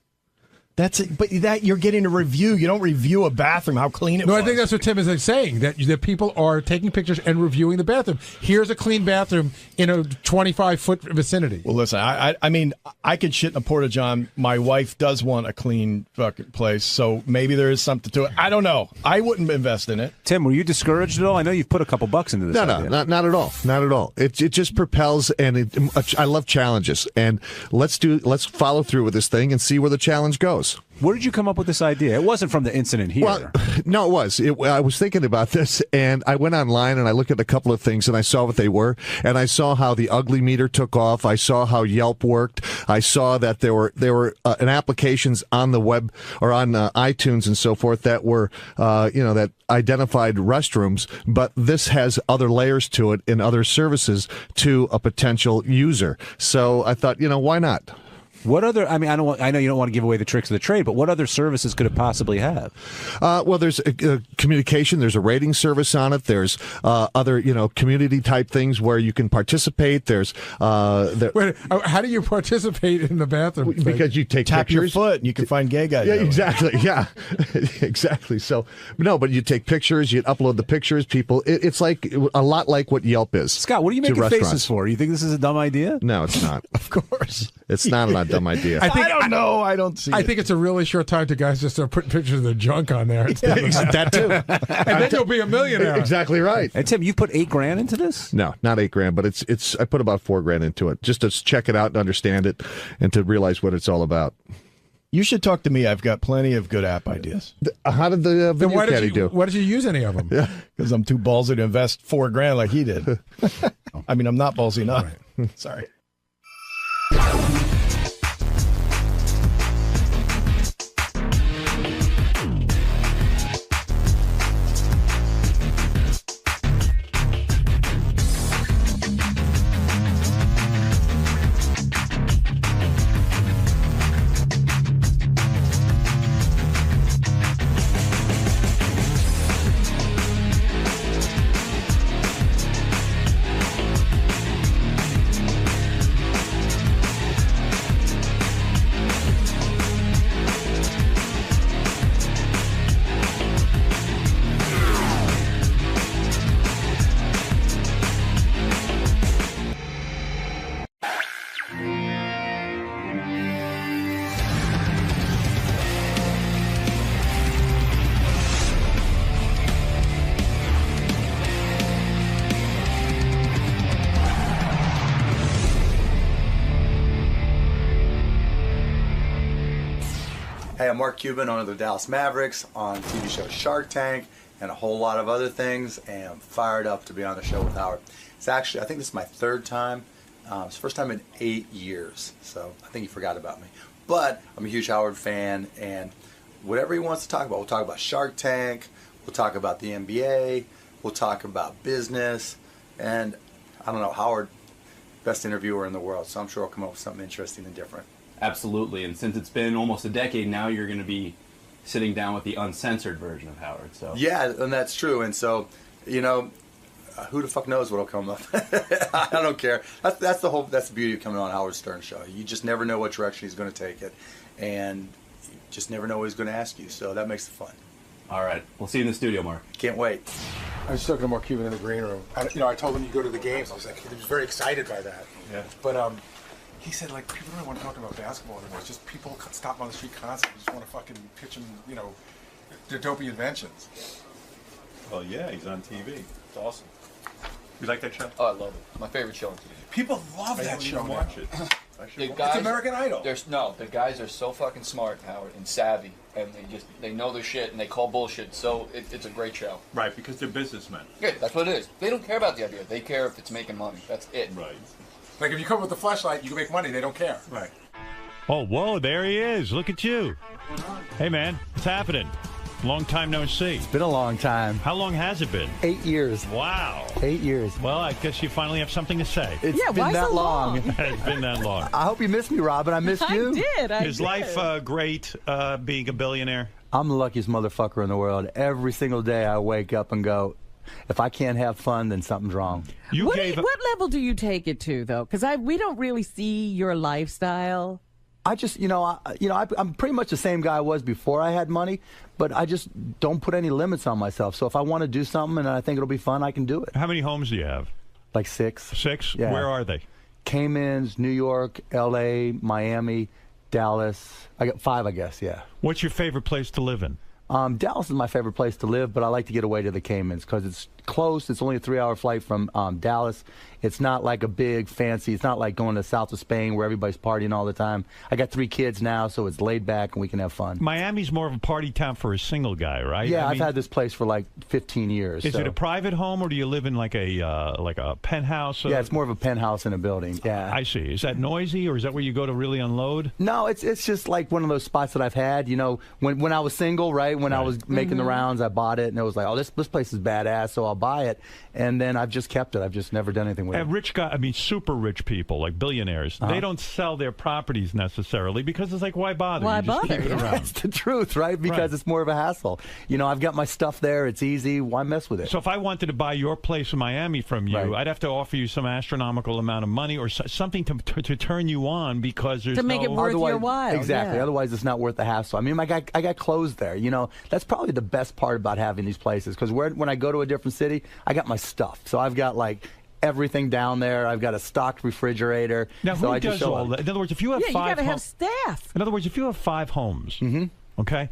That's it. But that you're getting a review. You don't review a bathroom, how clean it was. No, I think that's what Tim is saying, that people are taking pictures and reviewing the bathroom. Here's a clean bathroom in a 25-foot vicinity. Well, listen, I mean, I could shit in a porta-john. My wife does want a clean fucking place, so maybe there is something to it. I don't know. I wouldn't invest in it. Tim, were you discouraged at all? I know you've put a couple bucks into this. No, not at all. Not at all. It just propels, and I love challenges. And let's follow through with this thing and see where the challenge goes. Where did you come up with this idea? It wasn't from the incident here. Well, no, it was. I was thinking about this, and I went online and I looked at a couple of things, and I saw what they were, and I saw how the ugly meter took off. I saw how Yelp worked. I saw that there were applications on the web or on iTunes and so forth that were that identified restrooms, but this has other layers to it in other services to a potential user. So I thought, why not? What other? I mean, I know you don't want to give away the tricks of the trade, but what other services could it possibly have? Well, there's communication. There's a rating service on it. There's other, community type things where you can participate. There's Wait, how do you participate in the bathroom? Because you tap pictures. your foot and you can find gay guys. Yeah, exactly. Yeah, exactly. So but you take pictures. You upload the pictures. People, it's like a lot like what Yelp is. Scott, what are you making faces for? You think this is a dumb idea? No, it's not. Of course, it's not a dumb idea. I don't know. I don't see. I think it's a really short time to guys just start putting pictures of their junk on there. That too. And then you'll be a millionaire. Exactly right. And Tim, you put $8,000 into this? No, not $8,000, but it's. I put about $4,000 into it just to check it out and understand it, and to realize what it's all about. You should talk to me. I've got plenty of good app ideas. How did the video caddy do? Why did you use any of them? Yeah, because I'm too ballsy to invest $4,000 like he did. I mean, I'm not ballsy enough. Right. Sorry. Hey, I'm Mark Cuban, owner of the Dallas Mavericks, on TV show Shark Tank, and a whole lot of other things, and I'm fired up to be on the show with Howard. It's actually, I think this is my third time. It's the first time in 8 years, so I think he forgot about me. But I'm a huge Howard fan, and whatever he wants to talk about, we'll talk about Shark Tank, we'll talk about the NBA, we'll talk about business, and I don't know, Howard, best interviewer in the world, so I'm sure he'll come up with something interesting and different. Absolutely, and since it's been almost a decade now, you're going to be sitting down with the uncensored version of Howard. So yeah, and that's true. And so, who the fuck knows what'll come up? I don't care. That's the beauty of coming on Howard Stern show. You just never know what direction he's going to take it, and you just never know what he's going to ask you. So that makes it fun. All right, we'll see you in the studio, Mark. Can't wait. I was talking to Mark Cuban in the green room. I told him you go to the games. I was like, he was very excited by that. Yeah. But he said, like, people don't want to talk about basketball anymore. It's just people stop on the street constantly. Just want to fucking pitch them, you know, their dopey inventions. Well, yeah, he's on TV. It's awesome. You like that show? Oh, I love it. My favorite show on TV. People love I that don't show. even watch it. It's American Idol. The guys are so fucking smart, Howard, and savvy, and they know their shit, and they call bullshit. So it's a great show. Right, because they're businessmen. Yeah, that's what it is. They don't care about the idea. They care if it's making money. That's it. Right. Like, if you come with a flashlight, you can make money. They don't care. Right. Oh, whoa, there he is. Look at you. Hey, man, what's happening? Long time no see. It's been a long time. How long has it been? 8 years. Wow. 8 years. Well, I guess you finally have something to say. It's been that long. It's been that long. I hope you missed me, Robin. I missed you. Is life great being a billionaire? I'm the luckiest motherfucker in the world. Every single day I wake up and go, if I can't have fun, then something's wrong. What level do you take it to, though? Because we don't really see your lifestyle. I just, I'm pretty much the same guy I was before I had money, but I just don't put any limits on myself. So if I want to do something and I think it'll be fun, I can do it. How many homes do you have? Like 6. 6? Yeah. Where are they? Caymans, New York, L.A., Miami, Dallas. I got 5, I guess, yeah. What's your favorite place to live in? Dallas is my favorite place to live, but I like to get away to the Caymans because it's close. It's only a 3-hour flight from Dallas. It's not like a big fancy. It's not like going to south of Spain where everybody's partying all the time. I got 3 kids now, so it's laid back and we can have fun. Miami's more of a party town for a single guy, right? Yeah, I've had this place for like 15 years. Is it a private home or do you live in like a penthouse? Yeah, it's more of a penthouse in a building. Yeah. I see. Is that noisy or is that where you go to really unload? No, it's just like one of those spots that I've had. You know, when I was single, right? When I was making the rounds, I bought it and it was like, oh, this place is badass, so I'll buy it. And then I've just kept it. I've just never done anything with it. Rich guy, I mean, super rich people like billionaires, they don't sell their properties necessarily because it's like, why bother? Why You just bother? keep it around. That's the truth, right? Because it's more of a hassle. You know, I've got my stuff there. It's easy. Why mess with it? So if I wanted to buy your place in Miami from you, I'd have to offer you some astronomical amount of money or something to turn you on because there's to make it worth your while. Exactly. Yeah. Otherwise, it's not worth the hassle. I mean, I got clothes there. You know, that's probably the best part about having these places because when I go to a different city, I got my stuff. So I've got like everything down there. I've got a stocked refrigerator. Now, so who I does just show all up. that? In other words, if you have you 5 gotta have staff. In other words, if you have 5 homes, okay,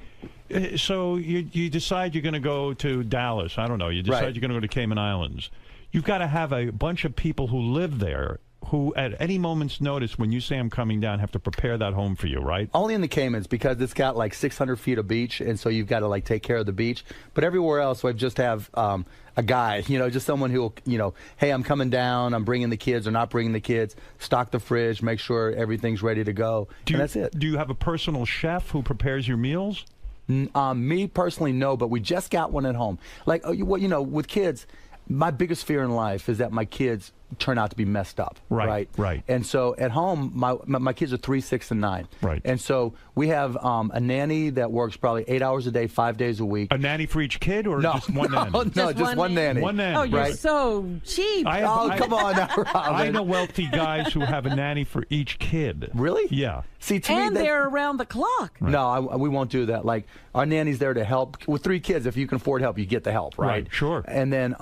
so you decide you're going to go to Dallas. I don't know. You decide you're going to go to Cayman Islands. You've got to have a bunch of people who live there who, at any moment's notice, when you say I'm coming down, have to prepare that home for you, right? Only in the Caymans because it's got like 600 feet of beach, and so you've got to like take care of the beach. But everywhere else, I just have a guy, you know, just someone who will, you know, hey, I'm coming down, I'm bringing the kids or not bringing the kids, stock the fridge, make sure everything's ready to go, and that's it. Do you have a personal chef who prepares your meals? Me personally, no, but we just got one at home. Like, you know, with kids, my biggest fear in life is that my kids turn out to be messed up. Right. And so at home, my kids are 3, 6, and 9. Right. And so we have a nanny that works probably 8 hours a day, 5 days a week. A nanny for each kid, or just one nanny? No, just one nanny. One nanny. Oh, you're so cheap. Come on now, Robin. I know wealthy guys who have a nanny for each kid. Really? Yeah. See, to and me, they're around the clock. No, we won't do that. Like, our nanny's there to help. With 3 kids, if you can afford help, you get the help, right? Right, sure. And then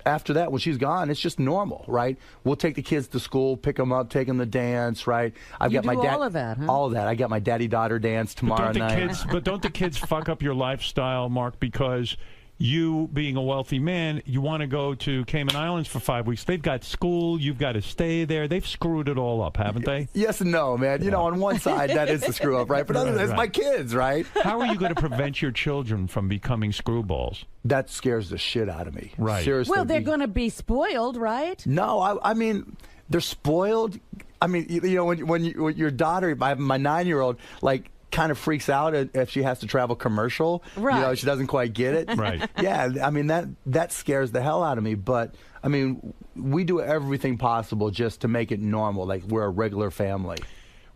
after that, when she's gone, it's just normal, right? We'll take the kids to school, pick them up, take them to dance, right? I've got my all of that, huh? All of that. I got my daddy-daughter dance tomorrow night. But don't the kids fuck up your lifestyle, Mark, because you, being a wealthy man, you want to go to Cayman Islands for 5 weeks. They've got school. You've got to stay there. They've screwed it all up, haven't they? Yes and no, man. You know, on one side, that is the screw up, right? But other than it's my kids, right? How are you going to prevent your children from becoming screwballs? That scares the shit out of me. Right. Seriously. Well, they're going to be spoiled, right? No, I mean, they're spoiled. I mean, you know, when your daughter, my 9-year-old, like, kind of freaks out if she has to travel commercial. Right. You know, she doesn't quite get it. Right. Yeah, I mean, that scares the hell out of me. But, I mean, we do everything possible just to make it normal, like we're a regular family.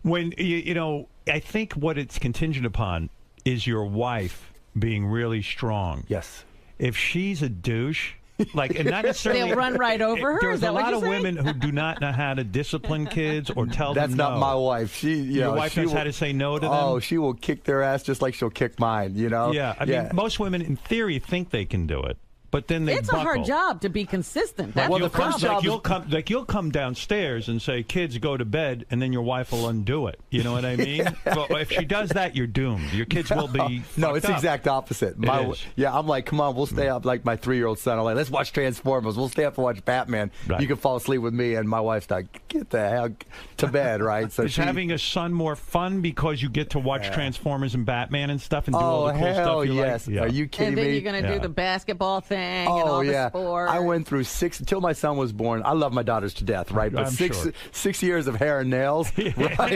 When, you know, I think what it's contingent upon is your wife being really strong. Yes. If she's a douche, like, and not necessarily. They'll run right over her. There's a lot of women who do not know how to discipline kids or tell them no. That's not my wife. Your wife knows how to say no to them? Oh, she will kick their ass just like she'll kick mine, you know? Yeah. I mean, most women, in theory, think they can do it. but then they It's buckle. a hard job to be consistent. That's Like, the problem. you'll come downstairs and say, "Kids, go to bed," and then your wife will undo it. You know what I mean? Well, if she does that, you're doomed. Your kids will be. No, it's fucked up. exact opposite. Yeah, I'm like, come on, we'll stay up. Like my 3-year-old son, I'm like, let's watch Transformers. We'll stay up and watch Batman. Right. You can fall asleep with me, and my wife's like, get the hell to bed, right? So Is having a son more fun because you get to watch Transformers and Batman and stuff and do all the cool hell stuff you yes. like? Yeah. Are you kidding And then me? you're going to do the basketball thing and all the sports. I went through 6 until my son was born. I love my daughters to death, right? But I'm 6 years of hair and nails, right?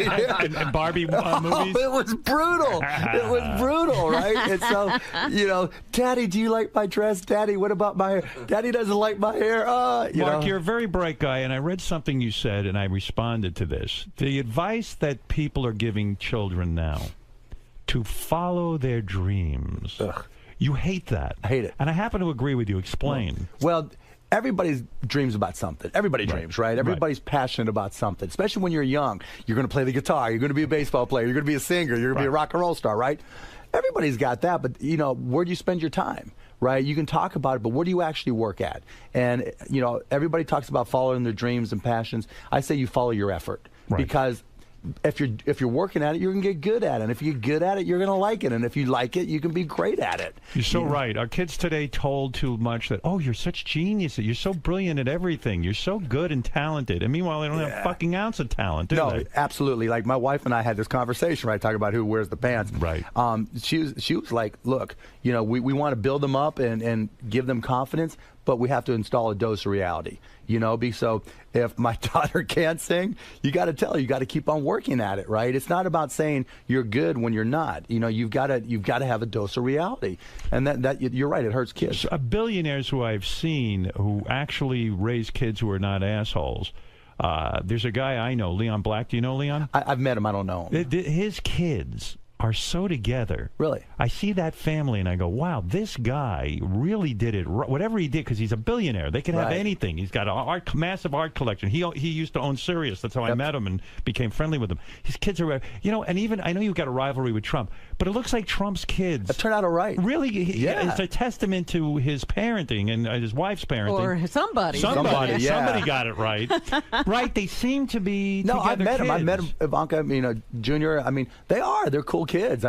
and Barbie movies. It was brutal. It was brutal, right? And so, Daddy, do you like my dress? Daddy, what about my hair? Daddy doesn't like my hair. Mark, you're a very bright guy, and I read something you said, and I responded to this. The advice that people are giving children now to follow their dreams. You hate that. I hate it. And I happen to agree with you. Explain. Well, everybody dreams about something. Everybody dreams, right? Everybody's passionate about something, especially when you're young. You're going to play the guitar. You're going to be a baseball player. You're going to be a singer. You're going to be a rock and roll star, right? Everybody's got that, but, where do you spend your time? Right? You can talk about it, but where do you actually work at? And, everybody talks about following their dreams and passions. I say you follow your effort. Right. Because if you're working at it, you're going to get good at it. And if you get good at it, you're going to like it. And if you like it, you can be great at it. You're so right. Our kids today told too much that, oh, you're such geniuses. You're so brilliant at everything. You're so good and talented. And meanwhile, they don't have a fucking ounce of talent, do they? Absolutely. Like my wife and I had this conversation, right? Talking about who wears the pants. Right. She was like, look, we want to build them up and give them confidence, but we have to install a dose of reality. So if my daughter can't sing, you got to tell her, you got to keep on working at it, right? It's not about saying you're good when you're not. You've got to have a dose of reality, and that you're right. It hurts kids. Billionaires who I've seen who actually raise kids who are not assholes. There's a guy I know, Leon Black. Do you know Leon? I've met him. I don't know him. His kids are so together. Really? I see that family and I go, wow, this guy really did it. Whatever he did, because he's a billionaire. They can have anything. He's got a massive art collection. He used to own Sirius. That's how I met him and became friendly with him. His kids are, and even, I know you've got a rivalry with Trump, but it looks like Trump's kids. It turned out all right. Really? It's a testament to his parenting and his wife's parenting. Or somebody. Somebody got it right. Right? They seem to be No, I met him. I met Ivanka, Jr. They're cool kids.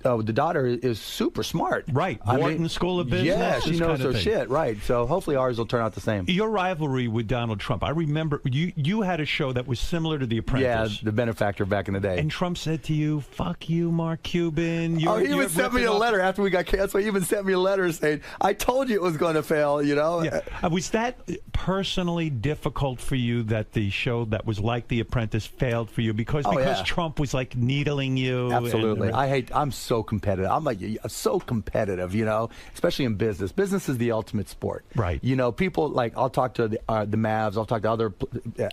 The daughter is super smart. Right. Wharton School of Business. Yeah, she knows her shit. Right. So hopefully ours will turn out the same. Your rivalry with Donald Trump. I remember you had a show that was similar to The Apprentice. Yeah, The Benefactor back in the day. And Trump said to you, "Fuck you, Mark Cuban." He even sent me a letter after we got canceled. He even sent me a letter saying, "I told you it was going to fail." Yeah. Was that personally difficult for you that the show that was like The Apprentice failed for you because Trump was like needling you? Absolutely. I'm so competitive. I'm so competitive, especially in business. Business is the ultimate sport. Right. People I'll talk to the Mavs, I'll talk to other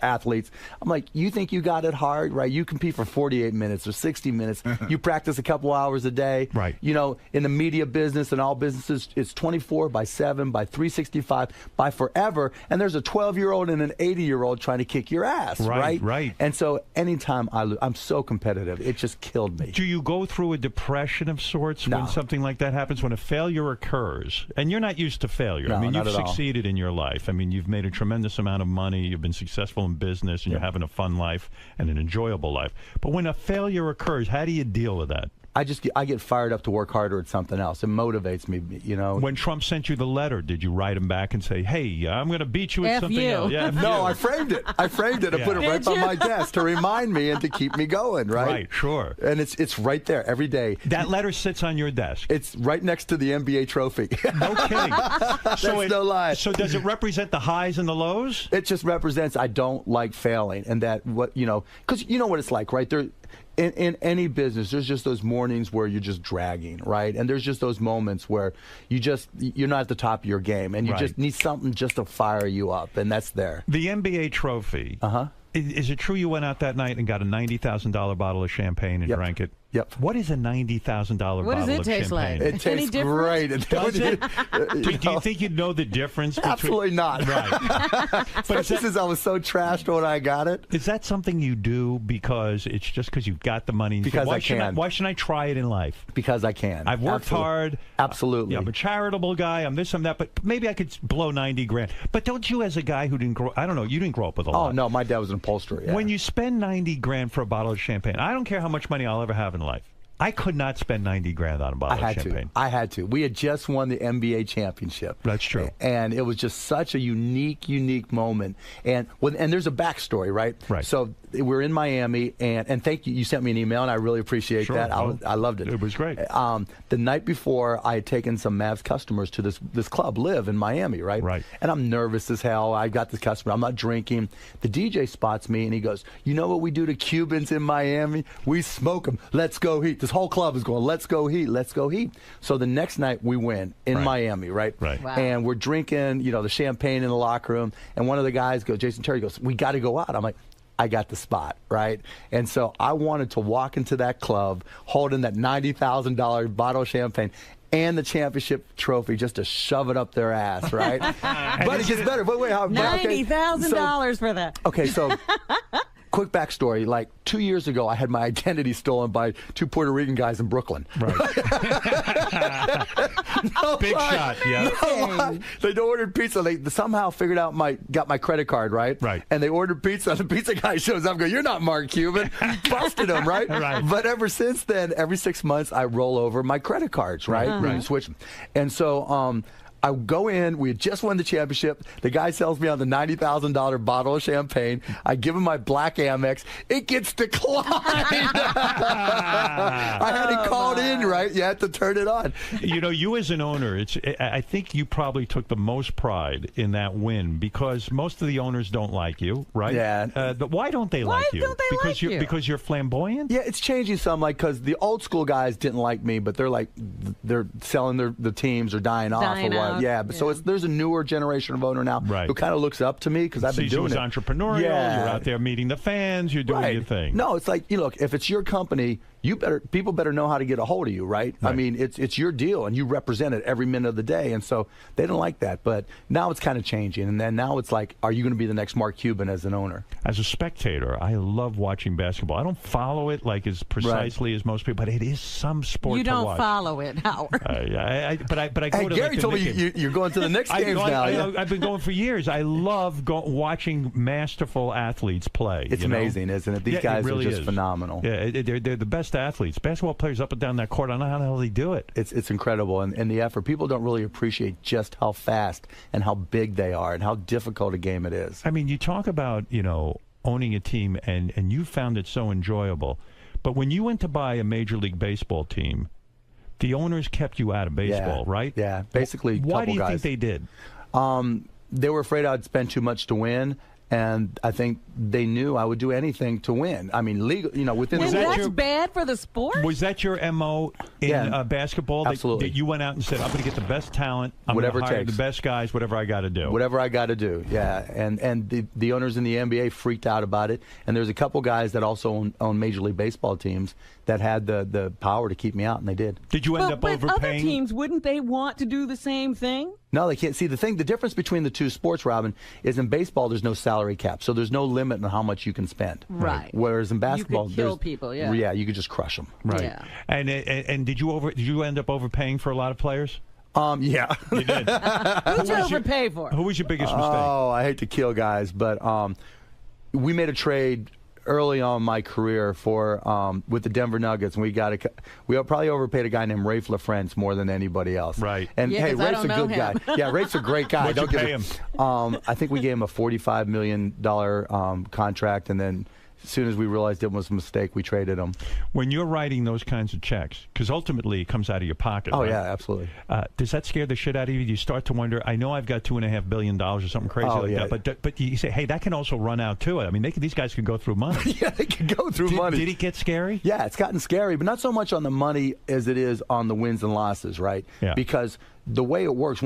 athletes. I'm like, you think you got it hard, right? You compete for 48 minutes or 60 minutes. You practice a couple hours a day. Right. In the media business and all businesses, it's 24/7, by 365, by forever. And there's a 12-year-old and an 80-year-old trying to kick your ass, right? Right. And so anytime I lose, I'm so competitive. It just killed me. Do you go through a depression of sorts when something like that happens, when a failure occurs? And you're not used to failure. No, you've not at all. succeeded in your life. You've made a tremendous amount of money. You've been successful in business, and you're having a fun life and an enjoyable life. But when a failure occurs, how do you deal with that? I get fired up to work harder at something else. It motivates me, When Trump sent you the letter, did you write him back and say, "Hey, I'm going to beat you at something else"? Yeah, no, I framed it. I framed it and put it right by my desk to remind me and to keep me going. Right. Right. Sure. And it's right there every day. That letter sits on your desk. It's right next to the NBA trophy. No kidding. That's no lie. So does it represent the highs and the lows? It just represents I don't like failing, and that because you know what it's like, right? In any business, there's just those mornings where you're just dragging, right? And there's just those moments where you're not at the top of your game, and you just need something just to fire you up, and that's there. The NBA trophy. Is it true you went out that night and got a $90,000 bottle of champagne and drank it? Yep. What is a $90,000 bottle of champagne? What does it taste like? It tastes great. Does it? Do you think you'd know the difference? Absolutely not. Right. But since I was so trashed when I got it. Is that something you do because it's just because you've got the money? And Because why I can. Why shouldn't I try it in life? Because I can. I've worked hard. Absolutely. I'm a charitable guy. I'm this, I'm that. But maybe I could blow $90,000. But don't you, as a guy who didn't grow, I don't know, you didn't grow up with a lot. Oh no, my dad was an upholsterer. Yeah. When you spend $90,000 for a bottle of champagne, I don't care how much money I'll ever have in life. I could not spend $90,000 on a bottle of champagne. I had to. We had just won the NBA championship. That's true. And it was just such a unique moment. And there's a backstory, right? Right. So we're in Miami, and thank you. You sent me an email, and I really appreciate that. I loved it. It was great. The night before, I had taken some Mavs customers to this club, Live, in Miami, right? Right. And I'm nervous as hell. I got this customer. I'm not drinking. The DJ spots me, and he goes, "You know what we do to Cubans in Miami? We smoke them. Let's go Heat." This whole club is going, "Let's go Heat, let's go Heat." So the next night we win in Miami, right? Right. Wow. And we're drinking, the champagne in the locker room, and one of the guys goes, Jason Terry goes, "We got to go out." I'm like, I got the spot, right? And so I wanted to walk into that club holding that $90,000 bottle of champagne and the championship trophy just to shove it up their ass, right? But it gets better. But wait, $90,000 for that. Okay, so quick backstory. Like 2 years ago, I had my identity stolen by two Puerto Rican guys in Brooklyn. Right. Big shot, yeah. No, they ordered pizza. They somehow figured out got my credit card, right? Right. And they ordered pizza. The pizza guy shows up, "You're not Mark Cuban." Busted him, right? Right. But ever since then, every 6 months, I roll over my credit cards, right? And switch them. And so, I go in. We had just won the championship. The guy sells me on the $90,000 bottle of champagne. I give him my black Amex. It gets declined. I had it called in, right? You had to turn it on. You as an owner, I think you probably took the most pride in that win because most of the owners don't like you, right? Yeah. But why don't they like you? Because you're flamboyant? Yeah, it's changing some. Like, because the old school guys didn't like me, but they're selling the teams or dying off or what. Yeah, but so there's a newer generation of owner now who kind of looks up to me because I've been doing it. Entrepreneurial. Yeah. You're out there meeting the fans. You're doing your thing. No, it's like look, if it's your company, people better know how to get a hold of you, right? I mean, it's your deal, and you represent it every minute of the day, and so they don't like that. But now it's kind of changing, and then now it's like, are you going to be the next Mark Cuban as an owner? As a spectator, I love watching basketball. I don't follow it like as precisely as most people, but it is some sport. You to don't watch. follow it, Howard. But I go to. Gary told me you're going to the Knicks games now. I've been going for years. I love watching masterful athletes play. It's amazing, isn't it? These guys really are just phenomenal. Yeah, they're the best athletes. Basketball players up and down that court. I don't know how the hell they do it. It's incredible, and the effort. People don't really appreciate just how fast and how big they are and how difficult a game it is. I mean, you talk about owning a team, and you found it so enjoyable. But when you went to buy a Major League Baseball team, the owners kept you out of baseball, right? Yeah, basically. Why do you guys. think they did? They were afraid I'd spend too much to win. And I think they knew I would do anything to win. I mean, legal, within the rules. That's bad for the sport? Was that your MO in basketball? Absolutely. That you went out and said, I'm going to get the best talent. I'm going to hire the best guys, whatever I got to do. Whatever I got to do, yeah. And the owners in the NBA freaked out about it. And there's a couple guys that also own Major League Baseball teams that had the power to keep me out, and they did. Did you end up overpaying? But other teams, wouldn't they want to do the same thing? No, they can't. See, the difference between the two sports, Robin, is in baseball there's no salary cap, so there's no limit on how much you can spend. Right. Whereas in basketball, you could kill people. Yeah. Yeah, you could just crush them. Right. Yeah. And did you end up overpaying for a lot of players? Yeah. You did. Who'd you overpay for? Who was your biggest mistake? Oh, I hate to kill guys, but we made a trade early on in my career for with the Denver Nuggets, and we probably overpaid a guy named Rafe LaFrance more than anybody else. Right. And Yeah, hey, 'cause I Rafe's a don't good know him. guy. Yeah, Rafe's a great guy. What'd you pay him? I think we gave him a $45 million contract, and then as soon as we realized it was a mistake, we traded him. When you're writing those kinds of checks, because ultimately it comes out of your pocket. Oh, right? yeah, absolutely. Does that scare the shit out of you? Do you start to wonder, I know I've got $2.5 billion or something crazy that, but you say, hey, that can also run out too. I mean, these guys can go through money. Yeah, they can go through money. Did it get scary? Yeah, it's gotten scary, but not so much on the money as it is on the wins and losses, right? Yeah. Because the way it works,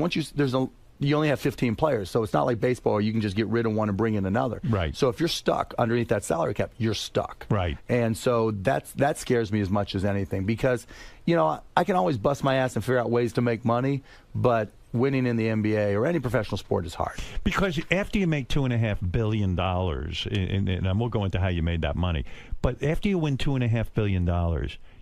you only have 15 players, so it's not like baseball where you can just get rid of one and bring in another. Right. So if you're stuck underneath that salary cap, you're stuck. Right. And so that scares me as much as anything because, I can always bust my ass and figure out ways to make money, but winning in the NBA or any professional sport is hard. Because after you make $2.5 billion, and we'll go into how you made that money, but after you win $2.5 billion,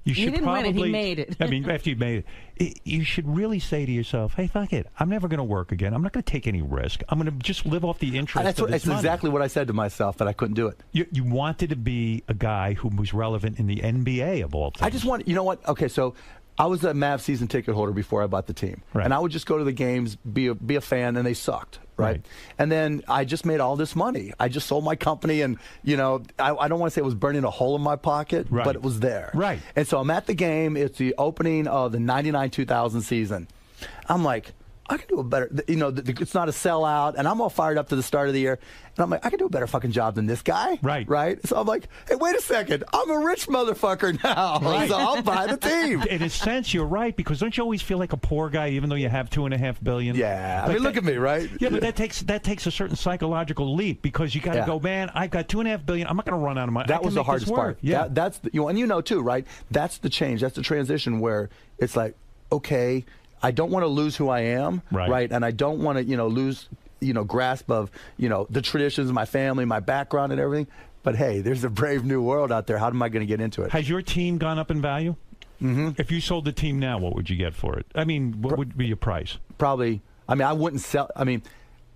you should didn't probably, win it, he made it. I mean, after you made it, you should really say to yourself, hey, fuck it. I'm never going to work again. I'm not going to take any risk. I'm going to just live off the interest of this money. Exactly what I said to myself, that I couldn't do it. You wanted to be a guy who was relevant in the NBA of all things. I just want, you know what? Okay, so I was a Mavs season ticket holder before I bought the team. Right. And I would just go to the games, be a fan, and they sucked. Right. And then I just made all this money. I just sold my company, and, I don't want to say it was burning a hole in my pocket, but it was there. Right. And so I'm at the game. It's the opening of the 99-2000 season. I'm like, I can do a better, it's not a sellout, and I'm all fired up to the start of the year. And I'm like, I can do a better fucking job than this guy. Right. So I'm like, hey, wait a second. I'm a rich motherfucker now. Right. So I'll buy the team. In a sense, you're right, because don't you always feel like a poor guy even though you have $2.5 billion? Yeah. I mean, look at me, right? Yeah, but that takes a certain psychological leap because you got to go, man, I've got $2.5 billion. I'm not going to run out of money. That was the hardest part. Yeah. That's and too, right? That's the change. That's the transition where it's like, okay, I don't want to lose who I am, right? And I don't want to, lose, grasp of, the traditions of my family, my background, and everything. But hey, there's a brave new world out there. How am I going to get into it? Has your team gone up in value? Mm-hmm. If you sold the team now, what would you get for it? I mean, what would be your price? Probably. I mean, I wouldn't sell. I mean,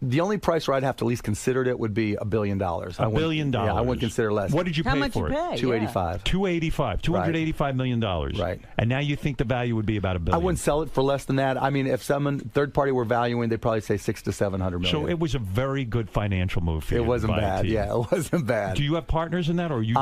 the only price where I'd have to at least consider it would be $1 billion. $1 billion. Yeah, I wouldn't consider less. What did you pay for it? $285. $285 million. Right. And now you think the value would be about $1 billion. I wouldn't sell it for less than that. I mean, if someone third party were valuing, they'd probably say $600 to $700 million. So it was a very good financial move for you. It wasn't bad. Yeah, it wasn't bad. Do you have partners in that, or you?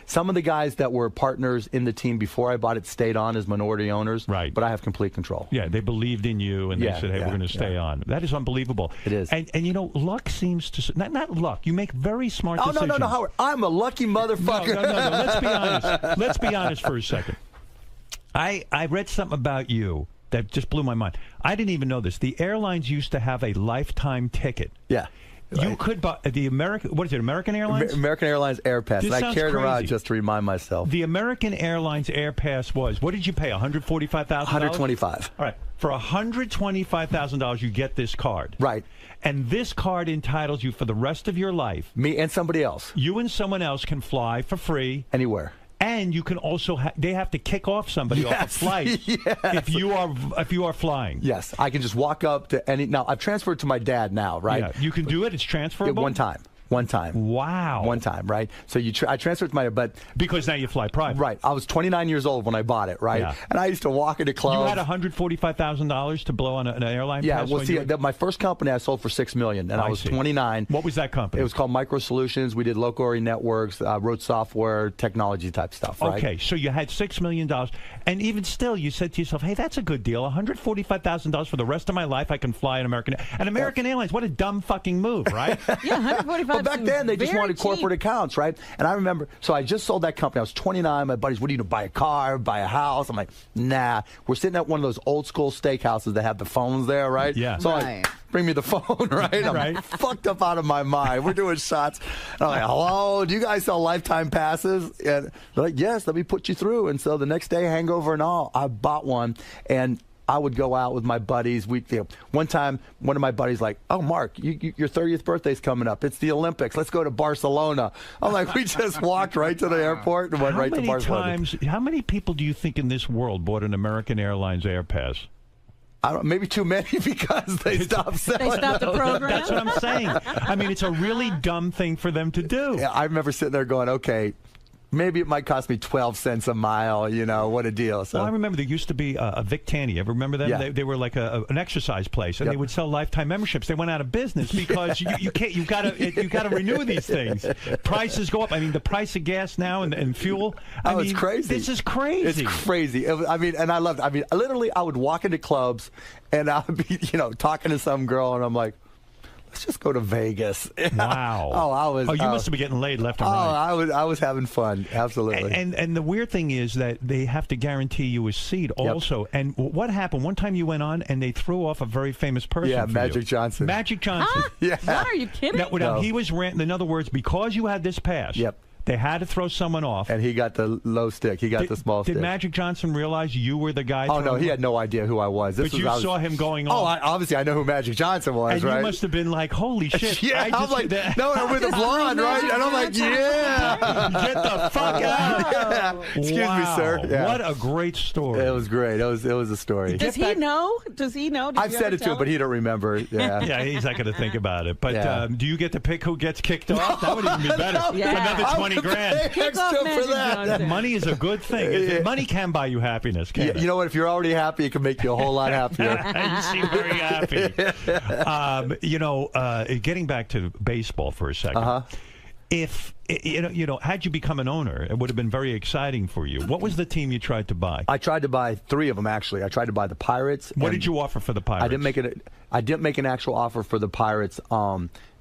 Some of the guys that were partners in the team before I bought it stayed on as minority owners. Right. But I have complete control. Yeah, they believed in you, and they said, "Hey, we're going to stay on." That is unbelievable. It is. And luck seems to not luck. You make very smart decisions. No, Howard. I'm a lucky motherfucker. No. Let's be honest. Let's be honest for a second. I read something about you that just blew my mind. I didn't even know this. The airlines used to have a lifetime ticket. Yeah. You could buy the American. What is it? American Airlines. American Airlines Air Pass. And I carried around just to remind myself. The American Airlines Air Pass was. What did you pay? $145,000. $125. All right. For $125,000, you get this card. Right. And this card entitles you for the rest of your life. Me and somebody else. You and someone else can fly for free anywhere. And you can also they have to kick off somebody off a flight if you are flying. Yes, I can just walk up to any. Now I've transferred to my dad now, right? Yeah, you can do it. It's transferable. One time. Wow. One time, right? So I transferred to my, but because now you fly private, right? I was 29 years old when I bought it, right? Yeah. And I used to walk into clubs. You had $145,000 to blow on an airline. Yeah. Pass Well, see, my first company I sold for $6 million, and I was 29. What was that company? It was called Micro Solutions. We did local area networks, wrote software, technology type stuff. Right? Okay, so you had $6 million, and even still, you said to yourself, "Hey, that's a good deal. $145,000 for the rest of my life. I can fly an American Airlines. What a dumb fucking move, right?" Yeah, $145,000. But back then, they just wanted corporate accounts, right? And I remember, so I just sold that company. I was 29. My buddies, what do you do? Buy a car, buy a house? I'm like, nah. We're sitting at one of those old school steakhouses that have the phones there, right? Yeah. So I'm like, bring me the phone, right? I'm fucked up out of my mind. We're doing shots. And I'm like, hello, do you guys sell lifetime passes? And they're like, yes, let me put you through. And so the next day, hangover and all, I bought one. And I would go out with my buddies. One time, one of my buddies like, "Oh, Mark, your 30th birthday's coming up. It's the Olympics. Let's go to Barcelona." I'm like, we just walked right to the airport and went right to Barcelona. How many people do you think in this world bought an American Airlines Air Pass? I don't. Maybe too many because they stopped selling. They stopped the program. That's what I'm saying. I mean, it's a really dumb thing for them to do. Yeah, I remember sitting there going, "Okay, maybe it might cost me 12 cents a mile, what a deal." So. Well, I remember there used to be a Vic Tanny. Ever remember them? Yeah. They were like an exercise place, and they would sell lifetime memberships. They went out of business because you can't. You got to renew these things. Prices go up. I mean, the price of gas now and fuel. I mean, it's crazy. This is crazy. It's crazy. And I loved it. I mean, literally, I would walk into clubs, and I would be, talking to some girl, and I'm like, let's just go to Vegas. Wow. Oh, you must have been getting laid left and right. I was having fun. Absolutely. And the weird thing is that they have to guarantee you a seat also. And what happened? One time you went on and they threw off a very famous person. Yeah, for Magic you. Johnson. Magic Johnson. Yeah. What, are you kidding? Now, he was ranting. In other words, because you had this pass. Yep. They had to throw someone off. And he got the low stick. He got the small stick. Did Magic Johnson realize you were the guy? Oh, no, he had no idea who I was. But you saw him going on. Oh, obviously I know who Magic Johnson was, and right? you must have been like, holy shit. Yeah, I was like, no, I'm with a blonde, right? And I'm like, yeah. Get the fuck out. Yeah. Excuse me, sir. Yeah. What a great story. It was great. It was a story. Does he know? Does he know? I've said it to him, but he don't remember. Yeah. Yeah, he's not going to think about it. But do you get to pick who gets kicked off? That would even be better. Another 20 grand. Extra for that. Money is a good thing. Money can buy you happiness, can't it? You know what? If you're already happy, it can make you a whole lot happier. You seem very happy. Getting back to baseball for a second. If had you become an owner, it would have been very exciting for you. What was the team you tried to buy? I tried to buy 3 of them, actually. I tried to buy the Pirates. What did you offer for the Pirates? I didn't make an actual offer for the Pirates.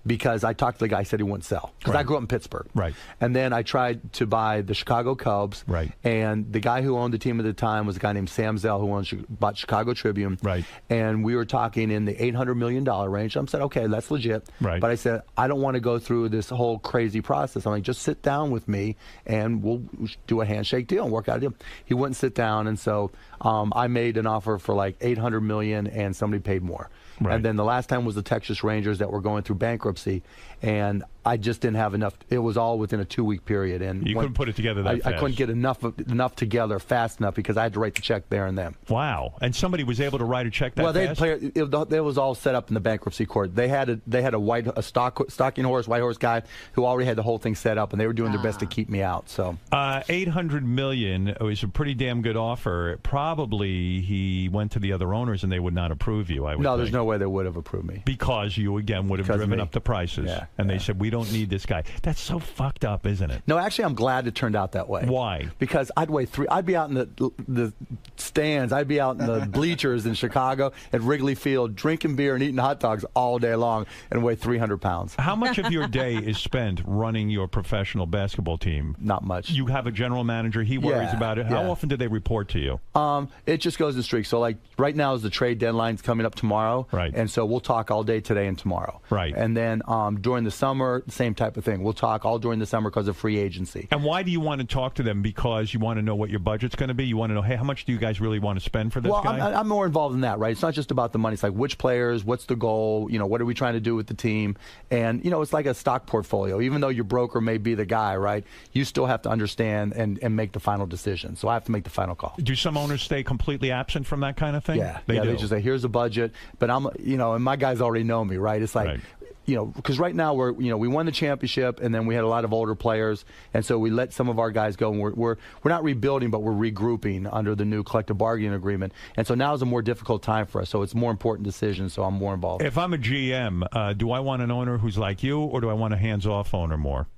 Because I talked to the guy, he said he wouldn't sell. Because I grew up in Pittsburgh. Right. And then I tried to buy the Chicago Cubs. Right. And the guy who owned the team at the time was a guy named Sam Zell, who bought Chicago Tribune. Right. And we were talking in the $800 million range. I said, okay, that's legit. Right. But I said, I don't want to go through this whole crazy process. I'm like, just sit down with me and we'll do a handshake deal and work out a deal. He wouldn't sit down. And so I made an offer for like $800 million and somebody paid more. Right. And then the last time was the Texas Rangers that were going through bankruptcy, and I just didn't have enough. It was all within a 2-week period, and you couldn't put it together that fast. I couldn't get enough together fast enough because I had to write the check there and then. Wow! And somebody was able to write a check that fast? Well, it was all set up in the bankruptcy court. They had a stalking horse, white horse guy who already had the whole thing set up, and they were doing their best to keep me out. So $800 million was a pretty damn good offer. Probably he went to the other owners and they would not approve you. No, there's no way they would have approved me because you again would have driven up the prices. And they said, we don't need this guy. That's so fucked up, isn't it? No, actually, I'm glad it turned out that way. Why? Because I'd be out in the stands, I'd be out in the bleachers in Chicago at Wrigley Field drinking beer and eating hot dogs all day long and weigh 300 pounds. How much of your day is spent running your professional basketball team? Not much. You have a general manager. He worries about it. How often do they report to you? It just goes in streaks. So, like, right now is the trade deadline's coming up tomorrow. Right. And so we'll talk all day today and tomorrow. Right. And then during the summer, same type of thing. We'll talk all during the summer because of free agency. And why do you want to talk to them? Because you want to know what your budget's going to be? You want to know, hey, how much do you guys really want to spend for this guy? Well, I'm more involved in that, right? It's not just about the money. It's like which players, what's the goal, what are we trying to do with the team? And, it's like a stock portfolio. Even though your broker may be the guy, right, you still have to understand and make the final decision. So I have to make the final call. Do some owners stay completely absent from that kind of thing? Yeah. They do. They just say, here's a budget. But I'm, and my guys already know me, right? It's like, right. Because right now we won the championship and then we had a lot of older players, and so we let some of our guys go. And we're not rebuilding, but we're regrouping under the new collective bargaining agreement. And so now is a more difficult time for us. So it's a more important decision. So I'm more involved. If I'm a GM, do I want an owner who's like you, or do I want a hands-off owner more?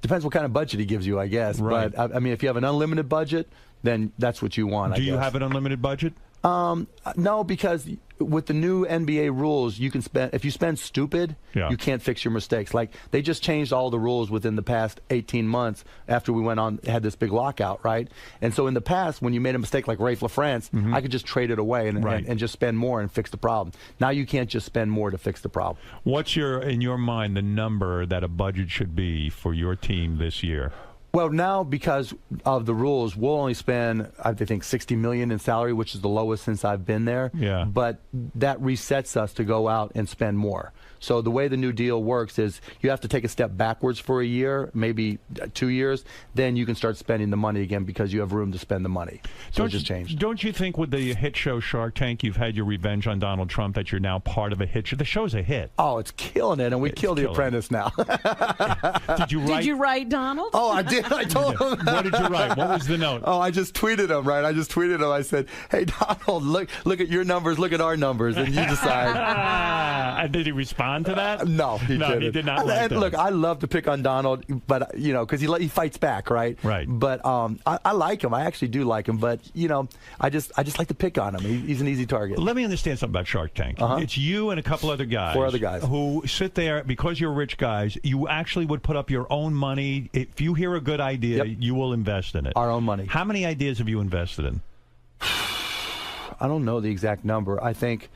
Depends what kind of budget he gives you, I guess. Right. But I mean, if you have an unlimited budget, then that's what you want. Do you have an unlimited budget? No, because with the new NBA rules, you can if you spend stupid, you can't fix your mistakes. Like, they just changed all the rules within the past 18 months after we had this big lockout, right? And so in the past, when you made a mistake like Rafe LaFrance, I could just trade it away and just spend more and fix the problem. Now you can't just spend more to fix the problem. What's in your mind, the number that a budget should be for your team this year? Well, now because of the rules, we'll only spend, I think, $60 million in salary, which is the lowest since I've been there. Yeah. But that resets us to go out and spend more. So the way the new deal works is you have to take a step backwards for a year, maybe 2 years. Then you can start spending the money again because you have room to spend the money. So it just changed. Don't you think with the hit show Shark Tank, you've had your revenge on Donald Trump, that you're now part of a hit show? The show's a hit. Oh, it's killing it, and we killed The Apprentice now. Did you write Donald? Oh, I did. I told him. What did you write? What was the note? Oh, I just tweeted him, right? I just tweeted him. I said, hey, Donald, look at your numbers, look at our numbers, and you decide. Did he respond to that? No, he didn't. He did not and, like and that. Look, I love to pick on Donald, but, because he fights back, right? Right. But I like him. I actually do like him, but, I just like to pick on him. He's an easy target. Let me understand something about Shark Tank. It's you and a couple other guys. 4 other guys. Who sit there, because you're rich guys, you actually would put up your own money. If you hear a good idea, you will invest in it. Our own money. How many ideas have you invested in? I don't know the exact number. I think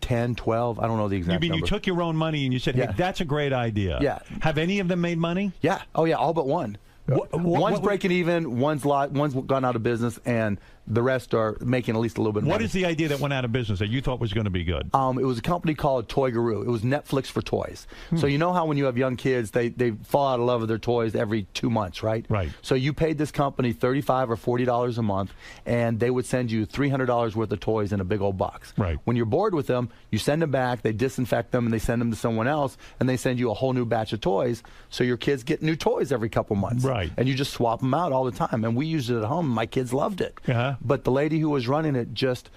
10, 12. I don't know the exact number. You mean you took your own money and you said, hey, that's a great idea. Yeah. Have any of them made money? Yeah. Oh, yeah, all but one. One's breaking even, one's gone out of business, and the rest are making at least a little bit more. What is the idea that went out of business that you thought was going to be good? It was a company called Toy Guru. It was Netflix for toys. So you know how when you have young kids, they fall out of love with their toys every 2 months, right? Right. So you paid this company $35 or $40 a month, and they would send you $300 worth of toys in a big old box. Right. When you're bored with them, you send them back, they disinfect them, and they send them to someone else, and they send you a whole new batch of toys, so your kids get new toys every couple months. Right. And you just swap them out all the time. And we used it at home. My kids loved it. But the lady who was running it just,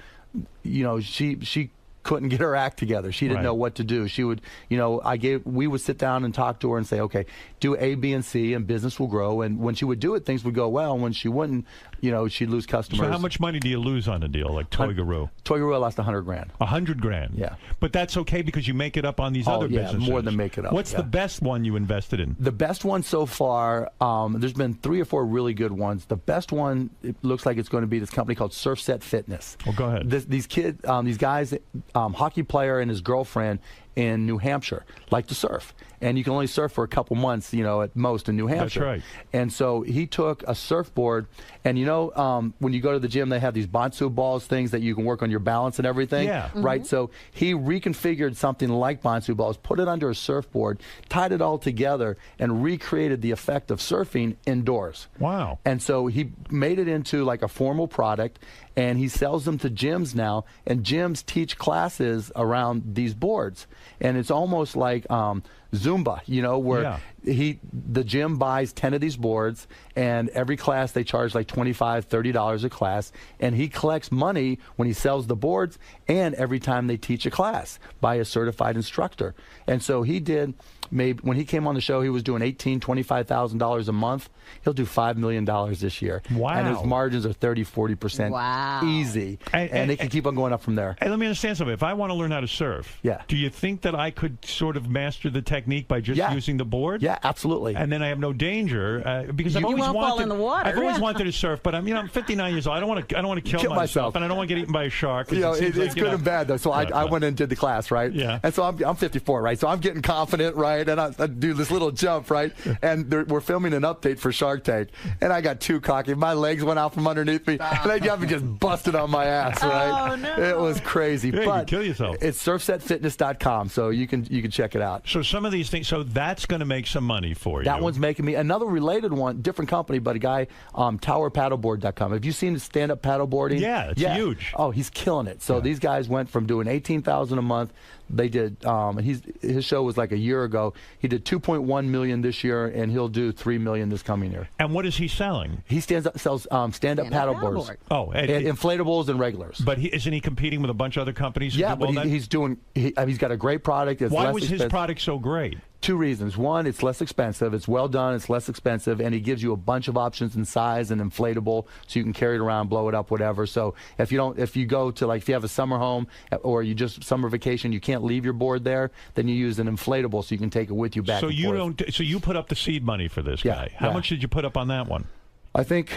she couldn't get her act together. She didn't know what to do. She would, we would sit down and talk to her and say, okay, do A, B, and C, and business will grow. And when she would do it, things would go well. And when she wouldn't, she'd lose customers. So how much money do you lose on a deal like Toy Guru? Toy Guru lost $100,000. $100,000. Yeah. But that's okay because you make it up on these other businesses. More than make it up. What's the best one you invested in? The best one so far, there's been 3 or 4 really good ones. The best one, it looks like it's going to be this company called Surfset Fitness. Well, go ahead. These kids, these guys, hockey player and his girlfriend in New Hampshire like to surf. And you can only surf for a couple months, at most in New Hampshire. That's right. And so he took a surfboard, and when you go to the gym, they have these Bonsu balls, things that you can work on your balance and everything. Yeah. Right? So he reconfigured something like Bonsu balls, put it under a surfboard, tied it all together, and recreated the effect of surfing indoors. Wow. And so he made it into like a formal product, and he sells them to gyms now, and gyms teach classes around these boards. And it's almost like Zumba, where the gym buys 10 of these boards, and every class they charge like $25, $30 a class, and he collects money when he sells the boards and every time they teach a class by a certified instructor. And so he did, maybe when he came on the show, he was doing $18,000, $25,000 a month. He'll do $5 million this year. Wow. And his margins are 30, 40%. Wow. Easy. And they can keep on going up from there. Hey, let me understand something. If I want to learn how to surf, do you think that I could sort of master the technique by just using the board? Yeah, absolutely. And then I have no danger because I've You always won't wanted. fall in the water. I've always wanted to surf, but I'm 59 years old. I don't want to kill myself, and I don't want to get eaten by a shark. It's good and bad though. So I went and did the class, right? Yeah. And so I'm 54, right? So I'm getting confident, right? And I do this little jump, right? And we're filming an update for Shark Tank, and I got too cocky. My legs went out from underneath me, and they got me just busted on my ass, right? Oh, no. It was crazy. Yeah, you but can kill yourself. It's surfsetfitness.com, so you can check it out. So some of these things, so that's going to make some money for you. That one's making me another related one, different company, but a guy, towerpaddleboard.com. Have you seen stand-up paddleboarding? Yeah, it's huge. Oh, he's killing it. So these guys went from doing $18,000 a month. They did, and his show was like a year ago. He did $2.1 million this year, and he'll do $3 million this coming year. And what is he selling? He sells stand-up paddleboards. Oh, inflatables and regulars. But isn't he competing with a bunch of other companies? Yeah, but he's got a great product. It's Why was his product so great? 2 reasons. One, it's less expensive. It's well done. It's less expensive, and he gives you a bunch of options in size and inflatable, so you can carry it around, blow it up, whatever. So if you go to if you have a summer home or you just summer vacation, you can't leave your board there, then you use an inflatable so you can take it with you back. So and you forth. don't. So you put up the seed money for this guy. How much did you put up on that one? I think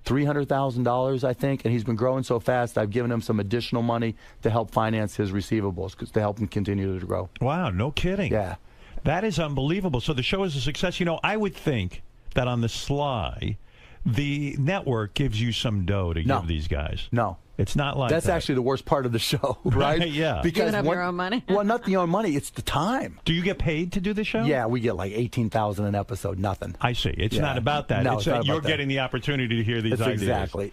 $300,000, I think, and he's been growing so fast. I've given him some additional money to help finance his receivables to help him continue to grow. Wow, no kidding. Yeah, that is unbelievable. So the show is a success. I would think that on the sly, the network gives you some dough to give these guys. No. It's not like That's that. actually the worst part of the show, right? Yeah. Because Giving up your own money? Well, not the own money. It's the time. Do you get paid to do the show? Yeah, we get like $18,000 an episode. Nothing. I see. It's not about that. No, it's not that you're about that. getting the opportunity to hear these That's ideas.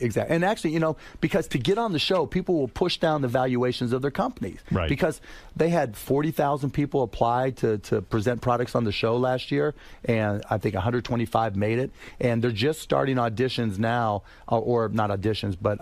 Exactly. And actually, because to get on the show, people will push down the valuations of their companies. Right. Because they had 40,000 people apply to present products on the show last year, and I think 125 made it. And they're just starting auditions now, or not auditions, but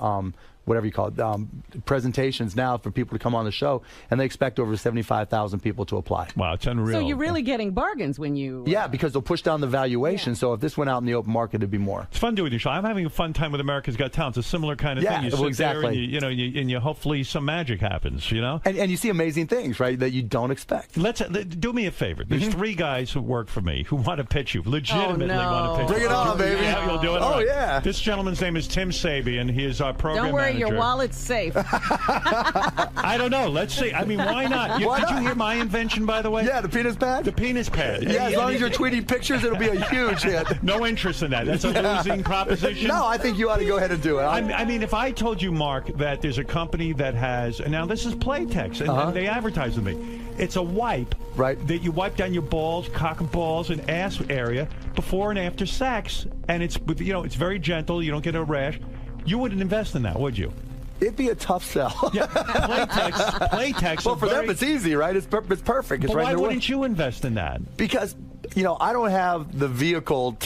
whatever you call it, presentations now for people to come on the show, and they expect over 75,000 people to apply. Wow, it's unreal. So you're really getting bargains when you... Yeah, because they'll push down the valuation. So if this went out in the open market, it'd be more. It's fun doing the show. I'm having a fun time with America's Got Talent. It's a similar kind of Yeah, thing. You well, sit exactly. there and you hopefully some magic happens, And you see amazing things, right, that you don't expect. Let's do me a favor. There's 3 guys who work for me who want to pitch you. Legitimately want to pitch you. Bring it on, baby. Yeah, you'll do it. Oh, All right. yeah. This gentleman's name is Tim Sabian. He is our program Don't worry, manager. your wallet's safe. I don't know. Let's see. I mean, why not? Why Did not? you hear my invention, by the way? Yeah, the penis pad? The penis pad. Yeah, as long as you're tweeting pictures, it'll be a huge hit. No interest in that. That's a losing proposition. No, I think you ought to go ahead and do it. I mean, if I told you, Mark, that there's a company that has, and now this is Playtex, and they advertise with me. It's a wipe that you wipe down your balls, cock and balls, and ass area before and after sex, and it's it's very gentle. You don't get a rash. You wouldn't invest in that, would you? It'd be a tough sell. Yeah, Playtex. Well, for them, it's easy, right? It's perfect. It's But right why in their way. wouldn't you invest in that? Because I don't have the vehicle.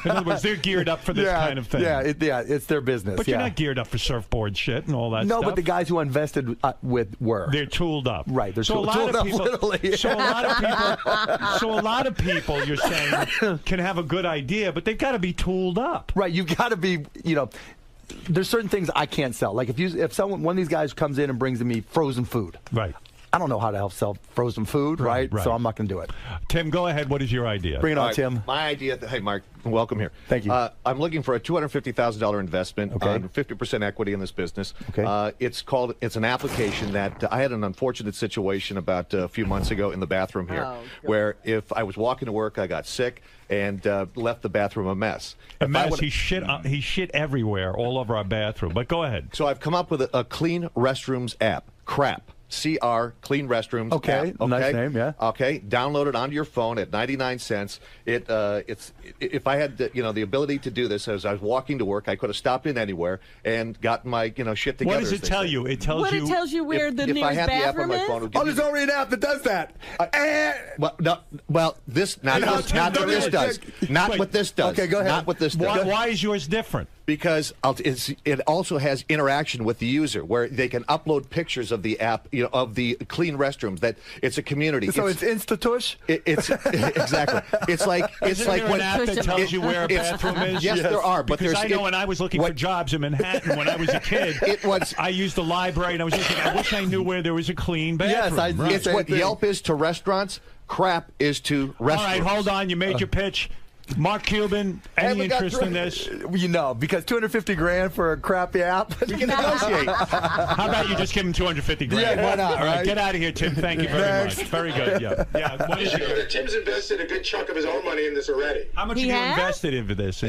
In other words, they're geared up for this kind of thing. Yeah, it's their business. But you're not geared up for surfboard shit and all that No, stuff. but the guys who invested with were. They're tooled up. Right, they're so a lot tooled of up, people, literally. So a lot of people, you're saying, can have a good idea, but they've got to be tooled up. Right, you've got to be, there's certain things I can't sell. Like if one of these guys comes in and brings me frozen food. Right. I don't know how to help sell frozen food, right? So I'm not going to do it. Tim, go ahead. What is your idea? Bring it on, All right, Tim. My idea. Hey, Mark, welcome here. Thank you. I'm looking for a $250,000 investment on 50% equity in this business. Okay. It's an application that I had an unfortunate situation about a few months ago in the bathroom here, where if I was walking to work, I got sick and left the bathroom a mess. A mess. He shit everywhere, all over our bathroom. But go ahead. So I've come up with a Clean Restrooms app. CRAP. CR, Clean Restrooms. Okay, app. nice name, yeah. Okay, download it onto your phone at 99 cents. It's if I had the ability to do this as I was walking to work, I could have stopped in anywhere and gotten my shit together. What does it tell you? It tells you. It tells you where the if I nearest had the app bathroom on my is. phone, it would give There's already an app that does that. This not what this does. Not what this does. Okay, go ahead. Not what this does. Why is yours different? Because it also has interaction with the user, where they can upload pictures of the app, of the clean restrooms. That it's a community. So it's Instatush. It's exactly. It's like there an app that tells you where a bathroom is. Yes, there are. But because there's. I know when I was looking for jobs in Manhattan when I was a kid, I used the library and I was thinking, I wish I knew where there was a clean bathroom. Yes, it's what Yelp is to restaurants. Crap is to restaurants. All right, hold on. You made your pitch. Mark Cuban, any interest in this? Because $250,000 for a crappy app. We can negotiate. How about you just give him $250,000? Yeah, why not? All right, get out of here, Tim. Thank you very much. Very good. Yeah. What is You know that Tim's invested a good chunk of his own money in this already. How much have you invested into this?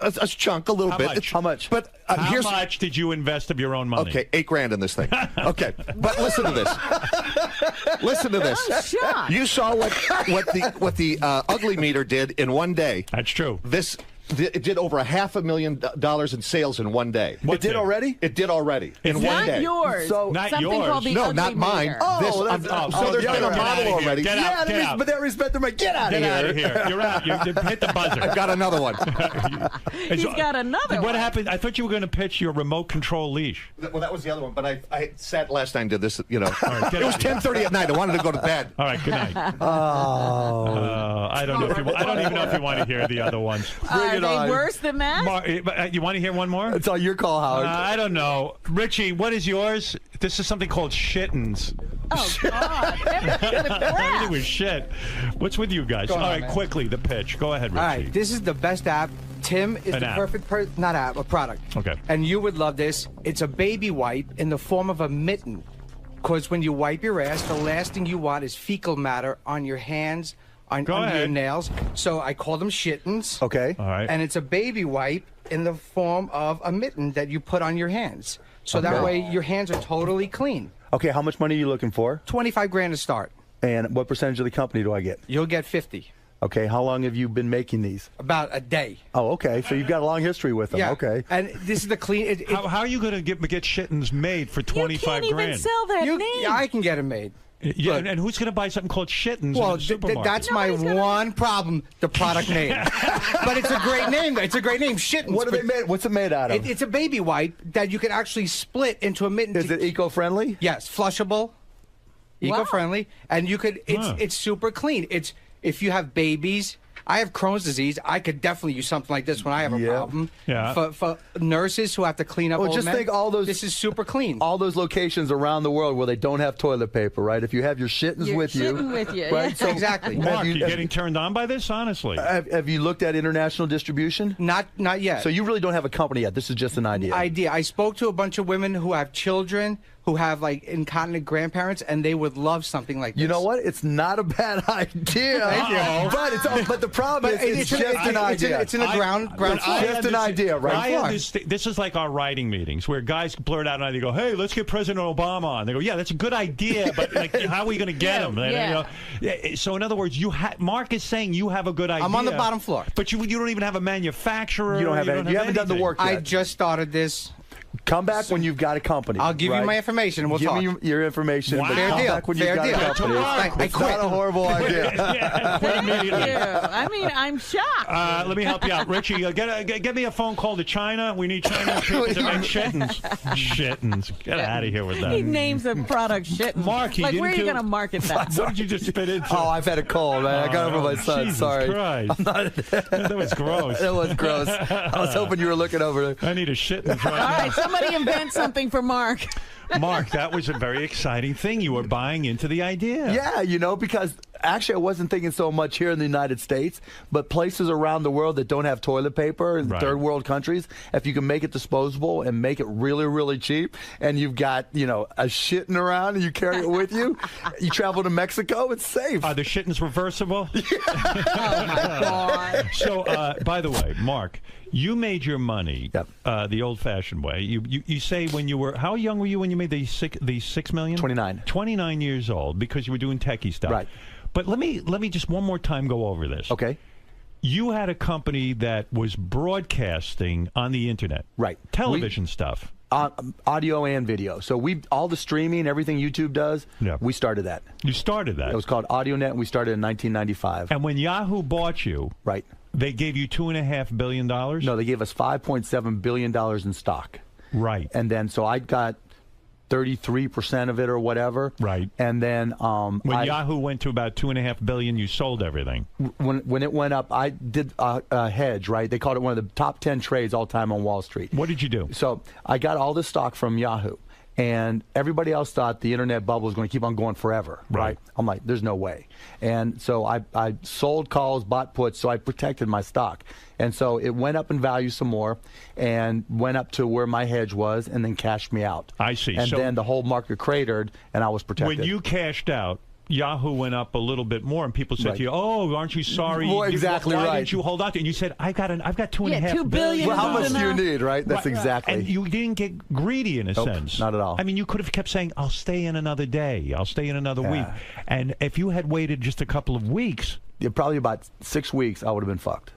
A chunk, a little bit. How much? But how much did you invest of your own money? Okay, $8,000 in this thing. Okay, but listen to this. Listen to this. You saw what the ugly meter did in one day. That's true. It did over $500,000 in sales in one day. It did already? It did already in one day. Yours. So not something yours. called the No, ugly not mine. meter. So there's been a model already. Get out. But they respect them. Get out of here. Get out of here. You're out. You hit the buzzer. I've got another one. He's got another What one. happened? I thought you were going to pitch your remote control leash. Well, that was the other one. But I sat last night and did this. It was get out. 10:30 at night. I wanted to go to bed. All right. Good night. I don't know. I don't even know if you want to hear the other ones. Are they worse than that? You want to hear one more? It's all your call, Howard. I don't know. Richie, what is yours? This is something called shittins. Oh, God. Everything was shit. What's with you guys? All right, man? quickly, the pitch. Go ahead, Richie. All right, this is the best app. Tim is the perfect not app, a product. Okay. And you would love this. It's a baby wipe in the form of a mitten. Because when you wipe your ass, the last thing you want is fecal matter on your hands, under your nails. So I call them shittins. Okay. All right. And it's a baby wipe in the form of a mitten that you put on your hands. So that way your hands are totally clean. Okay, how much money are you looking for? 25 grand to start. And what percentage of the company do I get? You'll get 50. Okay, how long have you been making these? About a day. Oh, okay. So you've got a long history with them. Yeah. Okay. And this is the clean. How are you going to get shittens made for 25 grand? You can't even sell that name. Yeah, I can get them made. Yeah, and who's going to buy something called shittens Well, in a supermarket? that's my one problem, the product name. But it's a great name. It's a great name, shittens. What are they made? What's it made out of? It's a baby wipe that you can actually split into a mitten. Is it eco-friendly? Yes, flushable, eco-friendly, and you could. It's super clean. It's if you have babies. I have Crohn's disease. I could definitely use something like this when I have a problem. Yeah. For nurses who have to clean up. Well, old just men, think all those. This is super clean. All those locations around the world where they don't have toilet paper, right? If you have your shittens with you, with you, right? yeah. So exactly. Mark, you getting turned on by this? Honestly, have you looked at international distribution? Not yet. So you really don't have a company yet. This is just an idea. I spoke to a bunch of women who have children who have like incontinent grandparents, and they would love something like this. You know what? It's not a bad idea. Thank you. But the problem is, it's just an idea. It's in a ground floor. It's just an idea, right? I understand. This is like our writing meetings where guys blurt out an idea. They go, "Hey, let's get President Obama on." They go, "Yeah, that's a good idea, but like, how are we going to get him?" So in other words, Mark is saying you have a good idea. I'm on the bottom floor, but you don't even have a manufacturer. You don't have. You haven't done the work yet. I just started this. Come back when you've got a company. I'll give you my information and we'll talk. Give me your information. Wow. But Fair come deal. back when you've got a company. I It's quit. not a horrible idea. Thank you. I mean, I'm shocked. Let me help you out, Richie. Get me a phone call to China. We need China people to make shittens. Shittens. Get out of here with that. He names a product shittens. Mark, where are you going to market that? What did you just spit into? Oh, I've had a cold, man. I got over my son. Jesus Sorry. Christ. That was gross. That was gross. I was hoping you were looking over there. I need a shittens right All now. right, somebody invent something for Mark. Mark, that was a very exciting thing. You were buying into the idea. Yeah, because actually I wasn't thinking so much here in the United States, but places around the world that don't have toilet paper in third world countries, if you can make it disposable and make it really, really cheap, and you've got, a shitting around and you carry it with you, you travel to Mexico, it's safe. Are the shittens reversible? Oh, my God. So, by the way, Mark, you made your money the old-fashioned way. You say when you were, how young were you when you made the $6 million? 29. 29 years old, because you were doing techie stuff. Right. But let me just one more time go over this. Okay. You had a company that was broadcasting on the internet. Right. Television stuff. Audio and video. So all the streaming, everything YouTube does, we started that. You started that? It was called AudioNet, and we started in 1995. And when Yahoo bought you, right, they gave you $2.5 billion? No, they gave us $5.7 billion in stock. Right. And then, so I got 33% of it or whatever. Right. And then when Yahoo went to about $2.5 billion, you sold everything. When it went up, I did a hedge, right? They called it one of the top 10 trades all time on Wall Street. What did you do? So I got all this stock from Yahoo. And everybody else thought the internet bubble was going to keep on going forever, right? I'm like, there's no way. And so I sold calls, bought puts, so I protected my stock. And so it went up in value some more and went up to where my hedge was and then cashed me out. I see. And then the whole market cratered and I was protected. When you cashed out, Yahoo went up a little bit more, and people said to you, "Oh, aren't you sorry? Well, exactly Why right. didn't you hold on to it?" And you said, "I've got $2.5 billion. Well, how much do you need, right? That's exactly. And you didn't get greedy in a sense. Not at all. I mean, you could have kept saying, "I'll stay in another day. I'll stay in another week." And if you had waited just a couple of weeks, probably about 6 weeks, I would have been fucked.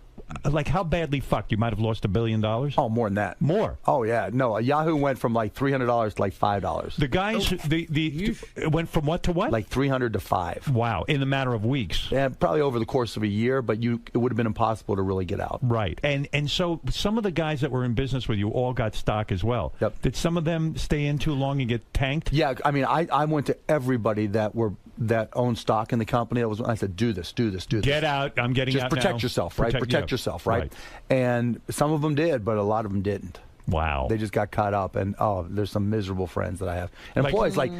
Like, how badly fucked? You might have lost $1 billion? Oh, more than that. More? Oh, yeah. No, Yahoo went from like $300 to like $5. The guys, it went from what to what? Like 300 to 5. Wow, in the matter of weeks. Yeah, probably over the course of a year, but it would have been impossible to really get out. Right. And so some of the guys that were in business with you all got stock as well. Yep. Did some of them stay in too long and get tanked? Yeah, I mean, I went to everybody that owned stock in the company. I said, do this. Get out. I'm getting Just out protect now. yourself, right? Protect yourself, right? And some of them did, but a lot of them didn't. Wow. They just got caught up, and there's some miserable friends that I have. And employees, like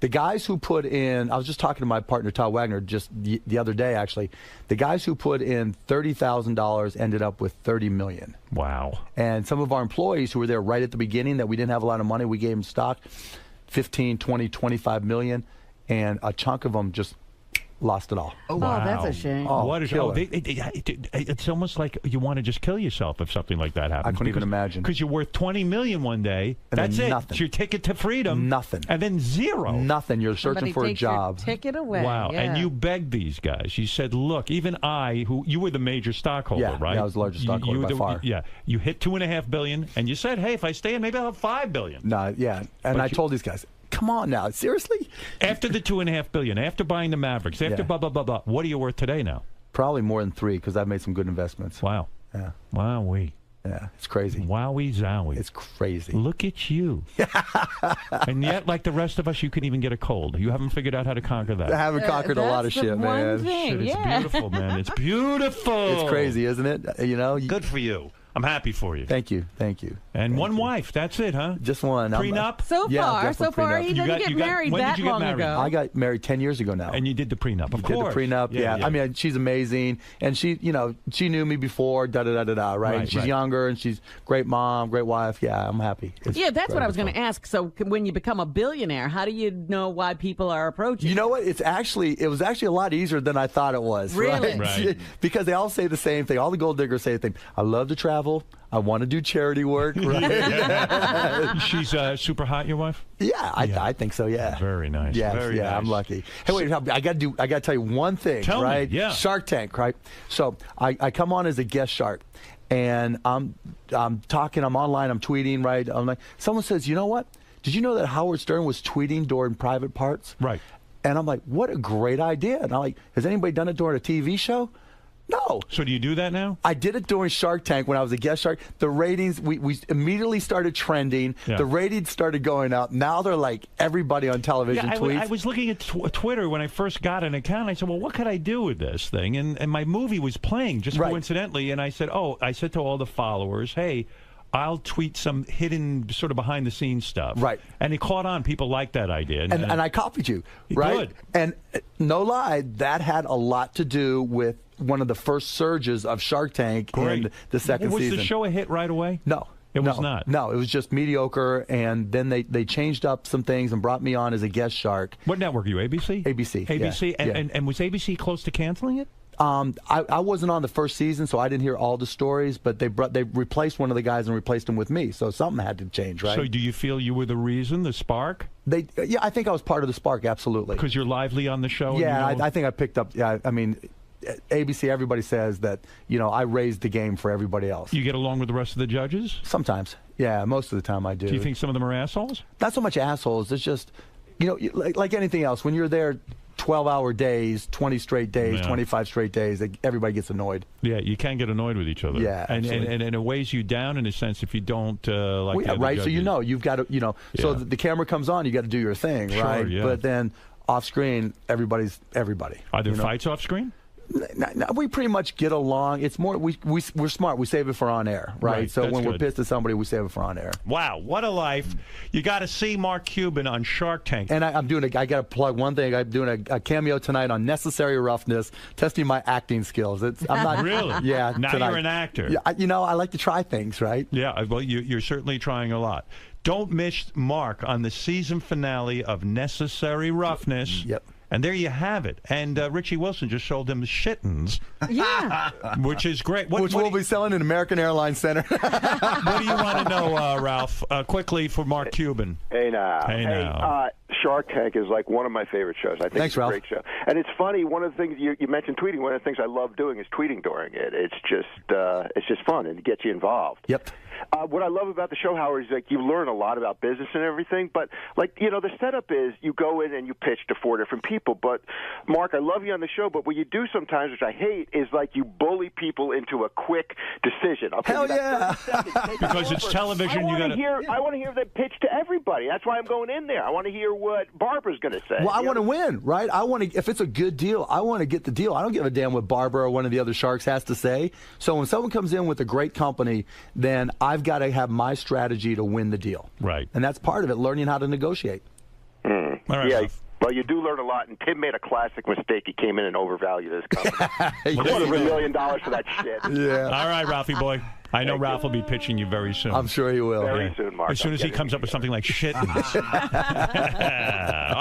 the guys who put in, I was just talking to my partner, Todd Wagner, just the other day, actually. The guys who put in $30,000 ended up with $30 million. Wow. And some of our employees who were there right at the beginning that we didn't have a lot of money, we gave them stock, 15, 20, 25 million, and a chunk of them just lost it all. Oh, that's a shame. Oh, what is? killer. It's almost like you want to just kill yourself if something like that happens. I couldn't even imagine. Because you're worth $20 million one day. And that's then it. nothing. It's your ticket to freedom. Nothing. And then zero. Nothing. You're searching Somebody for a takes your job. ticket away. Wow. Yeah. And you begged these guys. You said, look, even who you were the major stockholder, Yeah, right? I was the largest stockholder by far. Yeah. You hit $2.5 billion, and you said, hey, if I stay in, maybe I'll have $5 billion. No, yeah. And I told these guys, come on now, seriously? After the $2.5 billion, after buying the Mavericks, after blah, blah, blah, blah, what are you worth today now? Probably more than 3 because I've made some good investments. Wow. Yeah. Wowee. Yeah, it's crazy. Wowie zowie. It's crazy. Look at you. And yet, like the rest of us, you can even get a cold. You haven't figured out how to conquer that. I haven't conquered a lot of shit, man. Shit, it's beautiful, man. It's beautiful. It's crazy, isn't it? You know? Good for you. I'm happy for you. Thank you. And one wife. That's it, huh? Just one. Prenup? So far, prenup. he didn't get married when that did you get long married? ago. I got married 10 years ago now. And you did the prenup, of course. Did the prenup, yeah. I mean, she's amazing. And she knew me before, right? Right, she's right. younger, and she's great mom, great wife. Yeah, I'm happy. Yeah, that's what I was going to ask. So when you become a billionaire, how do you know why people are approaching? You know what? It was actually a lot easier than I thought it was. Really? Right. Because they all say the same thing. All the gold diggers say the same. I love to travel. I want to do charity work. Right? She's super hot, your wife? Yeah, I think so. Yeah. Very nice. Yes, Very nice. I'm lucky. Hey, wait, I got to tell you one thing. Tell me, right? yeah. Shark Tank, right? So I come on as a guest shark, and I'm talking. I'm online. I'm tweeting. Right? I'm like, someone says, you know what? Did you know that Howard Stern was tweeting during private parts? Right. And I'm like, what a great idea. And I'm like, has anybody done it during a TV show? No. So do you do that now? I did it during Shark Tank when I was a guest shark. The ratings, we immediately started trending. Yeah. The ratings started going up. Now they're like everybody on television tweets. I was looking at Twitter when I first got an account. I said, well, what could I do with this thing? And my movie was playing just coincidentally. And I said to all the followers, hey, I'll tweet some hidden sort of behind the scenes stuff. Right. And it caught on. People liked that idea. And I copied you, right? Good. And no lie, that had a lot to do with one of the first surges of Shark Tank in the second season. Was the show a hit right away? No. It was not. No, it was just mediocre, and then they changed up some things and brought me on as a guest shark. What network are you, ABC? ABC. ABC, yeah. And was ABC close to canceling it? I wasn't on the first season, so I didn't hear all the stories, but they replaced one of the guys and replaced him with me, so something had to change, right? So do you feel you were the reason, the spark? Yeah, I think I was part of the spark, absolutely. Because you're lively on the show? Yeah, I think I picked up, I mean, ABC, everybody says that, I raised the game for everybody else. You get along with the rest of the judges? Sometimes. Yeah, most of the time I do. Do you think some of them are assholes? Not so much assholes. It's just, like anything else, when you're there 12-hour days, 20 straight days, 25 straight days, everybody gets annoyed. Yeah, you can get annoyed with each other. Yeah, and it weighs you down in a sense if you don't like the other right, judges. so you've got to, so the camera comes on, you got to do your thing, Sure, right? yeah. But then off screen, everybody's everybody. Are there fights off screen? No, we pretty much get along. It's more we're smart. We save it for on air, right? So when we're pissed at somebody, we save it for on air. Wow, what a life! You got to see Mark Cuban on Shark Tank. And I got to plug one thing. I'm doing a cameo tonight on Necessary Roughness, testing my acting skills. I'm not really. Yeah, now tonight. You're an actor. Yeah, I like to try things, right? Yeah, well, you're certainly trying a lot. Don't miss Mark on the season finale of Necessary Roughness. Yep. And there you have it. And Richie Wilson just sold him the Shittens. Yeah. Which is great. Which we'll be selling in American Airlines Center. What do you want to know, Ralph, quickly for Mark Cuban? Hey, now. Hey, now. Shark Tank is like one of my favorite shows. I think Thanks, it's a Ralph. great show. And it's funny, one of the things you mentioned tweeting, one of the things I love doing is tweeting during it. It's just fun and it gets you involved. Yep. What I love about the show, Howard, is like you learn a lot about business and everything. But the setup is you go in and you pitch to 4 different people. But Mark, I love you on the show. But what you do sometimes, which I hate, is like you bully people into a quick decision. Hell yeah! Because it's television. I want to hear the pitch to everybody. That's why I'm going in there. I want to hear what Barbara's going to say. Well, I want to win, right? If it's a good deal, I want to get the deal. I don't give a damn what Barbara or one of the other sharks has to say. So when someone comes in with a great company, then I've got to have my strategy to win the deal. Right. And that's part of it, learning how to negotiate. All right, Yeah. Ralph. Well, you do learn a lot, and Tim made a classic mistake. He came in and overvalued his company. $250 million for that shit. Yeah. All right, Ralphie boy. I know Ralph will be pitching you very soon. I'm sure he will. Very soon, Mark. As soon as he comes up with something like shit. All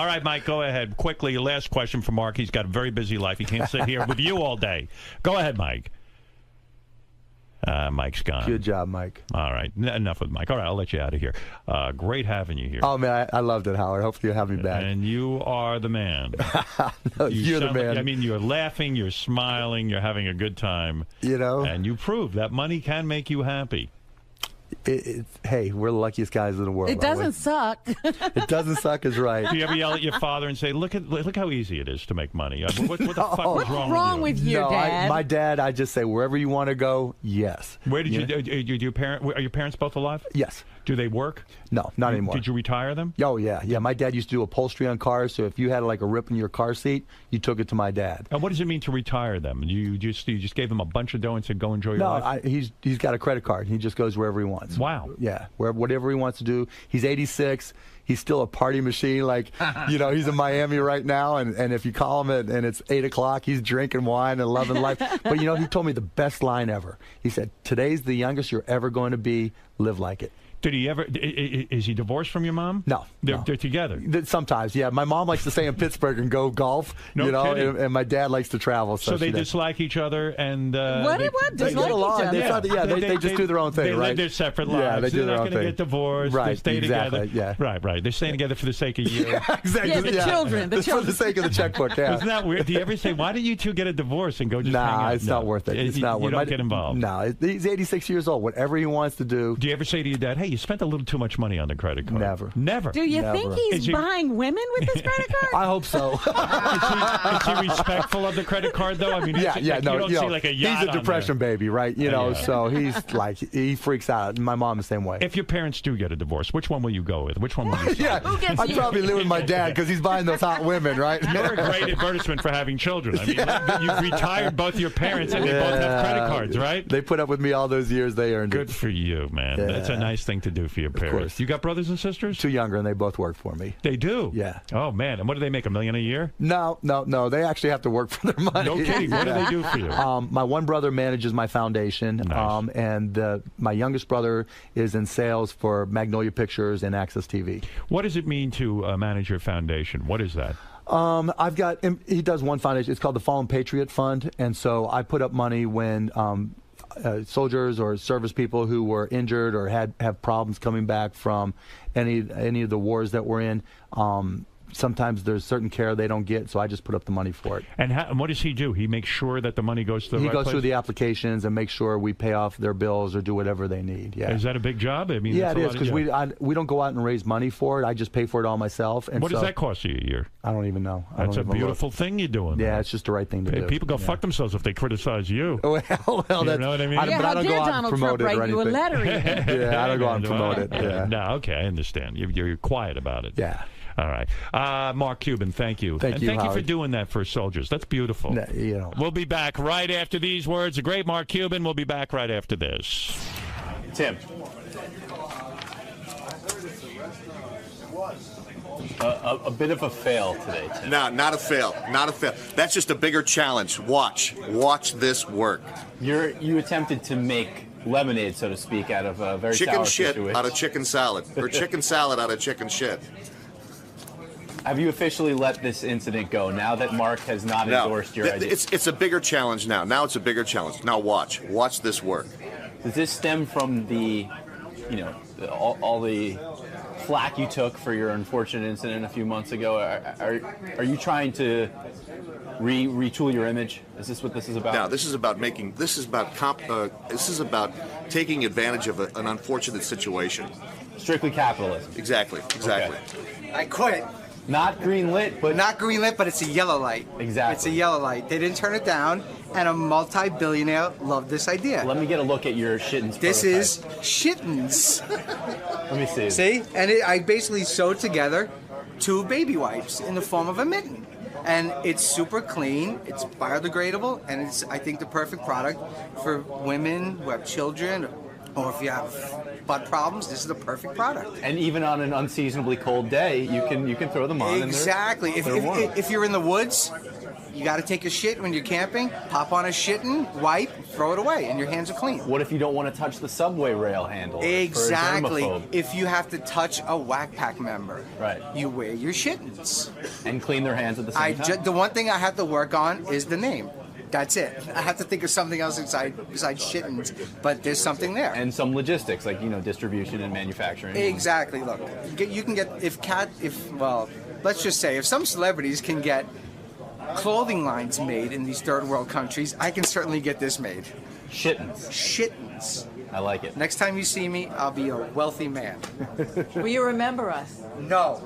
right, Mike, go ahead. Quickly, last question for Mark. He's got a very busy life. He can't sit here with you all day. Go ahead, Mike. Mike's gone. Good job, Mike. All right. Enough with Mike. All right, I'll let you out of here. Great having you here. Oh, man, I loved it, Howard. Hopefully you'll have me back. And you are the man. No, you're the man. I mean, you're laughing, you're smiling, you're having a good time. You know? And you prove that money can make you happy. Hey, we're the luckiest guys in the world. It doesn't suck. It doesn't suck is right. Do you ever yell at your father and say, "Look how easy it is to make money"? What the fuck was wrong with you, Dad? My dad, I just say wherever you want to go. Yes. Where did are your parents both alive? Yes. Do they work? No, not anymore. Did you retire them? Oh yeah. My dad used to do upholstery on cars. So if you had like a rip in your car seat, you took it to my dad. And what does it mean to retire them? You just gave them a bunch of dough and said, "Go enjoy your life." No, he's got a credit card. He just goes wherever he wants. Wow. Yeah, whatever he wants to do. He's 86. He's still a party machine. Like, he's in Miami right now, and if you call him and it's 8 o'clock, he's drinking wine and loving life. But he told me the best line ever. He said, "Today's the youngest you're ever going to be. Live like it." Did he ever? Is he divorced from your mom? No, they're together. Sometimes, yeah. My mom likes to stay in Pittsburgh and go golf. Kidding. And my dad likes to travel. So they dislike each other, and what they get along. Each other? They just do their own thing, they right? Live their separate lives. Yeah, they do their own thing. They're not going to get divorced. Right, they stay exactly, together. Yeah. Right. They're staying together for the sake of you. Yeah, exactly. Yeah, the children. Just for the sake of the checkbook. Yeah. Isn't that weird? Do you ever say, "Why don't you two get a divorce and go just hang out"? Nah, it's not worth it. It's not worth it. You don't get involved. No, he's 86 years old. Whatever he wants to do. Do you ever say to your dad, "Hey, you spent a little too much money on the credit card"? Never. Do you think he's buying women with his credit card? I hope so. Is he respectful of the credit card, though? I mean, you don't see like a yacht. He's a depression baby, right? So he's like, he freaks out. My mom the same way. If your parents do get a divorce, which one will you go with? Which one will you? I'd probably live with my dad because he's buying those hot women, right? You're a great advertisement for having children. I mean, you've retired both your parents, and they both have credit cards, right? They put up with me all those years. They earned it. Good for you, man. Yeah. That's a nice thing to do for your parents. Of course. You got brothers and sisters? 2 younger, and they both work for me. They do? Yeah. Oh, man. And what do they make, $1 million a year? No. They actually have to work for their money. No kidding. What do they do for you? My one brother manages my foundation, nice. And my youngest brother is in sales for Magnolia Pictures and Access TV. What does it mean to manage your foundation? What is that? He does one foundation. It's called the Fallen Patriot Fund, and so I put up money when soldiers or service people who were injured or have problems coming back from any of the wars that we're in. Sometimes there's certain care they don't get, so I just put up the money for it. And what does he do? He makes sure that the money goes to the right place? He goes through the applications and makes sure we pay off their bills or do whatever they need. Yeah. Is that a big job? I mean, yeah, it is, because we don't go out and raise money for it. I just pay for it all myself. And what does that cost you a year? I don't even know. That's a beautiful thing you're doing. Yeah, it's just the right thing to do. People go fuck themselves if they criticize you. Well, you know what I mean? But I don't go out and promote it or anything. Yeah, I don't go out and promote it. Yeah. No, okay, I understand. You're quiet about it. Yeah. All right. Mark Cuban, thank you. Thank you for doing that for soldiers. That's beautiful. We'll be back right after these words. The great Mark Cuban will be back right after this. Tim. A bit of a fail today, Tim. No, not a fail. Not a fail. That's just a bigger challenge. Watch this work. You attempted to make lemonade, so to speak, out of a very chicken sour shit situation. out of chicken salad, or chicken salad out of chicken shit. Have you officially let this incident go now that Mark has not endorsed your idea? It's a bigger challenge now. Now it's a bigger challenge. Now watch this work. Does this stem from all the flack you took for your unfortunate incident a few months ago? Are you trying to retool your image? Is this what this is about? No, this is about taking advantage of an unfortunate situation. Strictly capitalism. Exactly. Okay. I quit. Not green lit, but it's a yellow light. Exactly. It's a yellow light. They didn't turn it down, and a multi-billionaire loved this idea. Let me get a look at your Shittens. This is Shittens. Let me see. See? And I basically sewed together 2 baby wipes in the form of a mitten. And it's super clean, it's biodegradable, and it's, I think, the perfect product for women who have children, or if you have butt problems, this is the perfect product. And even on an unseasonably cold day, you can throw them on. Exactly. And they're If you're in the woods, you got to take a shit when you're camping, pop on a shitting, wipe, throw it away, and your hands are clean. What if you don't want to touch the subway rail handle? Exactly. For a germaphobe? If you have to touch a Whack Pack member, Right. you wear your shittins. And clean their hands at the same time. The one thing I have to work on is the name. That's it. I have to think of something else besides shittins, but there's something there. And some logistics, like, distribution and manufacturing. Exactly. Look, you can get, let's just say, if some celebrities can get clothing lines made in these third world countries, I can certainly get this made. Shittins. I like it. Next time you see me, I'll be a wealthy man. Will you remember us? No.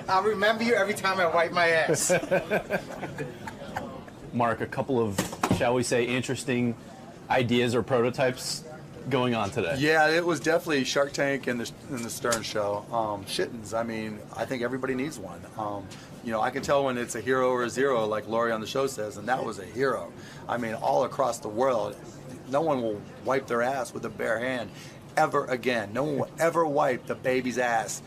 I'll remember you every time I wipe my ass. Mark, a couple of, shall we say, interesting ideas or prototypes going on today. Yeah, it was definitely Shark Tank and the Stern Show. Shittins, I mean, I think everybody needs one. I can tell when it's a hero or a zero, like Lori on the show says, and that was a hero. I mean, all across the world, no one will wipe their ass with a bare hand ever again. No one will ever wipe the baby's ass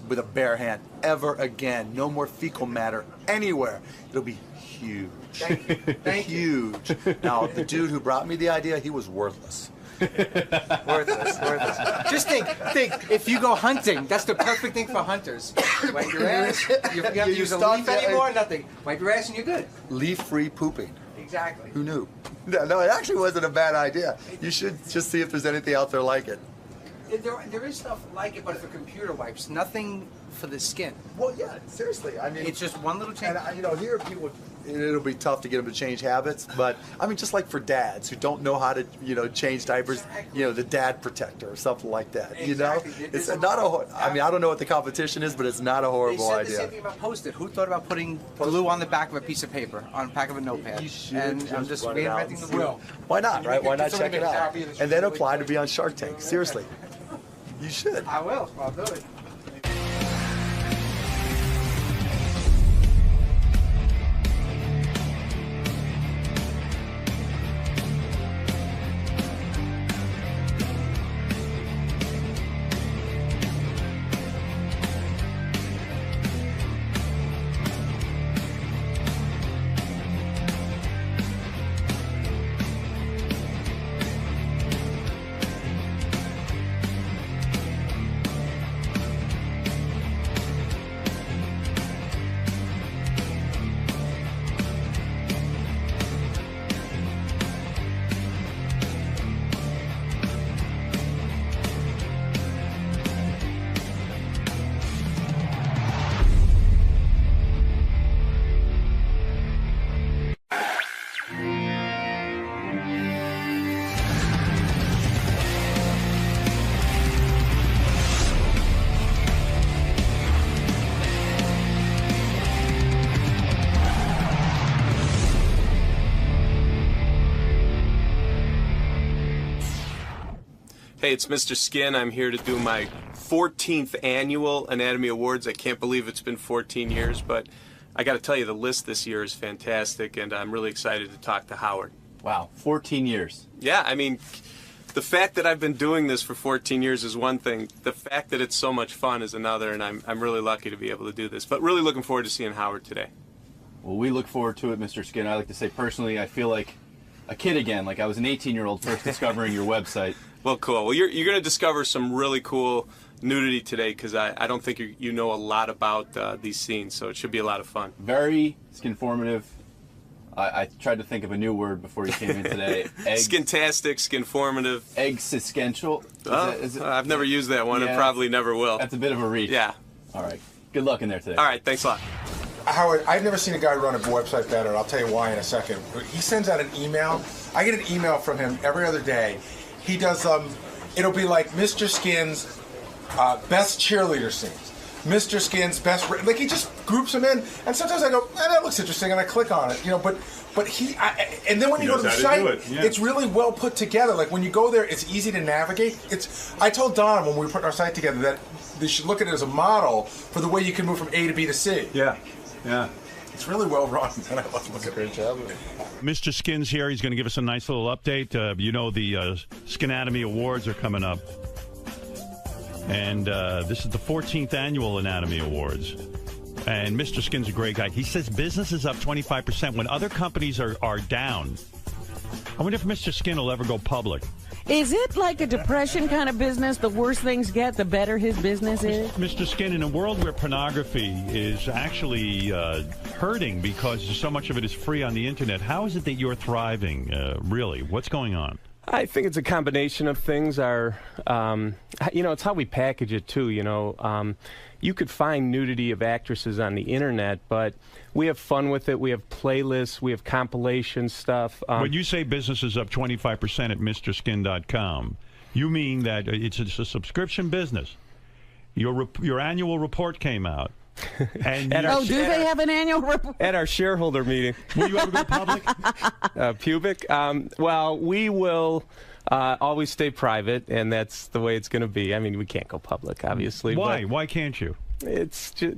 with a bare hand ever again. No more fecal matter anywhere. It'll be huge. Thank you. Huge. Now, the dude who brought me the idea, he was worthless. worthless. Just think, if you go hunting, that's the perfect thing for hunters. Wipe your ass. You have to use a leaf anymore, nothing. Wipe your ass and you're good. Leaf-free pooping. Exactly. Who knew? No, it actually wasn't a bad idea. You should just see if there's anything out there like it. There is stuff like it, but for computer wipes, nothing for the skin. Well, yeah, seriously. I mean, it's just one little change. And here people, it'll be tough to get them to change habits, but I mean, just like for dads who don't know how to, change diapers, the dad protector or something like that. Exactly. It's not a. I mean, I don't know what the competition is, but it's not a horrible idea. idea. They said the same thing about Post-it. Who thought about putting glue on the back of a piece of paper, on the back of a notepad? And I'm just reinventing the wheel. Why not? Right? Why not check it out and then apply to be on Shark Tank? Seriously. You should. I will. I'll do it. Hey, it's Mr. Skin. I'm here to do my 14th annual Anatomy Awards. I can't believe it's been 14 years, but I got to tell you, the list this year is fantastic, and I'm really excited to talk to Howard. Wow, 14 years. Yeah, I mean, the fact that I've been doing this for 14 years is one thing. The fact that it's so much fun is another, and I'm really lucky to be able to do this. But really looking forward to seeing Howard today. Well, we look forward to it, Mr. Skin. I like to say personally, I feel like a kid again, like I was an 18-year-old first discovering your website. Well, cool. Well, you're going to discover some really cool nudity today because I don't think you know a lot about these scenes, so it should be a lot of fun. Very skinformative. I tried to think of a new word before you came in today. Skintastic, skinformative. Existential. I've never used that one and probably never will. That's a bit of a reach. Yeah. All right. Good luck in there today. All right. Thanks a lot. Howard, I've never seen a guy run a website better, and I'll tell you why in a second. He sends out an email. I get an email from him every other day. He does, it'll be like Mr. Skin's best cheerleader scenes. Mr. Skin's best, like he just groups them in, and sometimes I go, that looks interesting, and I click on it, but he, and then when you go to the site, it's really well put together. Like when you go there, it's easy to navigate. I told Don when we were putting our site together that they should look at it as a model for the way you can move from A to B to C. Yeah, yeah. It's really well run, and I love looking. Great job. Mr. Skin's here. He's going to give us a nice little update. You know, the Skinatomy Awards are coming up. And this is the 14th annual Anatomy Awards. And Mr. Skin's a great guy. He says business is up 25% when other companies are down. I wonder if Mr. Skin will ever go public. Is it like a depression kind of business? The worse things get, the better his business is? Mr. Skin, in a world where pornography is actually hurting because so much of it is free on the internet, how is it that you're thriving, really? What's going on? I think it's a combination of things. It's how we package it, too. You could find nudity of actresses on the internet, but we have fun with it. We have playlists. We have compilation stuff. When you say business is up 25% at MrSkin.com, you mean that it's a subscription business. Your annual report came out. And do they have an annual report? At our shareholder meeting. Will you ever go public? Pubic? Well, we will always stay private, and that's the way it's going to be. I mean, we can't go public, obviously. Why? Why can't you? It's too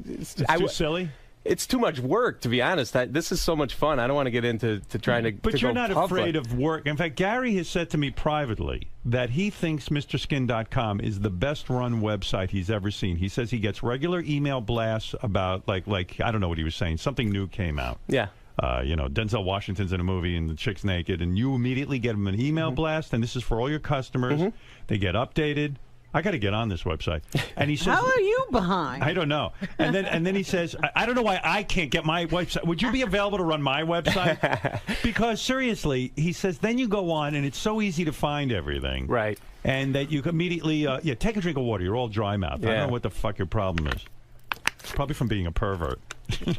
silly? It's too much work, to be honest. This is so much fun. I don't want to get into trying to But you're not afraid of work. In fact, Gary has said to me privately that he thinks MrSkin.com is the best-run website he's ever seen. He says he gets regular email blasts about, like I don't know what he was saying. Something new came out. Yeah. Denzel Washington's in a movie and the chick's naked, and you immediately get him an email blast, and this is for all your customers. They get updated. I got to get on this website. And he says, how are you behind? I don't know. And then he says, I don't know why I can't get my website. Would you be available to run my website? Because seriously, he says, then you go on and it's so easy to find everything. Right. And that you immediately, take a drink of water. You're all dry mouthed. I don't know what the fuck your problem is. It's probably from being a pervert.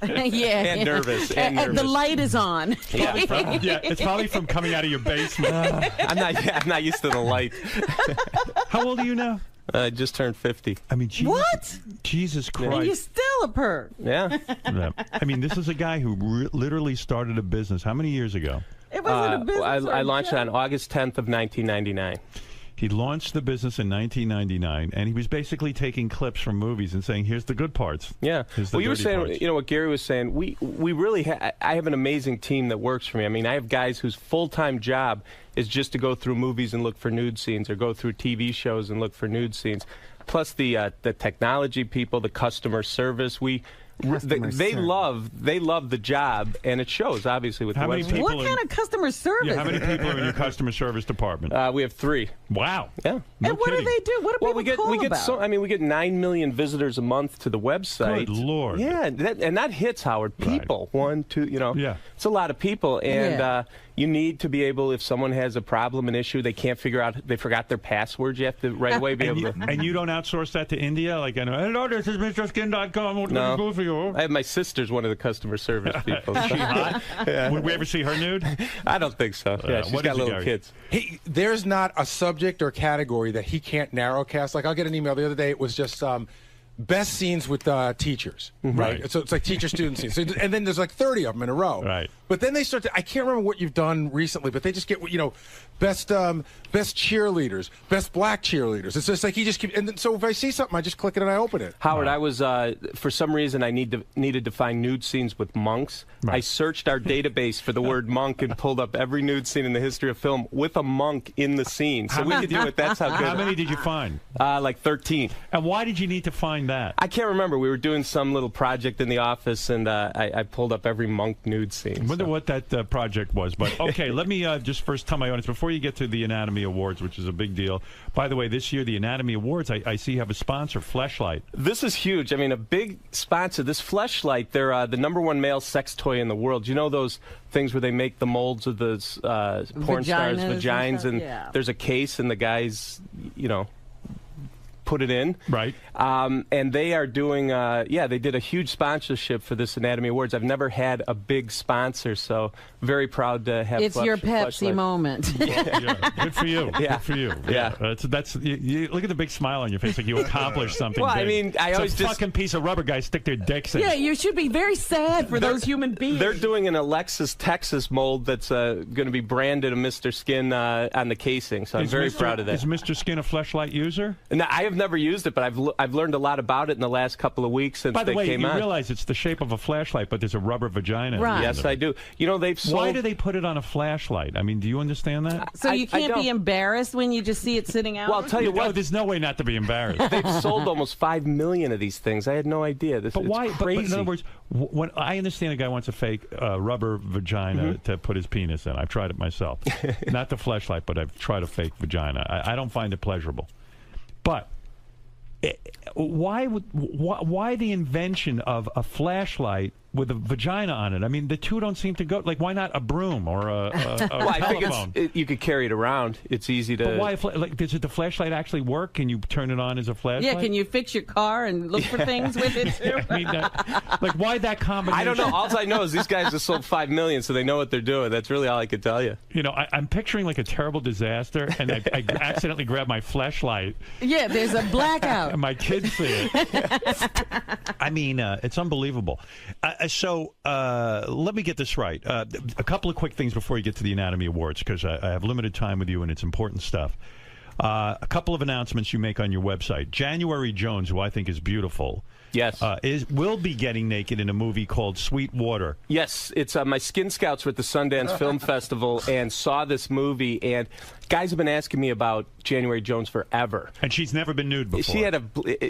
Yeah. And nervous. The light is on. It's probably from coming out of your basement. I'm not used to the light. How old are you now? I just turned 50. I mean, what? Jesus Christ. And you're still a perv. Yeah. I mean, this is a guy who literally started a business. How many years ago? It wasn't a business. I launched it on August 10th of 1999. He launched the business in 1999, and he was basically taking clips from movies and saying, "Here's the good parts." Yeah. Well, you were saying, parts. what Gary was saying. We really I have an amazing team that works for me. I mean, I have guys whose full-time job is just to go through movies and look for nude scenes, or go through TV shows and look for nude scenes. Plus the technology people, the customer service. They love the job, and it shows obviously with how the many website. people What kind of customer service? Yeah, how many people are in your customer service department? We have 3. Wow. Yeah. And what do they do? What do people we get about? we get 9 million visitors a month to the website. Good Lord. Yeah, and that hits, Howard. People, 1, 2, Yeah. It's a lot of people, and you need to be able, if someone has a problem, an issue, they can't figure out, they forgot their password, you have to right away be able to. And you don't outsource that to India? Like, hello, this is MrSkin.com. What can I do for you? I have my sister's one of the customer service people. Is she hot? Yeah. Would we ever see her nude? I don't think so. Yeah, she's what got is it, little Gary? kids. There's not a subject or category that he can't narrowcast. Like, I'll get an email the other day. It was just best scenes with teachers, right? So it's like teacher-student scenes. So, and then there's like 30 of them in a row. Right. But then they start to, I can't remember what you've done recently, but they just get, best cheerleaders, best black cheerleaders. It's just like he just keeps, and then, so if I see something, I just click it and I open it. Howard, I was, for some reason, I needed to find nude scenes with monks. Right. I searched our database for the word monk and pulled up every nude scene in the history of film with a monk in the scene. So we could do it. That's how good. How many did you find? Like 13. And why did you need to find that? I can't remember. We were doing some little project in the office, and I pulled up every monk nude scene. I wonder what that project was. But, okay, let me just first tell my audience, before you get to the Anatomy Awards, which is a big deal. By the way, this year, the Anatomy Awards, I see you have a sponsor, Fleshlight. This is huge. I mean, a big sponsor. This Fleshlight, they're the #1 male sex toy in the world. You know those things where they make the molds of the porn stars' vaginas, and there's a case, and the guys, put it in. Right. And they are doing, they did a huge sponsorship for this Anatomy Awards. I've never had a big sponsor, so very proud to have It's your Pepsi Fleshlight. moment. Yeah, good for you. Yeah. Good for you. Yeah. That's you look at the big smile on your face, like you accomplished something. Well, big. I mean, I always it's a fucking piece of rubber guys stick their dicks in. Yeah, you should be very sad for those human beings. They're doing an Alexis, Texas mold that's going to be branded a Mr. Skin on the casing, so I'm very proud of that. Is Mr. Skin a Fleshlight user? No, I have never used it, but I've learned a lot about it in the last couple of weeks since By the they way, came you out. realize it's the shape of a flashlight, but there's a rubber vagina. Right. Yes, I do. You know, they've sold... Why do they put it on a flashlight? I mean, do you understand that? So you can't be embarrassed when you just see it sitting out? Well, I'll tell you what. There's no way not to be embarrassed. They've sold almost 5 million of these things. I had no idea. But why? But in other words, when I understand a guy wants a fake rubber vagina to put his penis in. I've tried it myself. Not the fleshlight, but I've tried a fake vagina. I don't find it pleasurable. But why the invention of a flashlight with a vagina on it? I mean, the two don't seem to go. Like, why not a broom or a well, I telephone? think you could carry it around. It's easy to. But why? Like, does the flashlight actually work? Can you turn it on as a flashlight? Yeah, can you fix your car and look for things with it too? I mean, like, why that combination? I don't know. All I know is these guys have sold 5 million, so they know what they're doing. That's really all I could tell you. You know, I'm picturing like a terrible disaster, and I accidentally grab my flashlight. Yeah, there's a blackout. And my kids see it. I mean, it's unbelievable. So let me get this right. A couple of quick things before you get to the Anatomy Awards, because I have limited time with you and it's important stuff. A couple of announcements you make on your website. January Jones, who I think is beautiful, yes, will be getting naked in a movie called Sweet Water. Yes, it's my Skin Scouts were at the Sundance Film Festival and saw this movie, and guys have been asking me about January Jones forever. And she's never been nude before.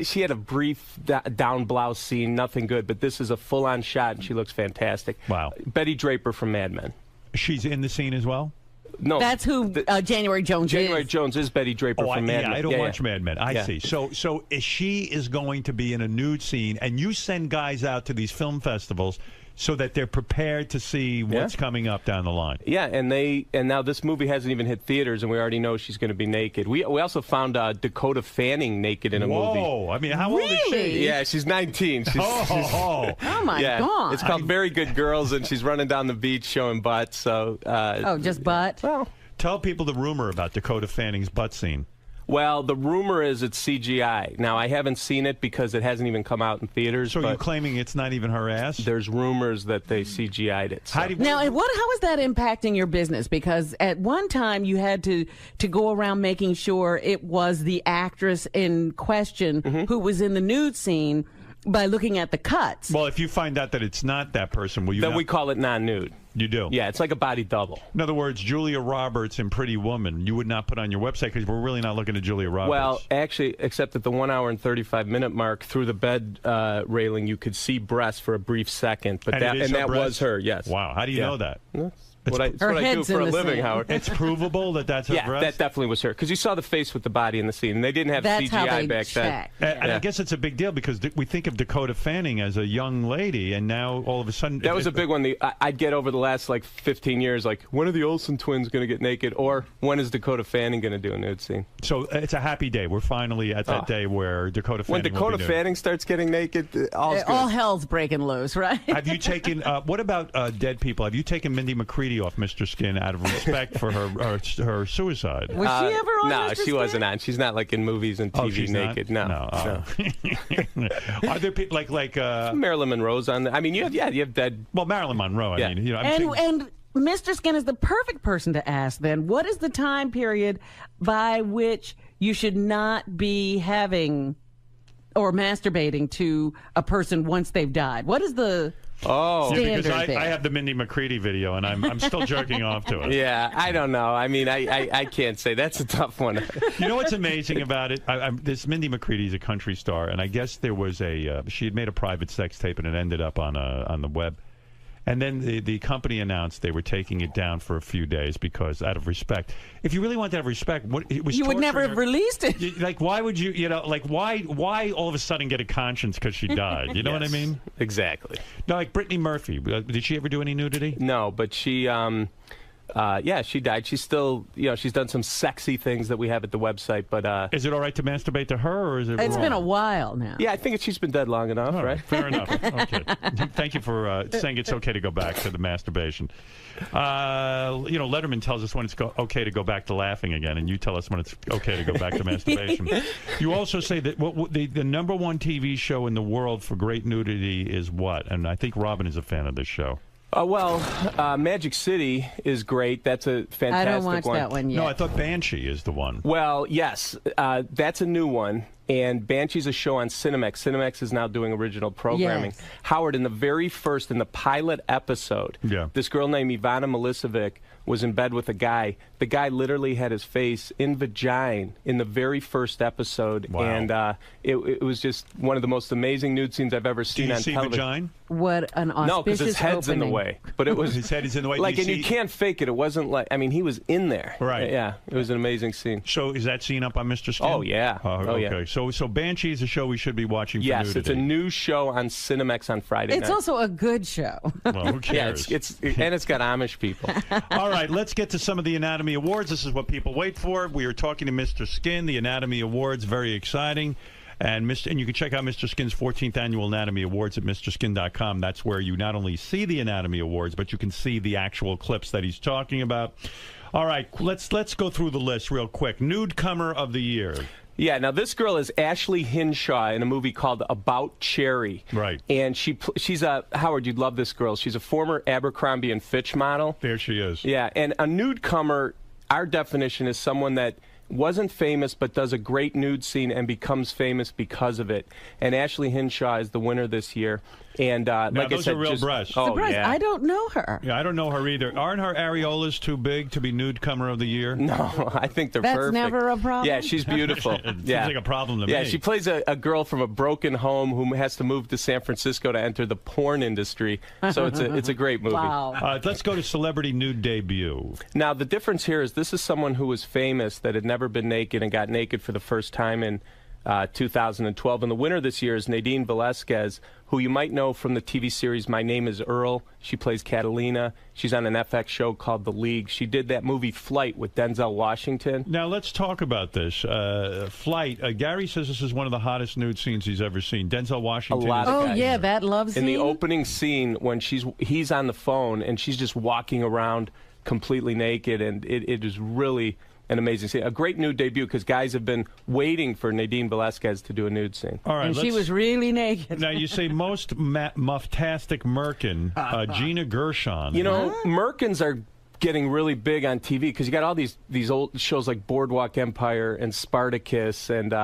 She had a brief down blouse scene, nothing good, but this is a full-on shot, and she looks fantastic. Wow. Betty Draper from Mad Men. She's in the scene as well? No, that's who January Jones January is. Jones is Betty Draper from Mad Men. I don't watch Mad Men. I see. So she is going to be in a nude scene, and you send guys out to these film festivals so that they're prepared to see what's coming up down the line. Yeah, and now this movie hasn't even hit theaters, and we already know she's going to be naked. We also found Dakota Fanning naked in a movie. Whoa! I mean, how old is she? Yeah, she's 19. Oh my God! It's called Very Good Girls, and she's running down the beach showing butts. So just butt. Well, tell people the rumor about Dakota Fanning's butt scene. Well, the rumor is it's CGI. Now, I haven't seen it because it hasn't even come out in theaters. So you're claiming it's not even her ass? There's rumors that they CGI'd it. So. How is that impacting your business? Because at one time you had to go around making sure it was the actress in question who was in the nude scene by looking at the cuts. Well, if you find out that it's not that person, will you? Then we call it non-nude. You do? Yeah, it's like a body double. In other words, Julia Roberts in Pretty Woman, you would not put on your website because we're really not looking at Julia Roberts. Well, actually, except at the 1 hour and 35-minute mark, through the bed railing, you could see breasts for a brief second. But that was her, yes. Wow, how do you know that? That's what I do for a living, Howard. It's provable that that's her breast? Yeah, that definitely was her. Because you saw the face with the body in the scene. And they didn't have CGI back then. And I guess it's a big deal because we think of Dakota Fanning as a young lady, and now all of a sudden... That was a big one. I'd get over the last, 15 years, when are the Olsen twins going to get naked? Or when is Dakota Fanning going to do a nude scene? So it's a happy day. We're finally at that day where Dakota Fanning When Dakota Fanning starts getting naked, all's good. All hell's breaking loose, right? Have you taken... what about dead people? Have you taken Mindy McCready off Mr. Skin out of respect for her suicide? Was she ever on No, Mr. she Skin? wasn't on. She's not in movies and TV she's naked. not? No. Are there people like Marilyn Monroe's on there? I mean, you have dead. Well, Marilyn Monroe. I mean, And Mr. Skin is the perfect person to ask then. What is the time period by which you should not be having or masturbating to a person once they've died? What is the standard because there? I have the Mindy McCready video, and I'm still jerking off to it. Yeah, I don't know. I mean, I can't say. That's a tough one. You know what's amazing about it? This Mindy McCready's a country star, and I guess there was she had made a private sex tape, and it ended up on the web. And then the company announced they were taking it down for a few days because out of respect. If you really want to have respect, it was you would never have released it. Why would you? Why all of a sudden get a conscience because she died? You know what I mean? Exactly. No, like Brittany Murphy. Did she ever do any nudity? No, but she. She died. She's still, she's done some sexy things that we have at the website. But is it all right to masturbate to her, or is it? It's wrong? ben a while now. Yeah, I think she's been dead long enough, right? Fair enough. Okay. Thank you for saying it's okay to go back to the masturbation. Letterman tells us when it's okay to go back to laughing again, and you tell us when it's okay to go back to masturbation. You also say that the number one TV show in the world for great nudity is what? And I think Robin is a fan of this show. Magic City is great. That's a fantastic one. I don't watch that one yet. No, I thought Banshee is the one. Well, yes, that's a new one. And Banshee's a show on Cinemax. Cinemax is now doing original programming. Yes. Howard, in the pilot episode, this girl named Ivana Milicevic was in bed with a guy. The guy literally had his face in vagina in the very first episode. Wow. And it was just one of the most amazing nude scenes I've ever seen on television. Vagina? What an auspicious No, because his head's opening. in the way. But it was his head is in the way. Like, and you can't fake it. It wasn't like, I mean, he was in there. Right. Yeah, it was an amazing scene. So is that scene up on Mr. Skin? Oh, yeah. Okay. yeah. So Banshee is a show we should be watching for Yes, nudity. it's a new show on Cinemax on Friday night. It's also a good show. Well, who cares? Yeah, and it's got Amish people. All right, let's get to some of the Anatomy Awards. This is what people wait for. We are talking to Mr. Skin, the Anatomy Awards, very exciting. And you can check out Mr. Skin's 14th Annual Anatomy Awards at MrSkin.com. That's where you not only see the Anatomy Awards, but you can see the actual clips that he's talking about. All right, let's go through the list real quick. Nudecomer of the Year. Yeah, now this girl is Ashley Hinshaw in a movie called About Cherry. Right. And she's a, Howard, you'd love this girl. She's a former Abercrombie & Fitch model. There she is. Yeah, and a nudecomer, our definition is someone that wasn't famous but does a great nude scene and becomes famous because of it. And Ashley Hinshaw is the winner this year. And like those I said, are real breasts. Oh, yeah. I don't know her. Yeah, I don't know her either. Aren't her areolas too big to be Nudecomer of the Year? No, I think they're That's perfect. never a problem? Yeah, she's beautiful. Seems yeah. like a problem to me. Yeah, she plays a girl from a broken home who has to move to San Francisco to enter the porn industry. So it's a great movie. Wow. Let's go to Celebrity Nude Debut. Now, the difference here is this is someone who was famous that had never been naked and got naked for the first time in 2012. And the winner this year is Nadine Velasquez, who you might know from the TV series My Name is Earl. She plays Catalina. She's on an FX show called The League. She did that movie Flight with Denzel Washington. Now, let's talk about this. Flight. Gary says this is one of the hottest nude scenes he's ever seen. Denzel Washington. A lot Oh, of guys. yeah, that love In scene. the opening scene when he's on the phone and she's just walking around completely naked, and it is really an amazing scene. A great nude debut because guys have been waiting for Nadine Velasquez to do a nude scene. All right, and she was really naked. Now, you say most mufftastic Merkin, Gina Gershon. You know, Merkins are getting really big on TV because you got all these old shows like Boardwalk Empire and Spartacus and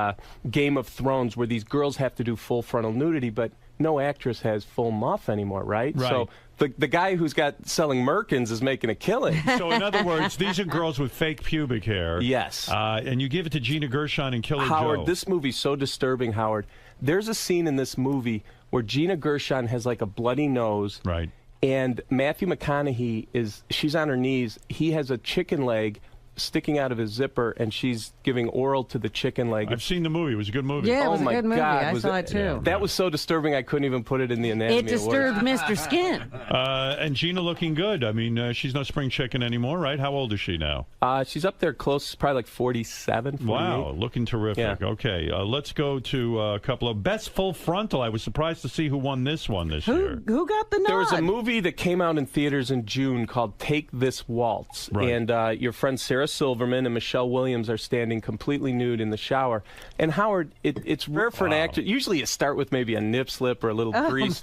Game of Thrones where these girls have to do full frontal nudity, but no actress has full muff anymore, right? Right. So the guy who's got selling Merkins is making a killing. So, in other words, these are girls with fake pubic hair. Yes. And you give it to Gina Gershon and Killer Howard, Joe. this movie's so disturbing, Howard. There's a scene in this movie where Gina Gershon has like a bloody nose. Right. And Matthew McConaughey she's on her knees. He has a chicken leg sticking out of his zipper, and she's giving oral to the chicken leg. I've seen the movie. It was a good movie. Yeah, it oh was a my good movie. God, I was saw it too. Yeah. That was so disturbing I couldn't even put it in the Anatomy It disturbed Awards. Mr. Skin. And Gina looking good. I mean, she's no spring chicken anymore, right? How old is she now? She's up there close, probably like 47, 48. Wow, looking terrific. Yeah. Okay, let's go to a couple of Best Full Frontal. I was surprised to see who won this one this year. Who got the nod? There was a movie that came out in theaters in June called Take This Waltz. Right. And your friends Sarah Silverman and Michelle Williams are standing completely nude in the shower. And Howard, it's rare for an actor. Usually you start with maybe a nip slip or a little brief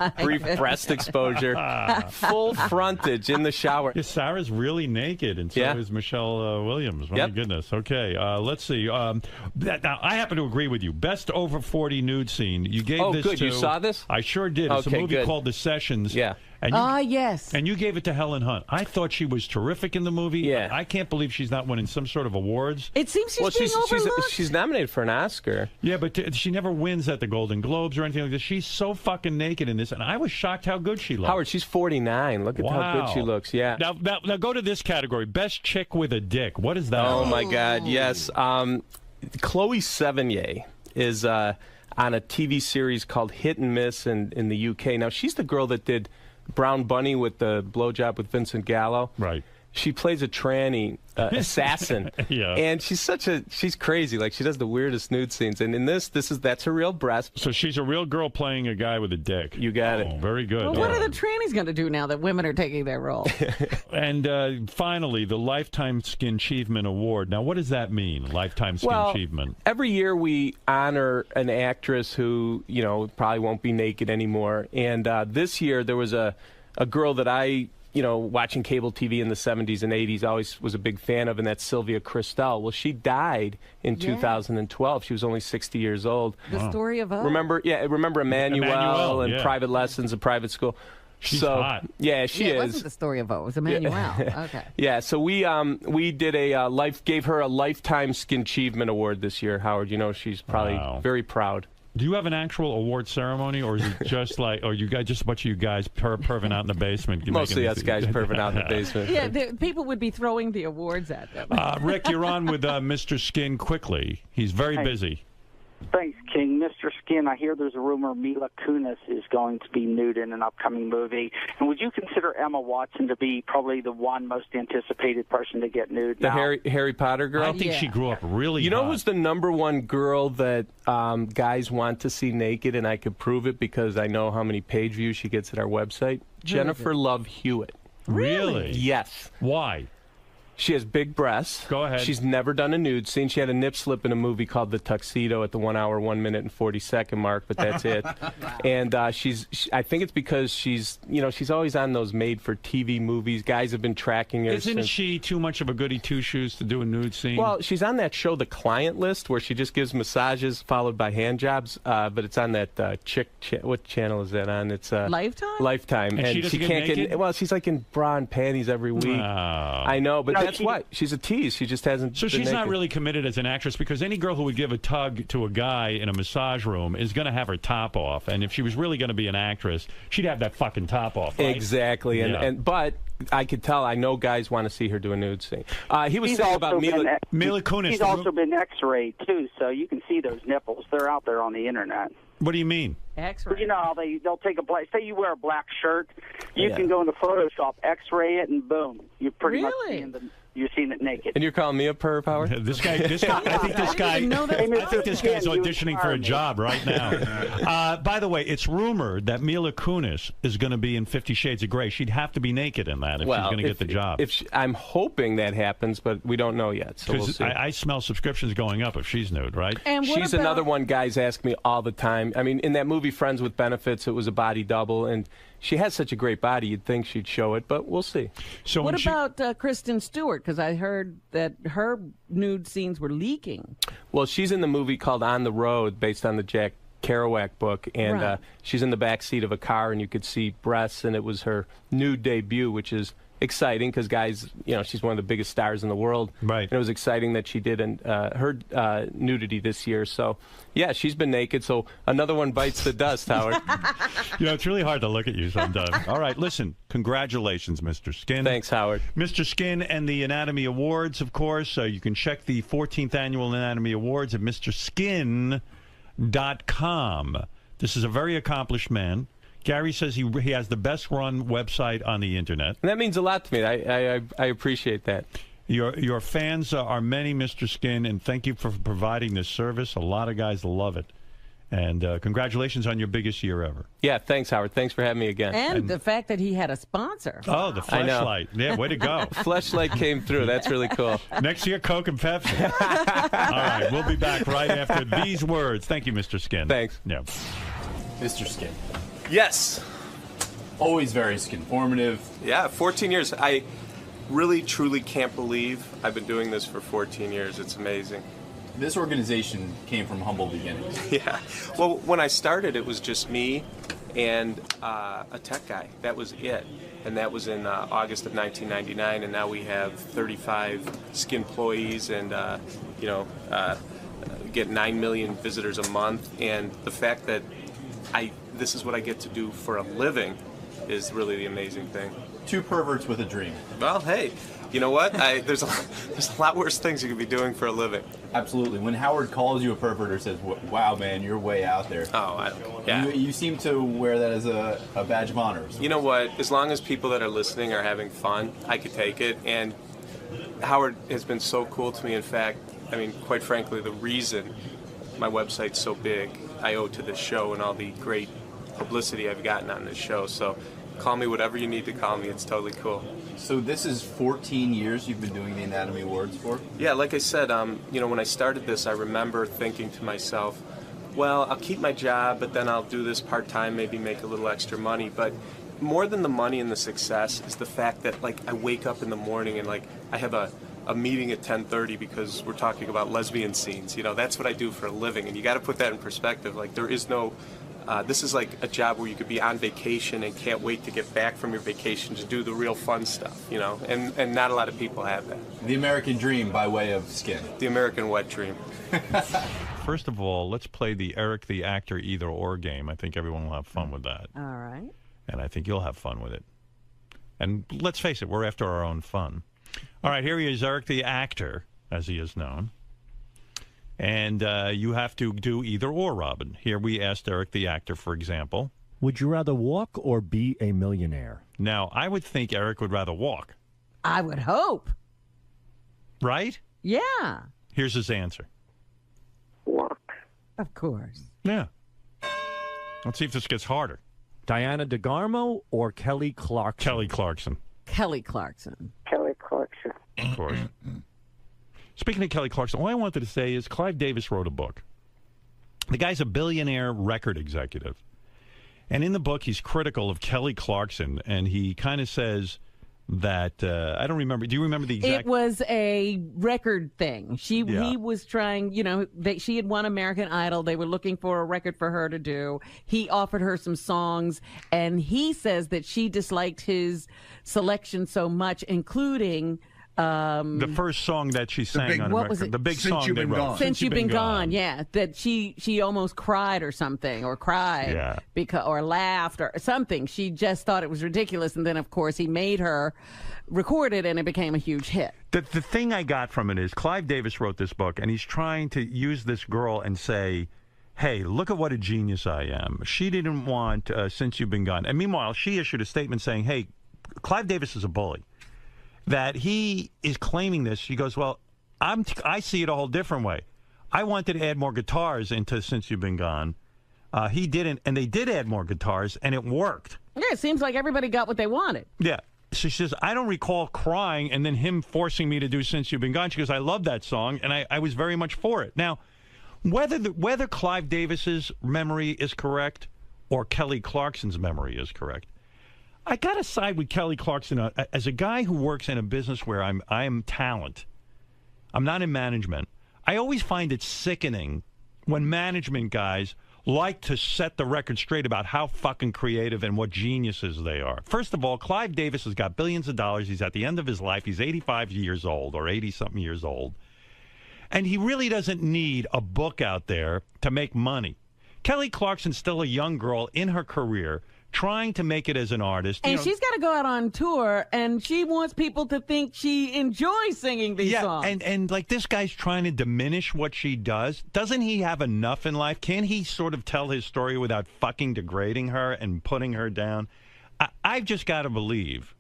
breast exposure. Full frontage in the shower. Yeah, Sarah's really naked, and so is Michelle Williams. My goodness. Okay, let's see. Now, I happen to agree with you. Best over 40 nude scene. You gave this good. to... You saw this? I sure did. It's a Okay, movie good. called The Sessions. Yeah. And yes. And you gave it to Helen Hunt. I thought she was terrific in the movie. Yeah. I can't believe she's not winning some sort of awards. It seems she's being overlooked. She's nominated for an Oscar. Yeah, but she never wins at the Golden Globes or anything like this. She's so fucking naked in this, and I was shocked how good she looked. Howard, she's 49. Look at how good she looks. Yeah. Now go to this category. Best chick with a dick. What is that? Oh, my God. Yes. Chloe Sevigny is on a TV series called Hit and Miss in the UK. Now, she's the girl that did Brown Bunny with the blowjob with Vincent Gallo. Right. She plays a tranny assassin. Yeah. And she's crazy. Like, she does the weirdest nude scenes. And in that's her real breast. So she's a real girl playing a guy with a dick. You got it. Very good. Well, what are the trannies going to do now that women are taking their role? And finally, the Lifetime Skin Achievement Award. Now, what does that mean, Lifetime Skin Achievement? Every year we honor an actress who, probably won't be naked anymore. And this year there was a a girl that I, watching cable TV in the 70s and 80s, always was a big fan of, and that's Sylvia Christel. Well, she died in 2012. She was only 60 years old. The story of us. Remember Emmanuel and yeah. Private Lessons and Private School. She's so, hot. Yeah, she It is. wasn't the story of O. It was Emmanuel. Okay. Yeah, so we did gave her a Lifetime Skin Achievement Award this year, Howard. She's probably very proud. Do you have an actual award ceremony, or is it just like, or you guys, just a bunch of you guys perving out in the basement? Mostly us guys perving out in the basement. Yeah, people would be throwing the awards at them. Rick, you're on with Mr. Skin quickly. He's very busy. Thanks, King. Mr. Skin, I hear there's a rumor Mila Kunis is going to be nude in an upcoming movie. And would you consider Emma Watson to be probably the one most anticipated person to get nude The now? Harry Potter girl? I think she grew up really You know hot. who's the number one girl that guys want to see naked, and I could prove it because I know how many page views she gets at our website? Jennifer Love Hewitt. Really? Yes. Why? She has big breasts. Go ahead. She's never done a nude scene. She had a nip slip in a movie called The Tuxedo at the 1 hour, 1 minute, and 40-second mark, but that's it. And I think it's because she's always on those made-for-TV movies. Guys have been tracking her. Isn't she too much of a goody two-shoes to do a nude scene? Well, she's on that show, The Client List, where she just gives massages followed by hand jobs. But it's on that what channel is that on? It's Lifetime. Lifetime, And she doesn't get naked? Well, she's like in bra and panties every week. I know, but that's why she's a tease. She just hasn't. So been she's not naked. really committed as an actress, because any girl who would give a tug to a guy in a massage room is going to have her top off. And if she was really going to be an actress, she'd have that fucking top off, right? Exactly. Yeah. But I could tell. I know guys want to see her do a nude scene. He was He's saying also about Mila Kunis. He's also been X-rayed too, so you can see those nipples. They're out there on the internet. What do you mean? X-ray. You know how they'll take a black. Say you wear a black shirt, you Yeah. can go into Photoshop, X-ray it, and boom, you're pretty much Really? you're seeing it naked. And you're calling me a perv, Howard? This guy, I think this guy's auditioning for a job right now. By the way, it's rumored that Mila Kunis is going to be in 50 Shades of Grey. She'd have to be naked in that if she's going to get the job. I'm hoping that happens, but we don't know yet. So we'll see. I smell subscriptions going up if she's nude, right? And what She's about- another one guys ask me all the time. I mean, in that movie Friends with Benefits, it was a body double, and she has such a great body, you'd think she'd show it, but we'll see. So what about Kristen Stewart? Because I heard that her nude scenes were leaking. Well, she's in the movie called On the Road, based on the Jack Kerouac book, and Right. she's in the back seat of a car, and you could see breasts, and it was her nude debut, which is exciting because guys, she's one of the biggest stars in the world. Right. And it was exciting that she did her nudity this year. So, yeah, she's been naked. So another one bites the dust, Howard. It's really hard to look at you sometimes. All right, listen, congratulations, Mr. Skin. Thanks, Howard. Mr. Skin and the Anatomy Awards, of course. You can check the 14th Annual Anatomy Awards at MrSkin.com. This is a very accomplished man. Gary says he has the best run website on the internet. And that means a lot to me. I appreciate that. Your fans are many, Mr. Skin, and thank you for providing this service. A lot of guys love it. And congratulations on your biggest year ever. Yeah, thanks, Howard. Thanks for having me again. And the fact that he had a sponsor. Oh, the I know. Fleshlight. Yeah, way to go. Fleshlight came through. That's really cool. Next year, Coke and Pepsi. All right, we'll be back right after these words. Thank you, Mr. Skin. Thanks. Yeah. Mr. Skin. Yes. Always very skinformative. Yeah, 14 years. I really, truly can't believe I've been doing this for 14 years. It's amazing. This organization came from humble beginnings. Yeah. Well, when I started, it was just me and a tech guy. That was it. And that was in August of 1999. And now we have 35 skin employees and, get 9 million visitors a month. And the fact that this is what I get to do for a living is really the amazing thing. Two perverts with a dream. Well, hey, you know what? There's a lot worse things you could be doing for a living. Absolutely. When Howard calls you a pervert or says, "Wow, man, you're way out there," Yeah. you seem to wear that as a badge of honor. You know what? As long as people that are listening are having fun, I could take it. And Howard has been so cool to me. In fact, I mean, quite frankly, the reason my website's so big, I owe to this show and all the great publicity I've gotten on this show. So call me whatever you need to call me. It's totally cool. So this is 14 years you've been doing the Anatomy Awards for? Yeah, like I said, when I started this, I remember thinking to myself, well, I'll keep my job, but then I'll do this part-time, maybe make a little extra money. But more than the money and the success is the fact that, like, I wake up in the morning and, like, I have a meeting at 10:30 because we're talking about lesbian scenes. You know, that's what I do for a living, and you got to put that in perspective. Like, there is no, this is like a job where you could be on vacation and can't wait to get back from your vacation to do the real fun stuff, you know, and not a lot of people have that. The American dream by way of Skin. The American wet dream. First of all, let's play the Eric the Actor either or game. I think everyone will have fun with that. All right. And I think you'll have fun with it. And let's face it, we're after our own fun. All right, here he is, Eric the Actor, as he is known. And you have to do either or, Robin. Here we asked Eric the Actor, for example. Would you rather walk or be a millionaire? Now, I would think Eric would rather walk. I would hope. Right? Yeah. Here's his answer. Walk. Of course. Yeah. Let's see if this gets harder. Diana DeGarmo or Kelly Clarkson? Kelly Clarkson. Kelly Clarkson. Kelly Clarkson. Of course. Speaking of Kelly Clarkson, all I wanted to say is Clive Davis wrote a book. The guy's a billionaire record executive. And in the book, he's critical of Kelly Clarkson, and he kind of says that, I don't remember, do you remember the exact? It was a record thing. He was trying, you know, she had won American Idol. They were looking for a record for her to do. He offered her some songs, and he says that she disliked his selection so much, including the first song that she sang on what was record, it? the big Since song You've they Been wrote. Gone. Since You've Been Gone, yeah. That she almost cried or something, or cried, Yeah. or laughed or something. She just thought it was ridiculous, and then of course he made her record it, and it became a huge hit. The thing I got from it is Clive Davis wrote this book, and he's trying to use this girl and say, hey, look at what a genius I am. She didn't want Since You've Been Gone. And meanwhile, she issued a statement saying, hey, Clive Davis is a bully. That he is claiming this. She goes, well, I see it a whole different way. I wanted to add more guitars into Since You've Been Gone. He didn't, and they did add more guitars, and it worked. Yeah, it seems like everybody got what they wanted. Yeah. So she says, I don't recall crying and then him forcing me to do Since You've Been Gone. She goes, I love that song, and I was very much for it. Now, whether Clive Davis's memory is correct or Kelly Clarkson's memory is correct, I got to side with Kelly Clarkson. As a guy who works in a business where I am talent, I'm not in management, I always find it sickening when management guys like to set the record straight about how fucking creative and what geniuses they are. First of all, Clive Davis has got billions of dollars. He's at the end of his life. He's 85 years old or 80-something years old. And he really doesn't need a book out there to make money. Kelly Clarkson's still a young girl in her career, trying to make it as an artist. And she's got to go out on tour, and she wants people to think she enjoys singing these songs. And like this guy's trying to diminish what she does. Doesn't he have enough in life? Can't he sort of tell his story without fucking degrading her and putting her down? I've just got to believe,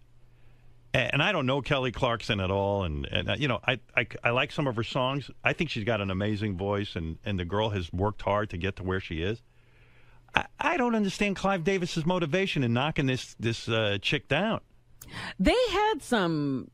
and I don't know Kelly Clarkson at all, and you know, I like some of her songs. I think she's got an amazing voice, and the girl has worked hard to get to where she is. I don't understand Clive Davis's motivation in knocking this chick down. They had some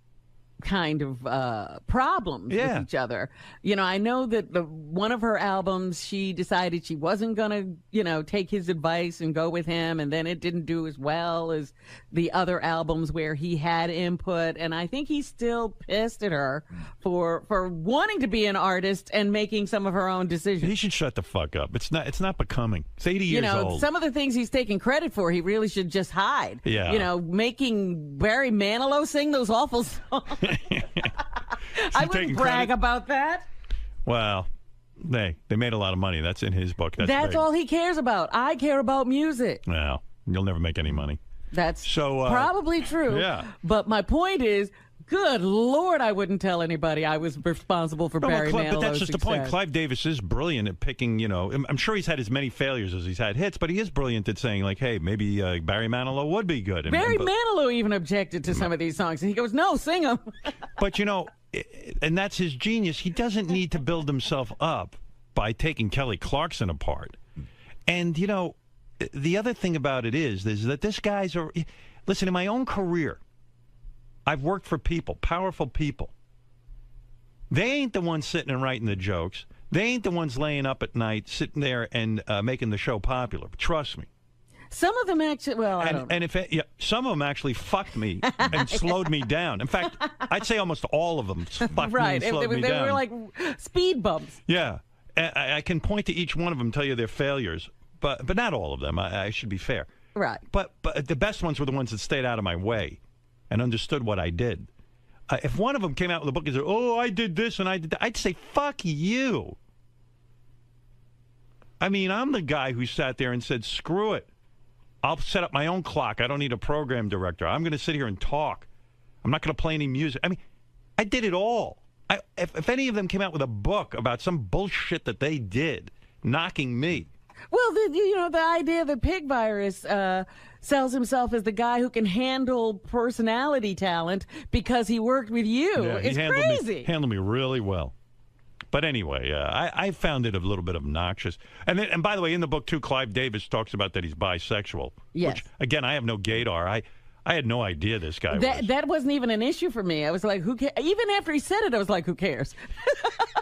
kind of problems with each other. You know, I know that one of her albums, she decided she wasn't going to, you know, take his advice and go with him, and then it didn't do as well as the other albums where he had input, and I think he's still pissed at her for wanting to be an artist and making some of her own decisions. He should shut the fuck up. It's not becoming. He's 80 years old. Some of the things he's taking credit for, he really should just hide. Yeah. You know, making Barry Manilow sing those awful songs. I wouldn't brag about that. Well, they made a lot of money. That's in his book. That's all he cares about. I care about music. Well, you'll never make any money. That's so probably true. Yeah. But my point is, good Lord, I wouldn't tell anybody I was responsible for Barry Manilow's But that's just success. the point. Clive Davis is brilliant at picking, you know, I'm sure he's had as many failures as he's had hits, but he is brilliant at saying, like, hey, maybe Barry Manilow would be good. Barry Manilow even objected to some of these songs, and he goes, no, sing them. But, you know, and that's his genius. He doesn't need to build himself up by taking Kelly Clarkson apart. And, you know, the other thing about it is that this guy's... Listen, in my own career, I've worked for people, powerful people. They ain't the ones sitting and writing the jokes. They ain't the ones laying up at night, sitting there and making the show popular. But trust me. Some of them actually, well, I don't know. And some of them actually fucked me and slowed me down. In fact, I'd say almost all of them fucked me and slowed me down. They were like speed bumps. Yeah. I can point to each one of them and tell you their failures, but not all of them. I should be fair. Right. But the best ones were the ones that stayed out of my way and understood what I did. If one of them came out with a book and said, "Oh, I did this and I did that," I'd say, "Fuck you." I mean, I'm the guy who sat there and said, "Screw it. I'll set up my own clock. I don't need a program director. I'm going to sit here and talk. I'm not going to play any music." I mean, I did it all. If any of them came out with a book about some bullshit that they did, knocking me. Well, the idea that Pig Virus sells himself as the guy who can handle personality talent because he worked with you is crazy. Handled me really well. But anyway, I found it a little bit obnoxious. And by the way, in the book, too, Clive Davis talks about that he's bisexual. Yes. Which, again, I have no gaydar. I had no idea this guy was. That wasn't even an issue for me. I was like, who cares? Even after he said it, I was like, who cares?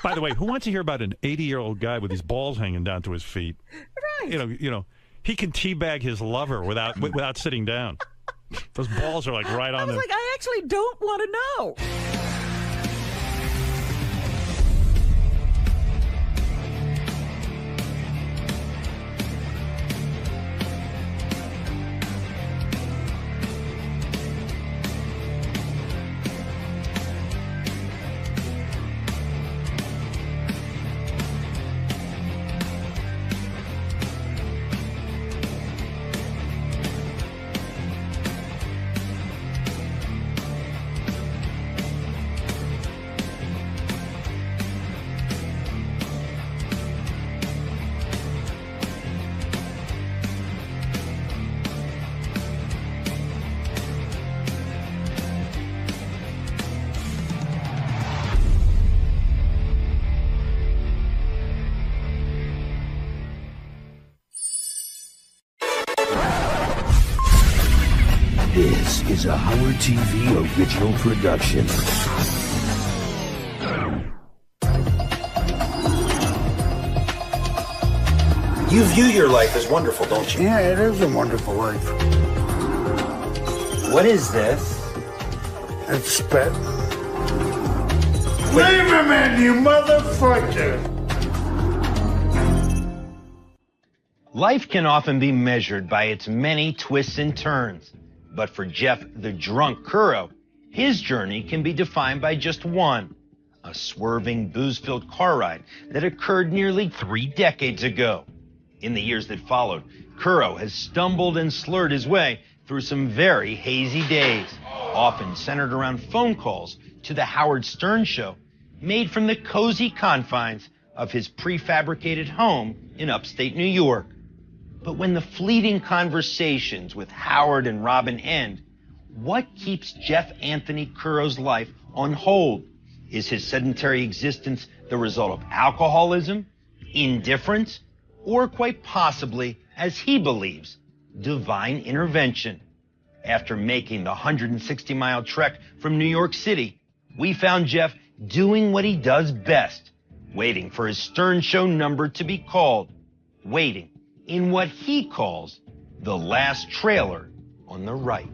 By the way, who wants to hear about an 80-year-old guy with his balls hanging down to his feet? Right. You know, he can teabag his lover without sitting down. Those balls are like right on I was like, I actually don't want to know. This is a Howard TV original production. You view your life as wonderful, don't you? Yeah, it is a wonderful life. What is this? It's spit. Leave him in, you motherfucker! Life can often be measured by its many twists and turns. But for Jeff the Drunk Currow, his journey can be defined by just one, a swerving, booze-filled car ride that occurred nearly 3 decades ago. In the years that followed, Currow has stumbled and slurred his way through some very hazy days, often centered around phone calls to the Howard Stern Show, made from the cozy confines of his prefabricated home in upstate New York. But when the fleeting conversations with Howard and Robin end, what keeps Jeff Anthony Currow's life on hold? Is his sedentary existence the result of alcoholism, indifference, or quite possibly, as he believes, divine intervention? After making the 160-mile trek from New York City, we found Jeff doing what he does best, waiting for his Stern Show number to be called, waiting in what he calls the last trailer on the right.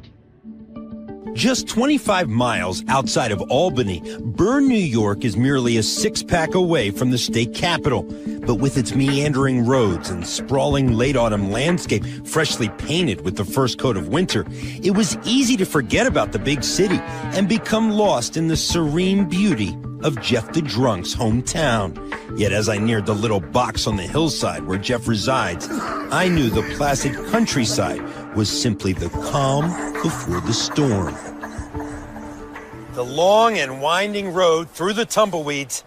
Just 25 miles outside of Albany, Bern, New York is merely a 6-pack away from the state capital. But with its meandering roads and sprawling late autumn landscape freshly painted with the first coat of winter, it was easy to forget about the big city and become lost in the serene beauty of Jeff the Drunk's hometown. Yet as I neared the little box on the hillside where Jeff resides, I knew the placid countryside was simply the calm before the storm. The long and winding road through the tumbleweeds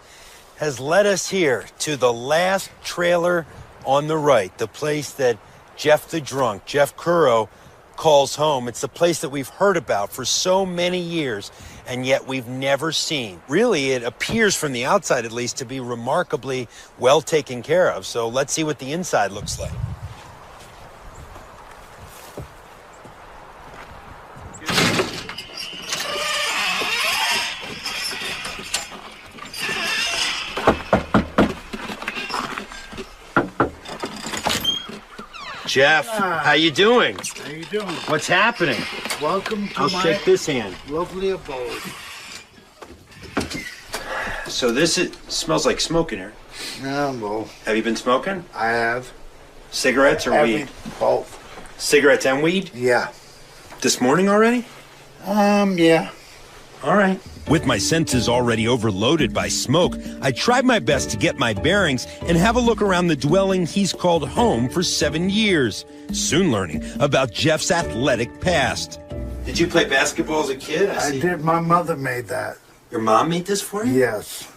has led us here to the last trailer on the right, the place that Jeff the Drunk, Jeff Currow, calls home. It's the place that we've heard about for so many years, and yet we've never seen. Really, it appears from the outside, at least, to be remarkably well taken care of. So let's see what the inside looks like. Jeff, how you doing? How you doing? What's happening? Welcome to I'll my shake this hand. lovely abode. So smells like smoke in here. No. Have you been smoking? I have. Cigarettes or weed? Both. Cigarettes and weed? Yeah. This morning already? Yeah. All right. With my senses already overloaded by smoke, I tried my best to get my bearings and have a look around the dwelling he's called home for 7 years, soon learning about Jeff's athletic past. Did you play basketball as a kid? I did. My mother made that. Your mom made this for you? Yes.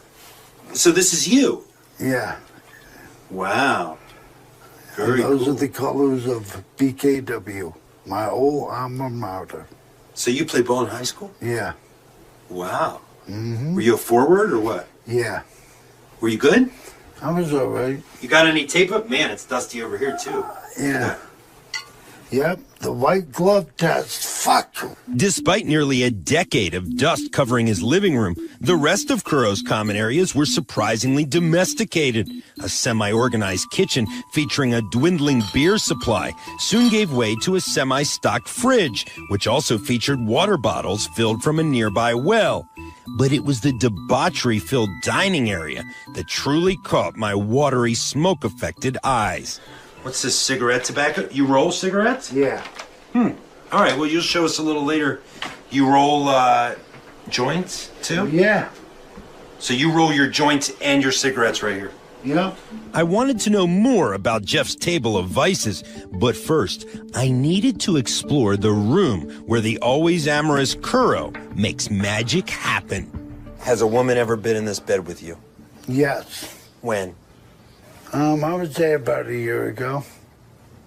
So this is you? Yeah. Wow. And those are the colors of BKW, my old alma mater. So you played ball in high school? Yeah. Wow. Mm-hmm. Were you a forward or what? Yeah. Were you good? I was all right. You got any tape up? Man, it's dusty over here too. Yeah. Yep, the white glove test. Fuck. Despite nearly a decade of dust covering his living room, the rest of Kuro's common areas were surprisingly domesticated. A semi-organized kitchen featuring a dwindling beer supply soon gave way to a semi-stocked fridge, which also featured water bottles filled from a nearby well. But it was the debauchery-filled dining area that truly caught my watery, smoke-affected eyes. What's this, cigarette tobacco? You roll cigarettes? Yeah. All right, well, you'll show us a little later. You roll joints, too? Yeah. So you roll your joints and your cigarettes right here? Yeah. I wanted to know more about Jeff's table of vices, but first, I needed to explore the room where the always amorous Kuro makes magic happen. Has a woman ever been in this bed with you? Yes. When? I would say about a year ago.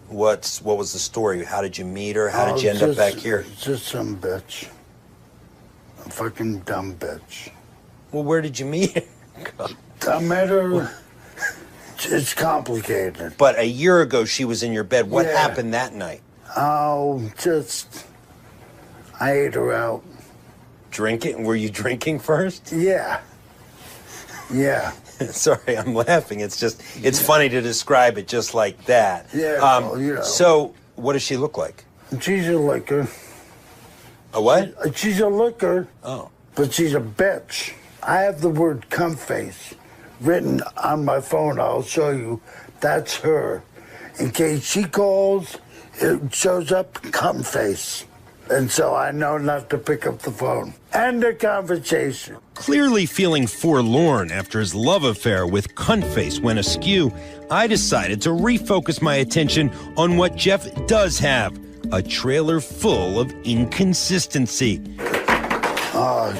What was the story? How did you meet her? How did you end up back here? Just some bitch. A fucking dumb bitch. Well, where did you meet her? I met her. It's complicated. But a year ago, she was in your bed. What Yeah. happened that night? Oh, I ate her out. Drinking? Were you drinking first? Yeah. Yeah. Sorry, I'm laughing. It's funny to describe it just like that. Yeah, well, you know. So, what does she look like? She's a liquor. A what? She's a liquor. Oh. But she's a bitch. I have the word cum face written on my phone. I'll show you. That's her. In case she calls, it shows up cum face. And so I know not to pick up the phone. End of conversation. Clearly feeling forlorn after his love affair with Cuntface went askew, I decided to refocus my attention on what Jeff does have, a trailer full of inconsistency.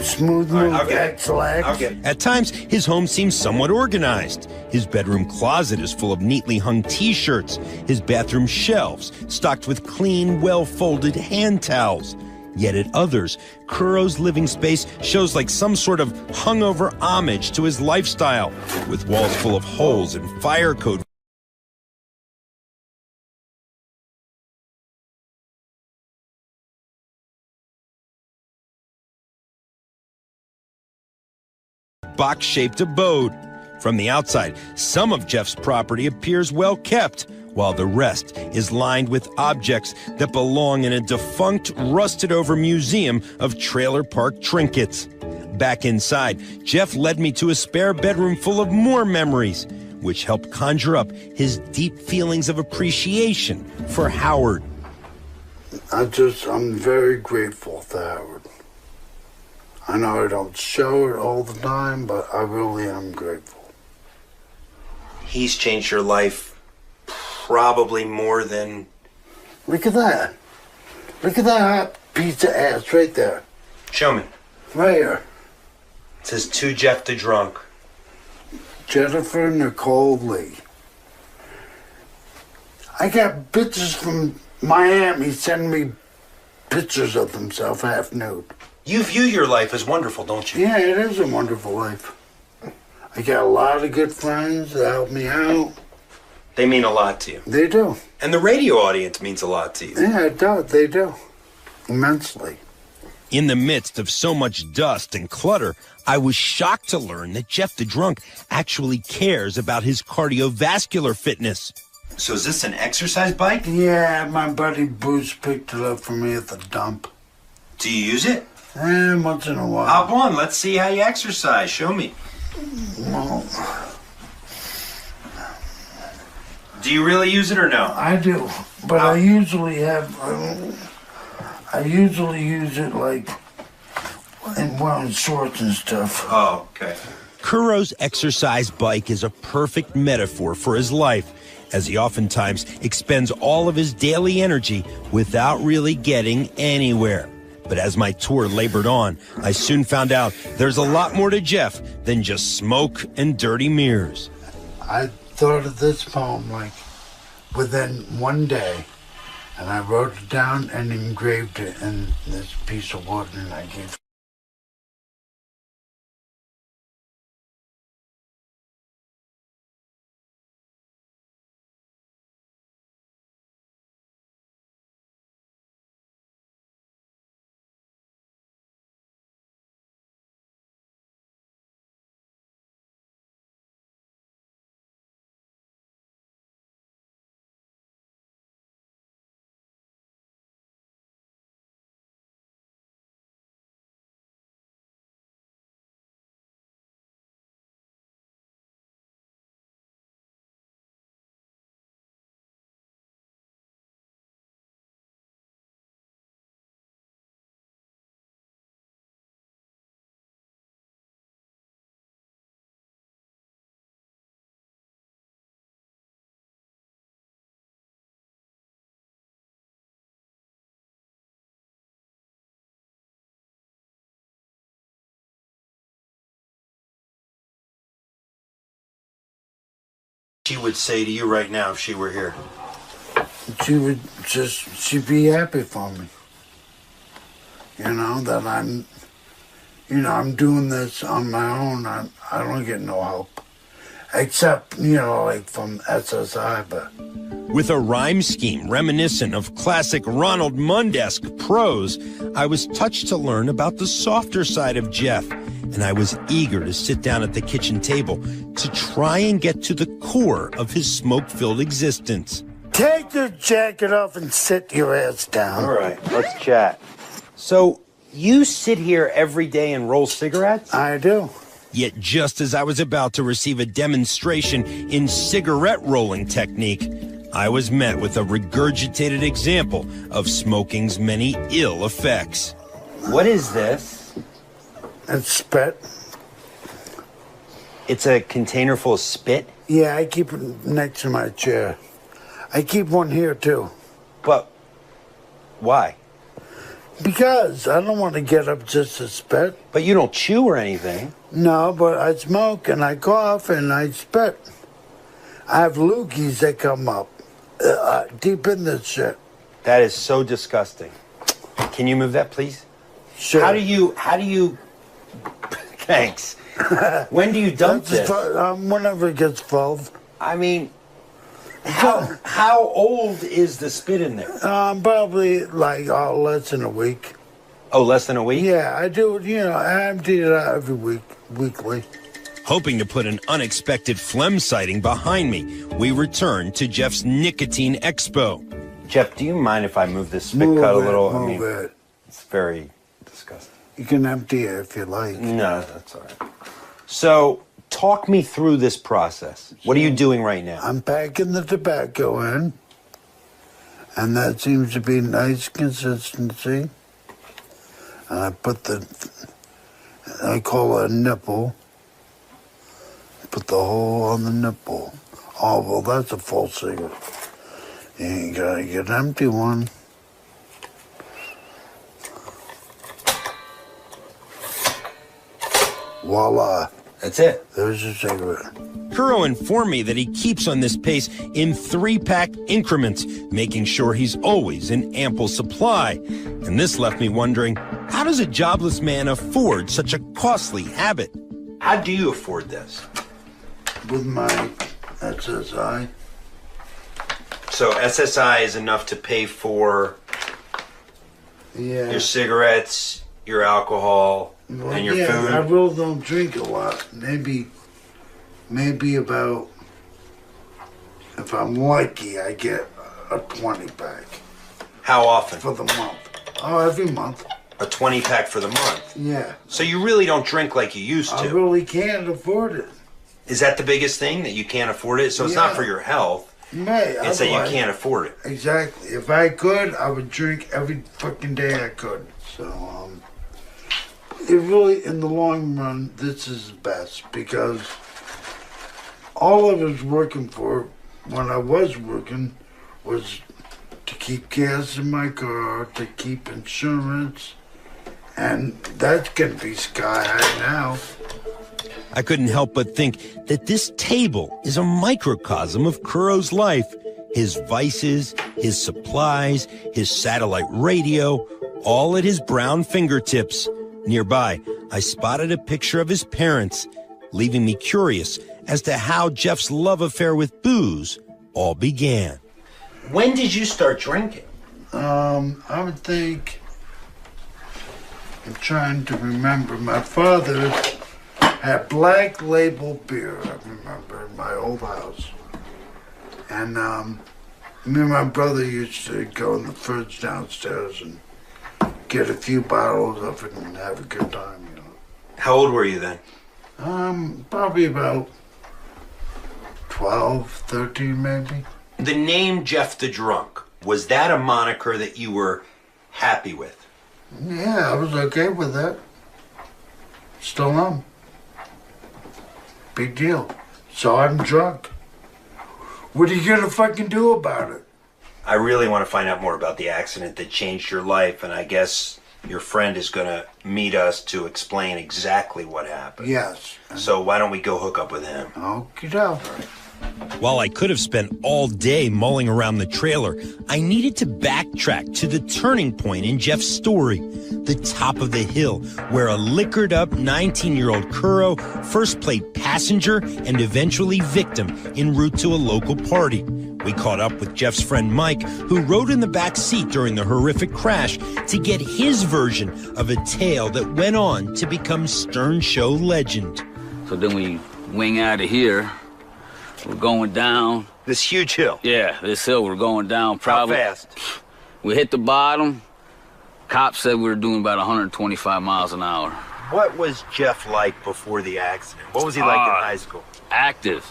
Smooth move, excellent. At times, his home seems somewhat organized. His bedroom closet is full of neatly hung t-shirts, his bathroom shelves stocked with clean, well-folded hand towels. Yet at others, Kuro's living space shows like some sort of hungover homage to his lifestyle, with walls full of holes and fire code box-shaped abode. From the outside, some of Jeff's property appears well kept, while the rest is lined with objects that belong in a defunct, rusted-over museum of trailer park trinkets. Back inside, Jeff led me to a spare bedroom full of more memories, which helped conjure up his deep feelings of appreciation for Howard. I'm very grateful to Howard. I know I don't show it all the time, but I really am grateful. He's changed your life probably more than... Look at that. Look at that hot piece of ass right there. Show me. Right here. It says, to Jeff the Drunk. Jennifer Nicole Lee. I got bitches from Miami sending me pictures of themselves half nude. You view your life as wonderful, don't you? Yeah, it is a wonderful life. I got a lot of good friends that help me out. They mean a lot to you. They do. And the radio audience means a lot to you. Yeah, it does. They do. Immensely. In the midst of so much dust and clutter, I was shocked to learn that Jeff the Drunk actually cares about his cardiovascular fitness. So is this an exercise bike? Yeah, my buddy Bruce picked it up for me at the dump. Do you use it? Once in a while. Hop on, let's see how you exercise. Show me. Well, do you really use it or no? I do, but I usually use it like in wearing shorts and stuff. Oh, okay. Kuro's exercise bike is a perfect metaphor for his life, as he oftentimes expends all of his daily energy without really getting anywhere. But as my tour labored on, I soon found out there's a lot more to Jeff than just smoke and dirty mirrors. I thought of this poem like within one day, and I wrote it down and engraved it in this piece of wood, and I gave. She would say to you right now if she were here? She'd be happy for me. You know, that I'm doing this on my own. I don't get no help. Except, like from SSI, but. With a rhyme scheme reminiscent of classic Ronald Mundesque prose, I was touched to learn about the softer side of Jeff, and I was eager to sit down at the kitchen table to try and get to the core of his smoke-filled existence. Take your jacket off and sit your ass down. All right, let's chat. So, you sit here every day and roll cigarettes? I do. Yet just as I was about to receive a demonstration in cigarette rolling technique, I was met with a regurgitated example of smoking's many ill effects. What is this? It's spit. It's a container full of spit? Yeah, I keep it next to my chair. I keep one here, too. But why? Because I don't want to get up just to spit. But you don't chew or anything. No, but I smoke and I cough and I spit. I have loogies that come up deep in this shit. That is so disgusting. Can you move that, please? Sure. How do you... Thanks. When do you dump this? Whenever it gets full. I mean, how old is the spit in there? Probably like less than a week. Oh, less than a week? Yeah, I do it, I empty it out every week, weekly. Hoping to put an unexpected phlegm sighting behind me, we returned to Jeff's Nicotine Expo. Jeff, do you mind if I move this spit cut a little? Move it. It's very disgusting. You can empty it if you like. No, that's all right. So, talk me through this process. What are you doing right now? I'm packing the tobacco in, and that seems to be nice consistency. And I put I call it a nipple. Put the hole on the nipple. Oh, well, that's a full cigarette. You gotta get an empty one. Voila. That's it. There's your cigarette. Kuro informed me that he keeps on this pace in 3-pack increments, making sure he's always in ample supply. And this left me wondering, how does a jobless man afford such a costly habit? How do you afford this? With my SSI. So SSI is enough to pay for your cigarettes, your alcohol, and your food? I really don't drink a lot. Maybe about if I'm lucky, I get a 20-pack. How often? For the month. Oh, every month. A 20-pack for the month? Yeah. So you really don't drink like you used to? I really can't afford it. Is that the biggest thing, that you can't afford it? So it's not for your health. It's that you can't afford it. Exactly. If I could, I would drink every fucking day I could. So, it really, in the long run, this is best because all I was working for when I was working was to keep gas in my car, to keep insurance, and that's gonna be sky high now. I couldn't help but think that this table is a microcosm of Kuro's life. His vices, his supplies, his satellite radio, all at his brown fingertips. Nearby, I spotted a picture of his parents, leaving me curious as to how Jeff's love affair with booze all began. When did you start drinking? I would think, I'm trying to remember, my father had Black Label beer, I remember, in my old house. And me and my brother used to go in the fridge downstairs and get a few bottles of it and have a good time, you know. How old were you then? Probably about 12, 13 maybe. The name Jeff the Drunk, was that a moniker that you were happy with? Yeah, I was okay with that. Still am. Big deal. So I'm drunk. What are you gonna fucking do about it? I really want to find out more about the accident that changed your life, and I guess your friend is gonna meet us to explain exactly what happened. Yes. So why don't we go hook up with him? Okay, down. While I could have spent all day mulling around the trailer, I needed to backtrack to the turning point in Jeff's story, the top of the hill, where a liquored-up 19-year-old Kuro first played passenger and eventually victim en route to a local party. We caught up with Jeff's friend Mike, who rode in the back seat during the horrific crash to get his version of a tale that went on to become Stern Show legend. So then we wing out of here. We're going down. This huge hill? Yeah, this hill. We're going down probably. How fast? We hit the bottom. Cops said we were doing about 125 miles an hour. What was Jeff like before the accident? What was he like in high school? Active.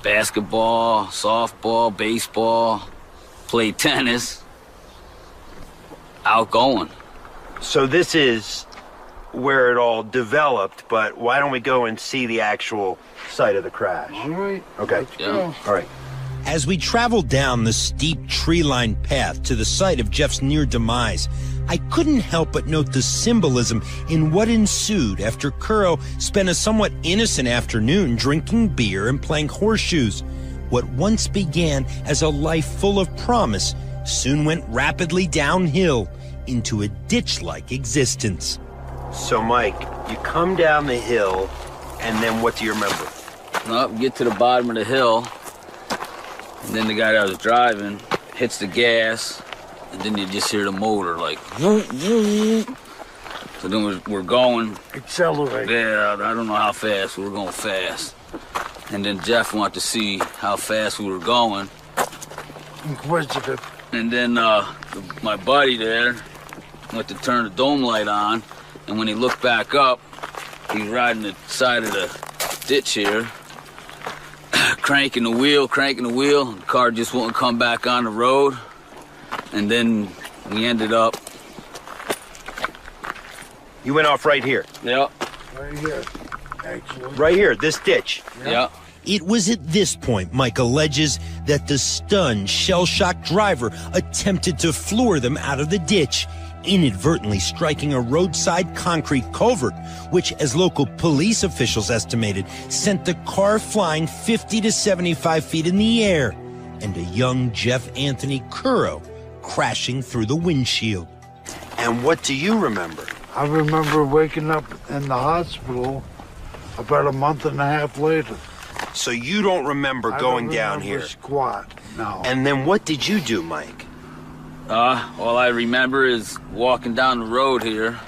Basketball, softball, baseball, played tennis. Outgoing. So this is where it all developed, but why don't we go and see the actual site of the crash? All right. Okay. Yeah. All right. As we traveled down the steep tree-lined path to the site of Jeff's near demise, I couldn't help but note the symbolism in what ensued after Kuro spent a somewhat innocent afternoon drinking beer and playing horseshoes. What once began as a life full of promise soon went rapidly downhill into a ditch-like existence. So, Mike, you come down the hill, and then what do you remember? Well, we get to the bottom of the hill, and then the guy that was driving hits the gas, and then you just hear the motor like, so then we're going. Accelerate. Yeah, I don't know how fast, we were going fast. And then Jeff wanted to see how fast we were going. Inquisitive. And then my buddy there went to turn the dome light on, and when he looked back up, he was riding the side of the ditch here, cranking the wheel, the car just wouldn't come back on the road, and then we ended up... You went off right here? Yep. Right here, actually. Right here, this ditch? Yep. It was at this point, Mike alleges, that the stunned, shell-shocked driver attempted to floor them out of the ditch, inadvertently striking a roadside concrete culvert, which, as local police officials estimated, sent the car flying 50 to 75 feet in the air, and a young Jeff Anthony Kuro crashing through the windshield. And what do you remember? I remember waking up in the hospital about a month and a half later. So you don't remember going down here? Squat, no. And then what did you do, Mike? All I remember is walking down the road here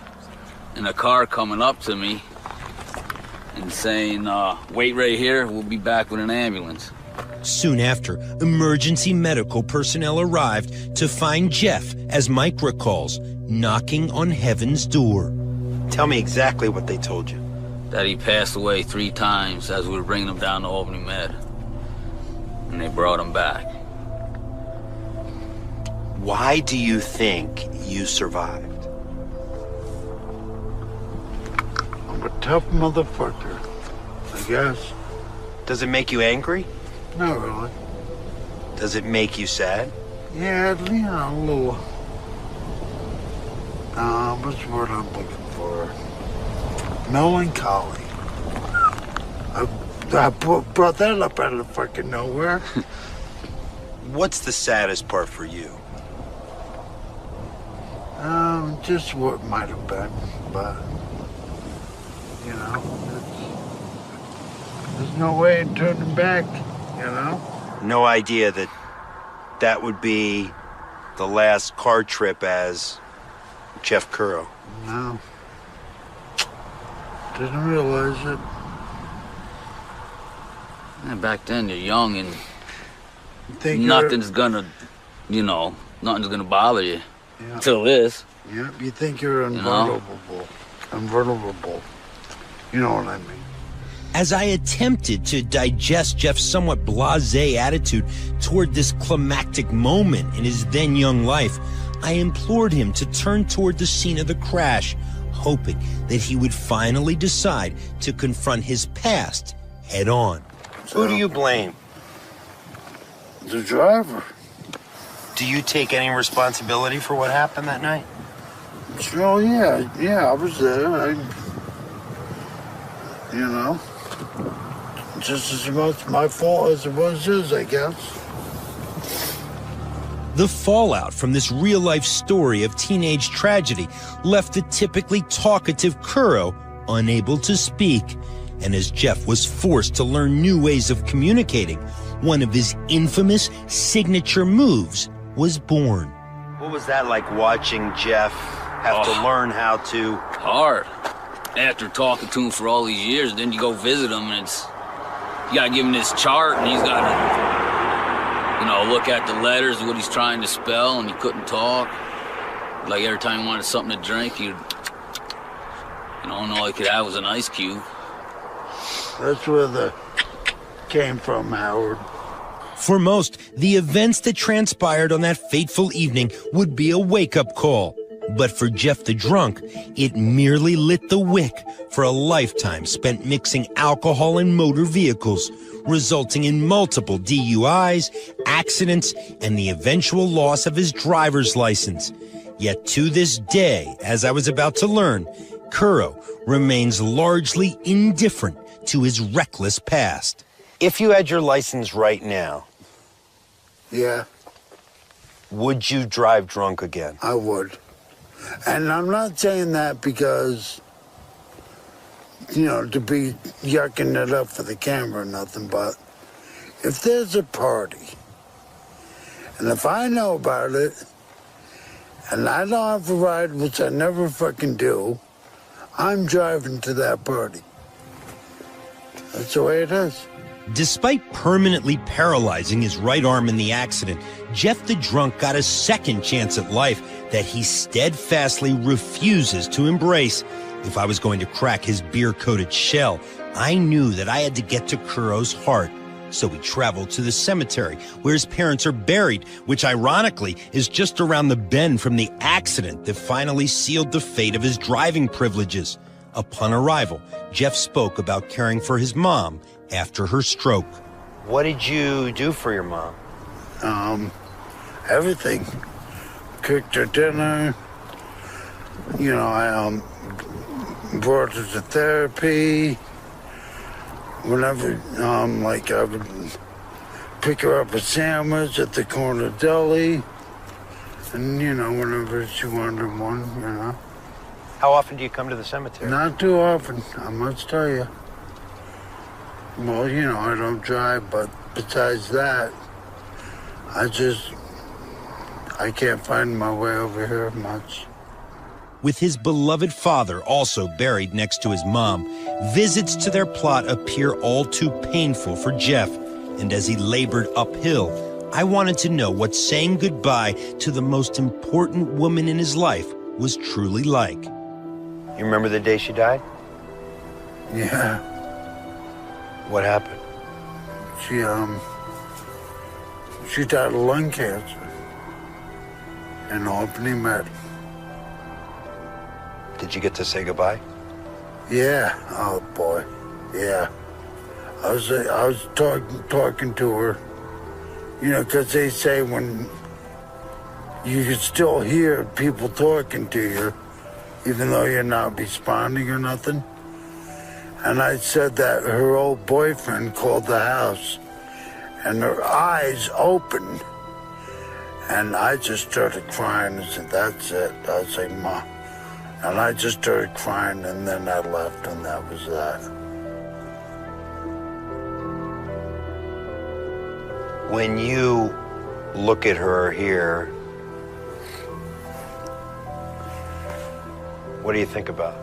and a car coming up to me and saying, wait right here, we'll be back with an ambulance. Soon after, emergency medical personnel arrived to find Jeff, as Mike recalls, knocking on heaven's door. Tell me exactly what they told you. That he passed away 3 times as we were bringing him down to Albany Med. And they brought him back. Why do you think you survived? I'm a tough motherfucker, I guess. Does it make you angry? Not really. Does it make you sad? Yeah, you know, a little. What's the word I'm looking for? Melancholy. I brought that up out of fucking nowhere. What's the saddest part for you? Just what might have been, but you know, there's no way in turning back. You know. No idea that that would be the last car trip as Jeff Currow. No. Didn't realize it. And back then, you're young and think nothing's gonna, nothing's gonna bother you. Yeah. Till this. Yeah, you think you're invulnerable. Invulnerable. You know what I mean. As I attempted to digest Jeff's somewhat blasé attitude toward this climactic moment in his then young life, I implored him to turn toward the scene of the crash, hoping that he would finally decide to confront his past head on. Who do you blame? The driver. Do you take any responsibility for what happened that night? Oh, yeah, I was there. Just as much my fault as it was his, I guess. The fallout from this real-life story of teenage tragedy left the typically talkative Currow unable to speak. And as Jeff was forced to learn new ways of communicating, one of his infamous signature moves was born. What was that like, watching Jeff have to learn how to... Hard. After talking to him for all these years, then you go visit him and you gotta give him this chart and he's gotta, look at the letters, what he's trying to spell, and he couldn't talk. Like every time he wanted something to drink, and all he could have was an ice cube. That's where the came from, Howard. For most, the events that transpired on that fateful evening would be a wake-up call. But for Jeff the Drunk, it merely lit the wick for a lifetime spent mixing alcohol and motor vehicles, resulting in multiple DUIs, accidents, and the eventual loss of his driver's license. Yet to this day, as I was about to learn, Currow remains largely indifferent to his reckless past. If you had your license right now... Yeah. Would you drive drunk again? I would. And I'm not saying that because, to be yucking it up for the camera or nothing, but if there's a party, and if I know about it, and I don't have a ride, which I never fucking do, I'm driving to that party. That's the way it is. Despite permanently paralyzing his right arm in the accident, Jeff the Drunk got a second chance at life that he steadfastly refuses to embrace. If I was going to crack his beer-coated shell, I knew that I had to get to Currow's heart. So we traveled to the cemetery where his parents are buried, which ironically is just around the bend from the accident that finally sealed the fate of his driving privileges. Upon arrival, Jeff spoke about caring for his mom after her stroke. What did you do for your mom? Everything. Cooked her dinner. I brought her to therapy. Whenever, I would pick her up a sandwich at the corner deli. And, whenever she wanted one, How often do you come to the cemetery? Not too often, I must tell you. Well, I don't drive, but besides that, I can't find my way over here much. With his beloved father also buried next to his mom, visits to their plot appear all too painful for Jeff. And as he labored uphill, I wanted to know what saying goodbye to the most important woman in his life was truly like. You remember the day she died? Yeah. What happened? She died of lung cancer in Albany Med. Did you get to say goodbye? Yeah. Oh boy. Yeah. I was talking to her. You know, because they say when you can still hear people talking to you, even though you're not responding or nothing. And I said that her old boyfriend called the house, and her eyes opened, and I just started crying and said, "That's it." I was like, "Ma," and I just started crying, and then I left, and that was that. When you look at her here, what do you think about?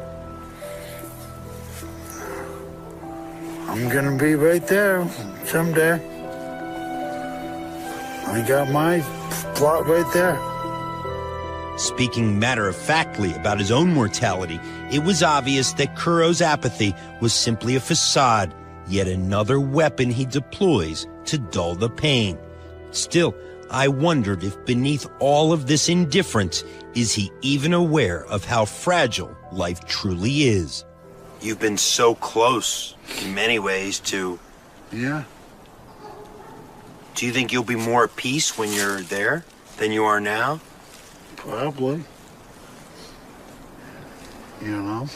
I'm gonna be right there someday. I got my plot right there. Speaking matter-of-factly about his own mortality, it was obvious that Kuro's apathy was simply a facade, yet another weapon he deploys to dull the pain. Still, I wondered if beneath all of this indifference, is he even aware of how fragile life truly is? You've been so close in many ways to... Yeah. Do you think you'll be more at peace when you're there than you are now? Probably. You know?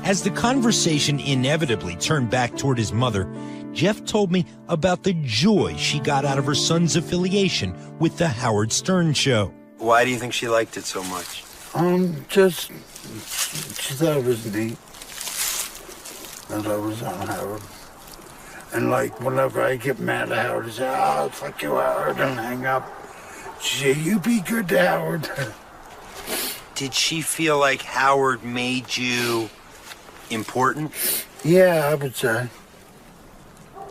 As the conversation inevitably turned back toward his mother, Jeff told me about the joy she got out of her son's affiliation with the Howard Stern Show. Why do you think she liked it so much? Just, she thought it was neat that I was on Howard. And like, whenever I get mad at Howard, I say, "Oh, fuck you, Howard," and hang up. She say, "You be good to Howard." Did she feel like Howard made you important? Yeah, I would say.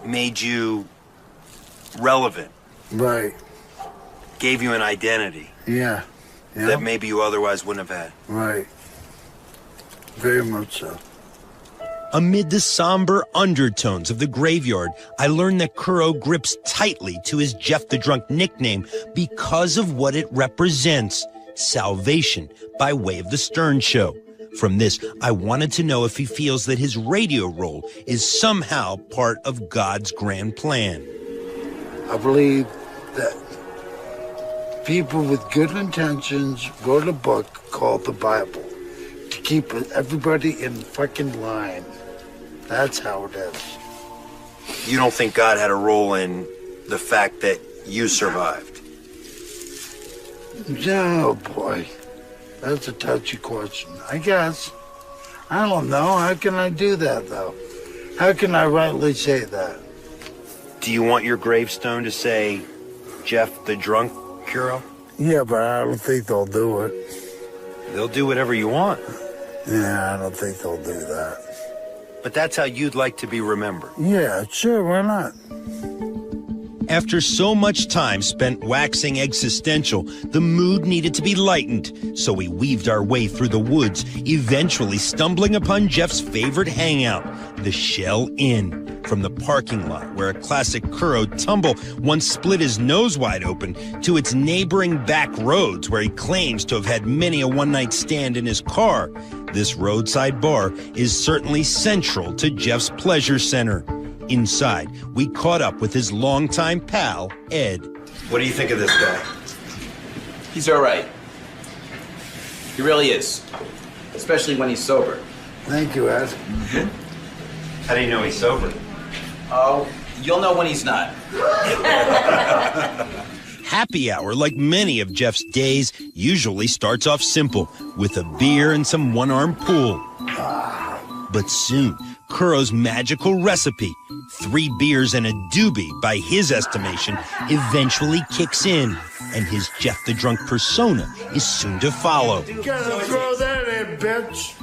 Made you relevant? Right. Gave you an identity? Yeah. Yep. That maybe you otherwise wouldn't have had? Right. Very much so. Amid the somber undertones of the graveyard, I learned that Kuro grips tightly to his Jeff the Drunk nickname because of what it represents: salvation by way of the Stern Show. From this, I wanted to know if he feels that his radio role is somehow part of God's grand plan. I believe that people with good intentions wrote a book called the Bible to keep everybody in fucking line. That's how it is. You don't think God had a role in the fact that you survived? No, boy. That's a touchy question. I guess. I don't know. How can I do that, though? How can I rightly say that? Do you want your gravestone to say, Jeff the Drunk Kuro? Yeah, but I don't think they'll do it. They'll do whatever you want. Yeah, I don't think they'll do that. But that's how you'd like to be remembered. Yeah, sure, why not? After so much time spent waxing existential, the mood needed to be lightened, so we weaved our way through the woods, eventually stumbling upon Jeff's favorite hangout, the Shell Inn. From the parking lot, where a classic Kuro tumble once split his nose wide open, to its neighboring back roads, where he claims to have had many a one-night stand in his car, this roadside bar is certainly central to Jeff's pleasure center. Inside, we caught up with his longtime pal, Ed. What do you think of this guy? He's all right. He really is. Especially when he's sober. Thank you, Ed. How do you know he's sober? Oh, you'll know when he's not. Happy hour, like many of Jeff's days, usually starts off simple, with a beer and some one-arm pool. But soon, Kuro's magical recipe, 3 beers and a doobie by his estimation, eventually kicks in, and his Jeff the Drunk persona is soon to follow. You gotta throw that in, bitch.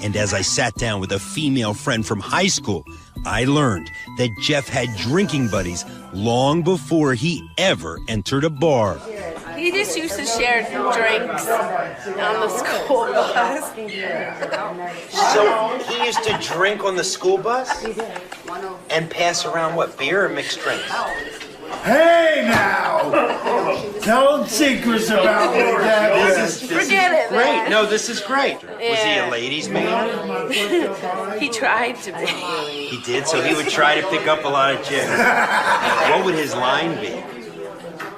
And as I sat down with a female friend from high school, I learned that Jeff had drinking buddies long before he ever entered a bar. He just used to share drinks on the school bus. So he used to drink on the school bus? And pass around what, beer or mixed drinks? Hey now! Tell secrets about me, Dad. This is Forget it, great. man. No, this is great. Was he a ladies' man? He tried to be. He did, so he would try to pick up a lot of chicks. What would his line be?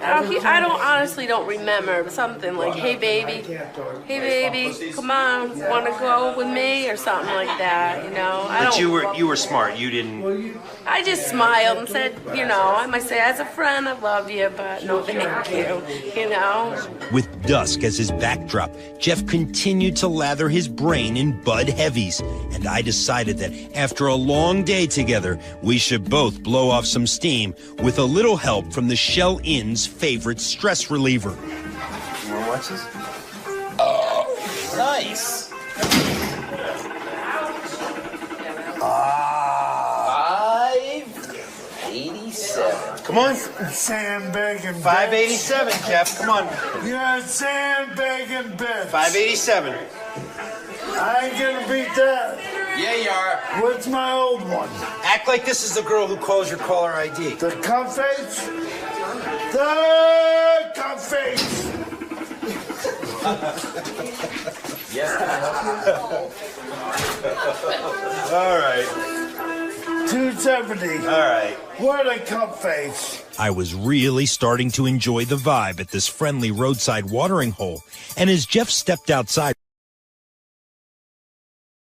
I honestly don't remember. Something like, hey baby, come on, want to go with me, or something like that. You know, But you were smart. You didn't. I just smiled and said, you know, I might say as a friend, I love you, but no thank you. You know. With dusk as his backdrop, Jeff continued to lather his brain in Bud Heavies, and I decided that after a long day together, we should both blow off some steam with a little help from the Shell Inn's favorite stress reliever. You want to watch this? Oh, nice. 587. Come on. Sandbagging. 587, Jeff. Come on. You're a sandbagging bitch. 587. I ain't gonna beat that. Yeah, you are. What's my old one? Act like this is the girl who calls your caller ID. The cup face? The cup face! All right. 270. All right. What a cup face. I was really starting to enjoy the vibe at this friendly roadside watering hole, and as Jeff stepped outside,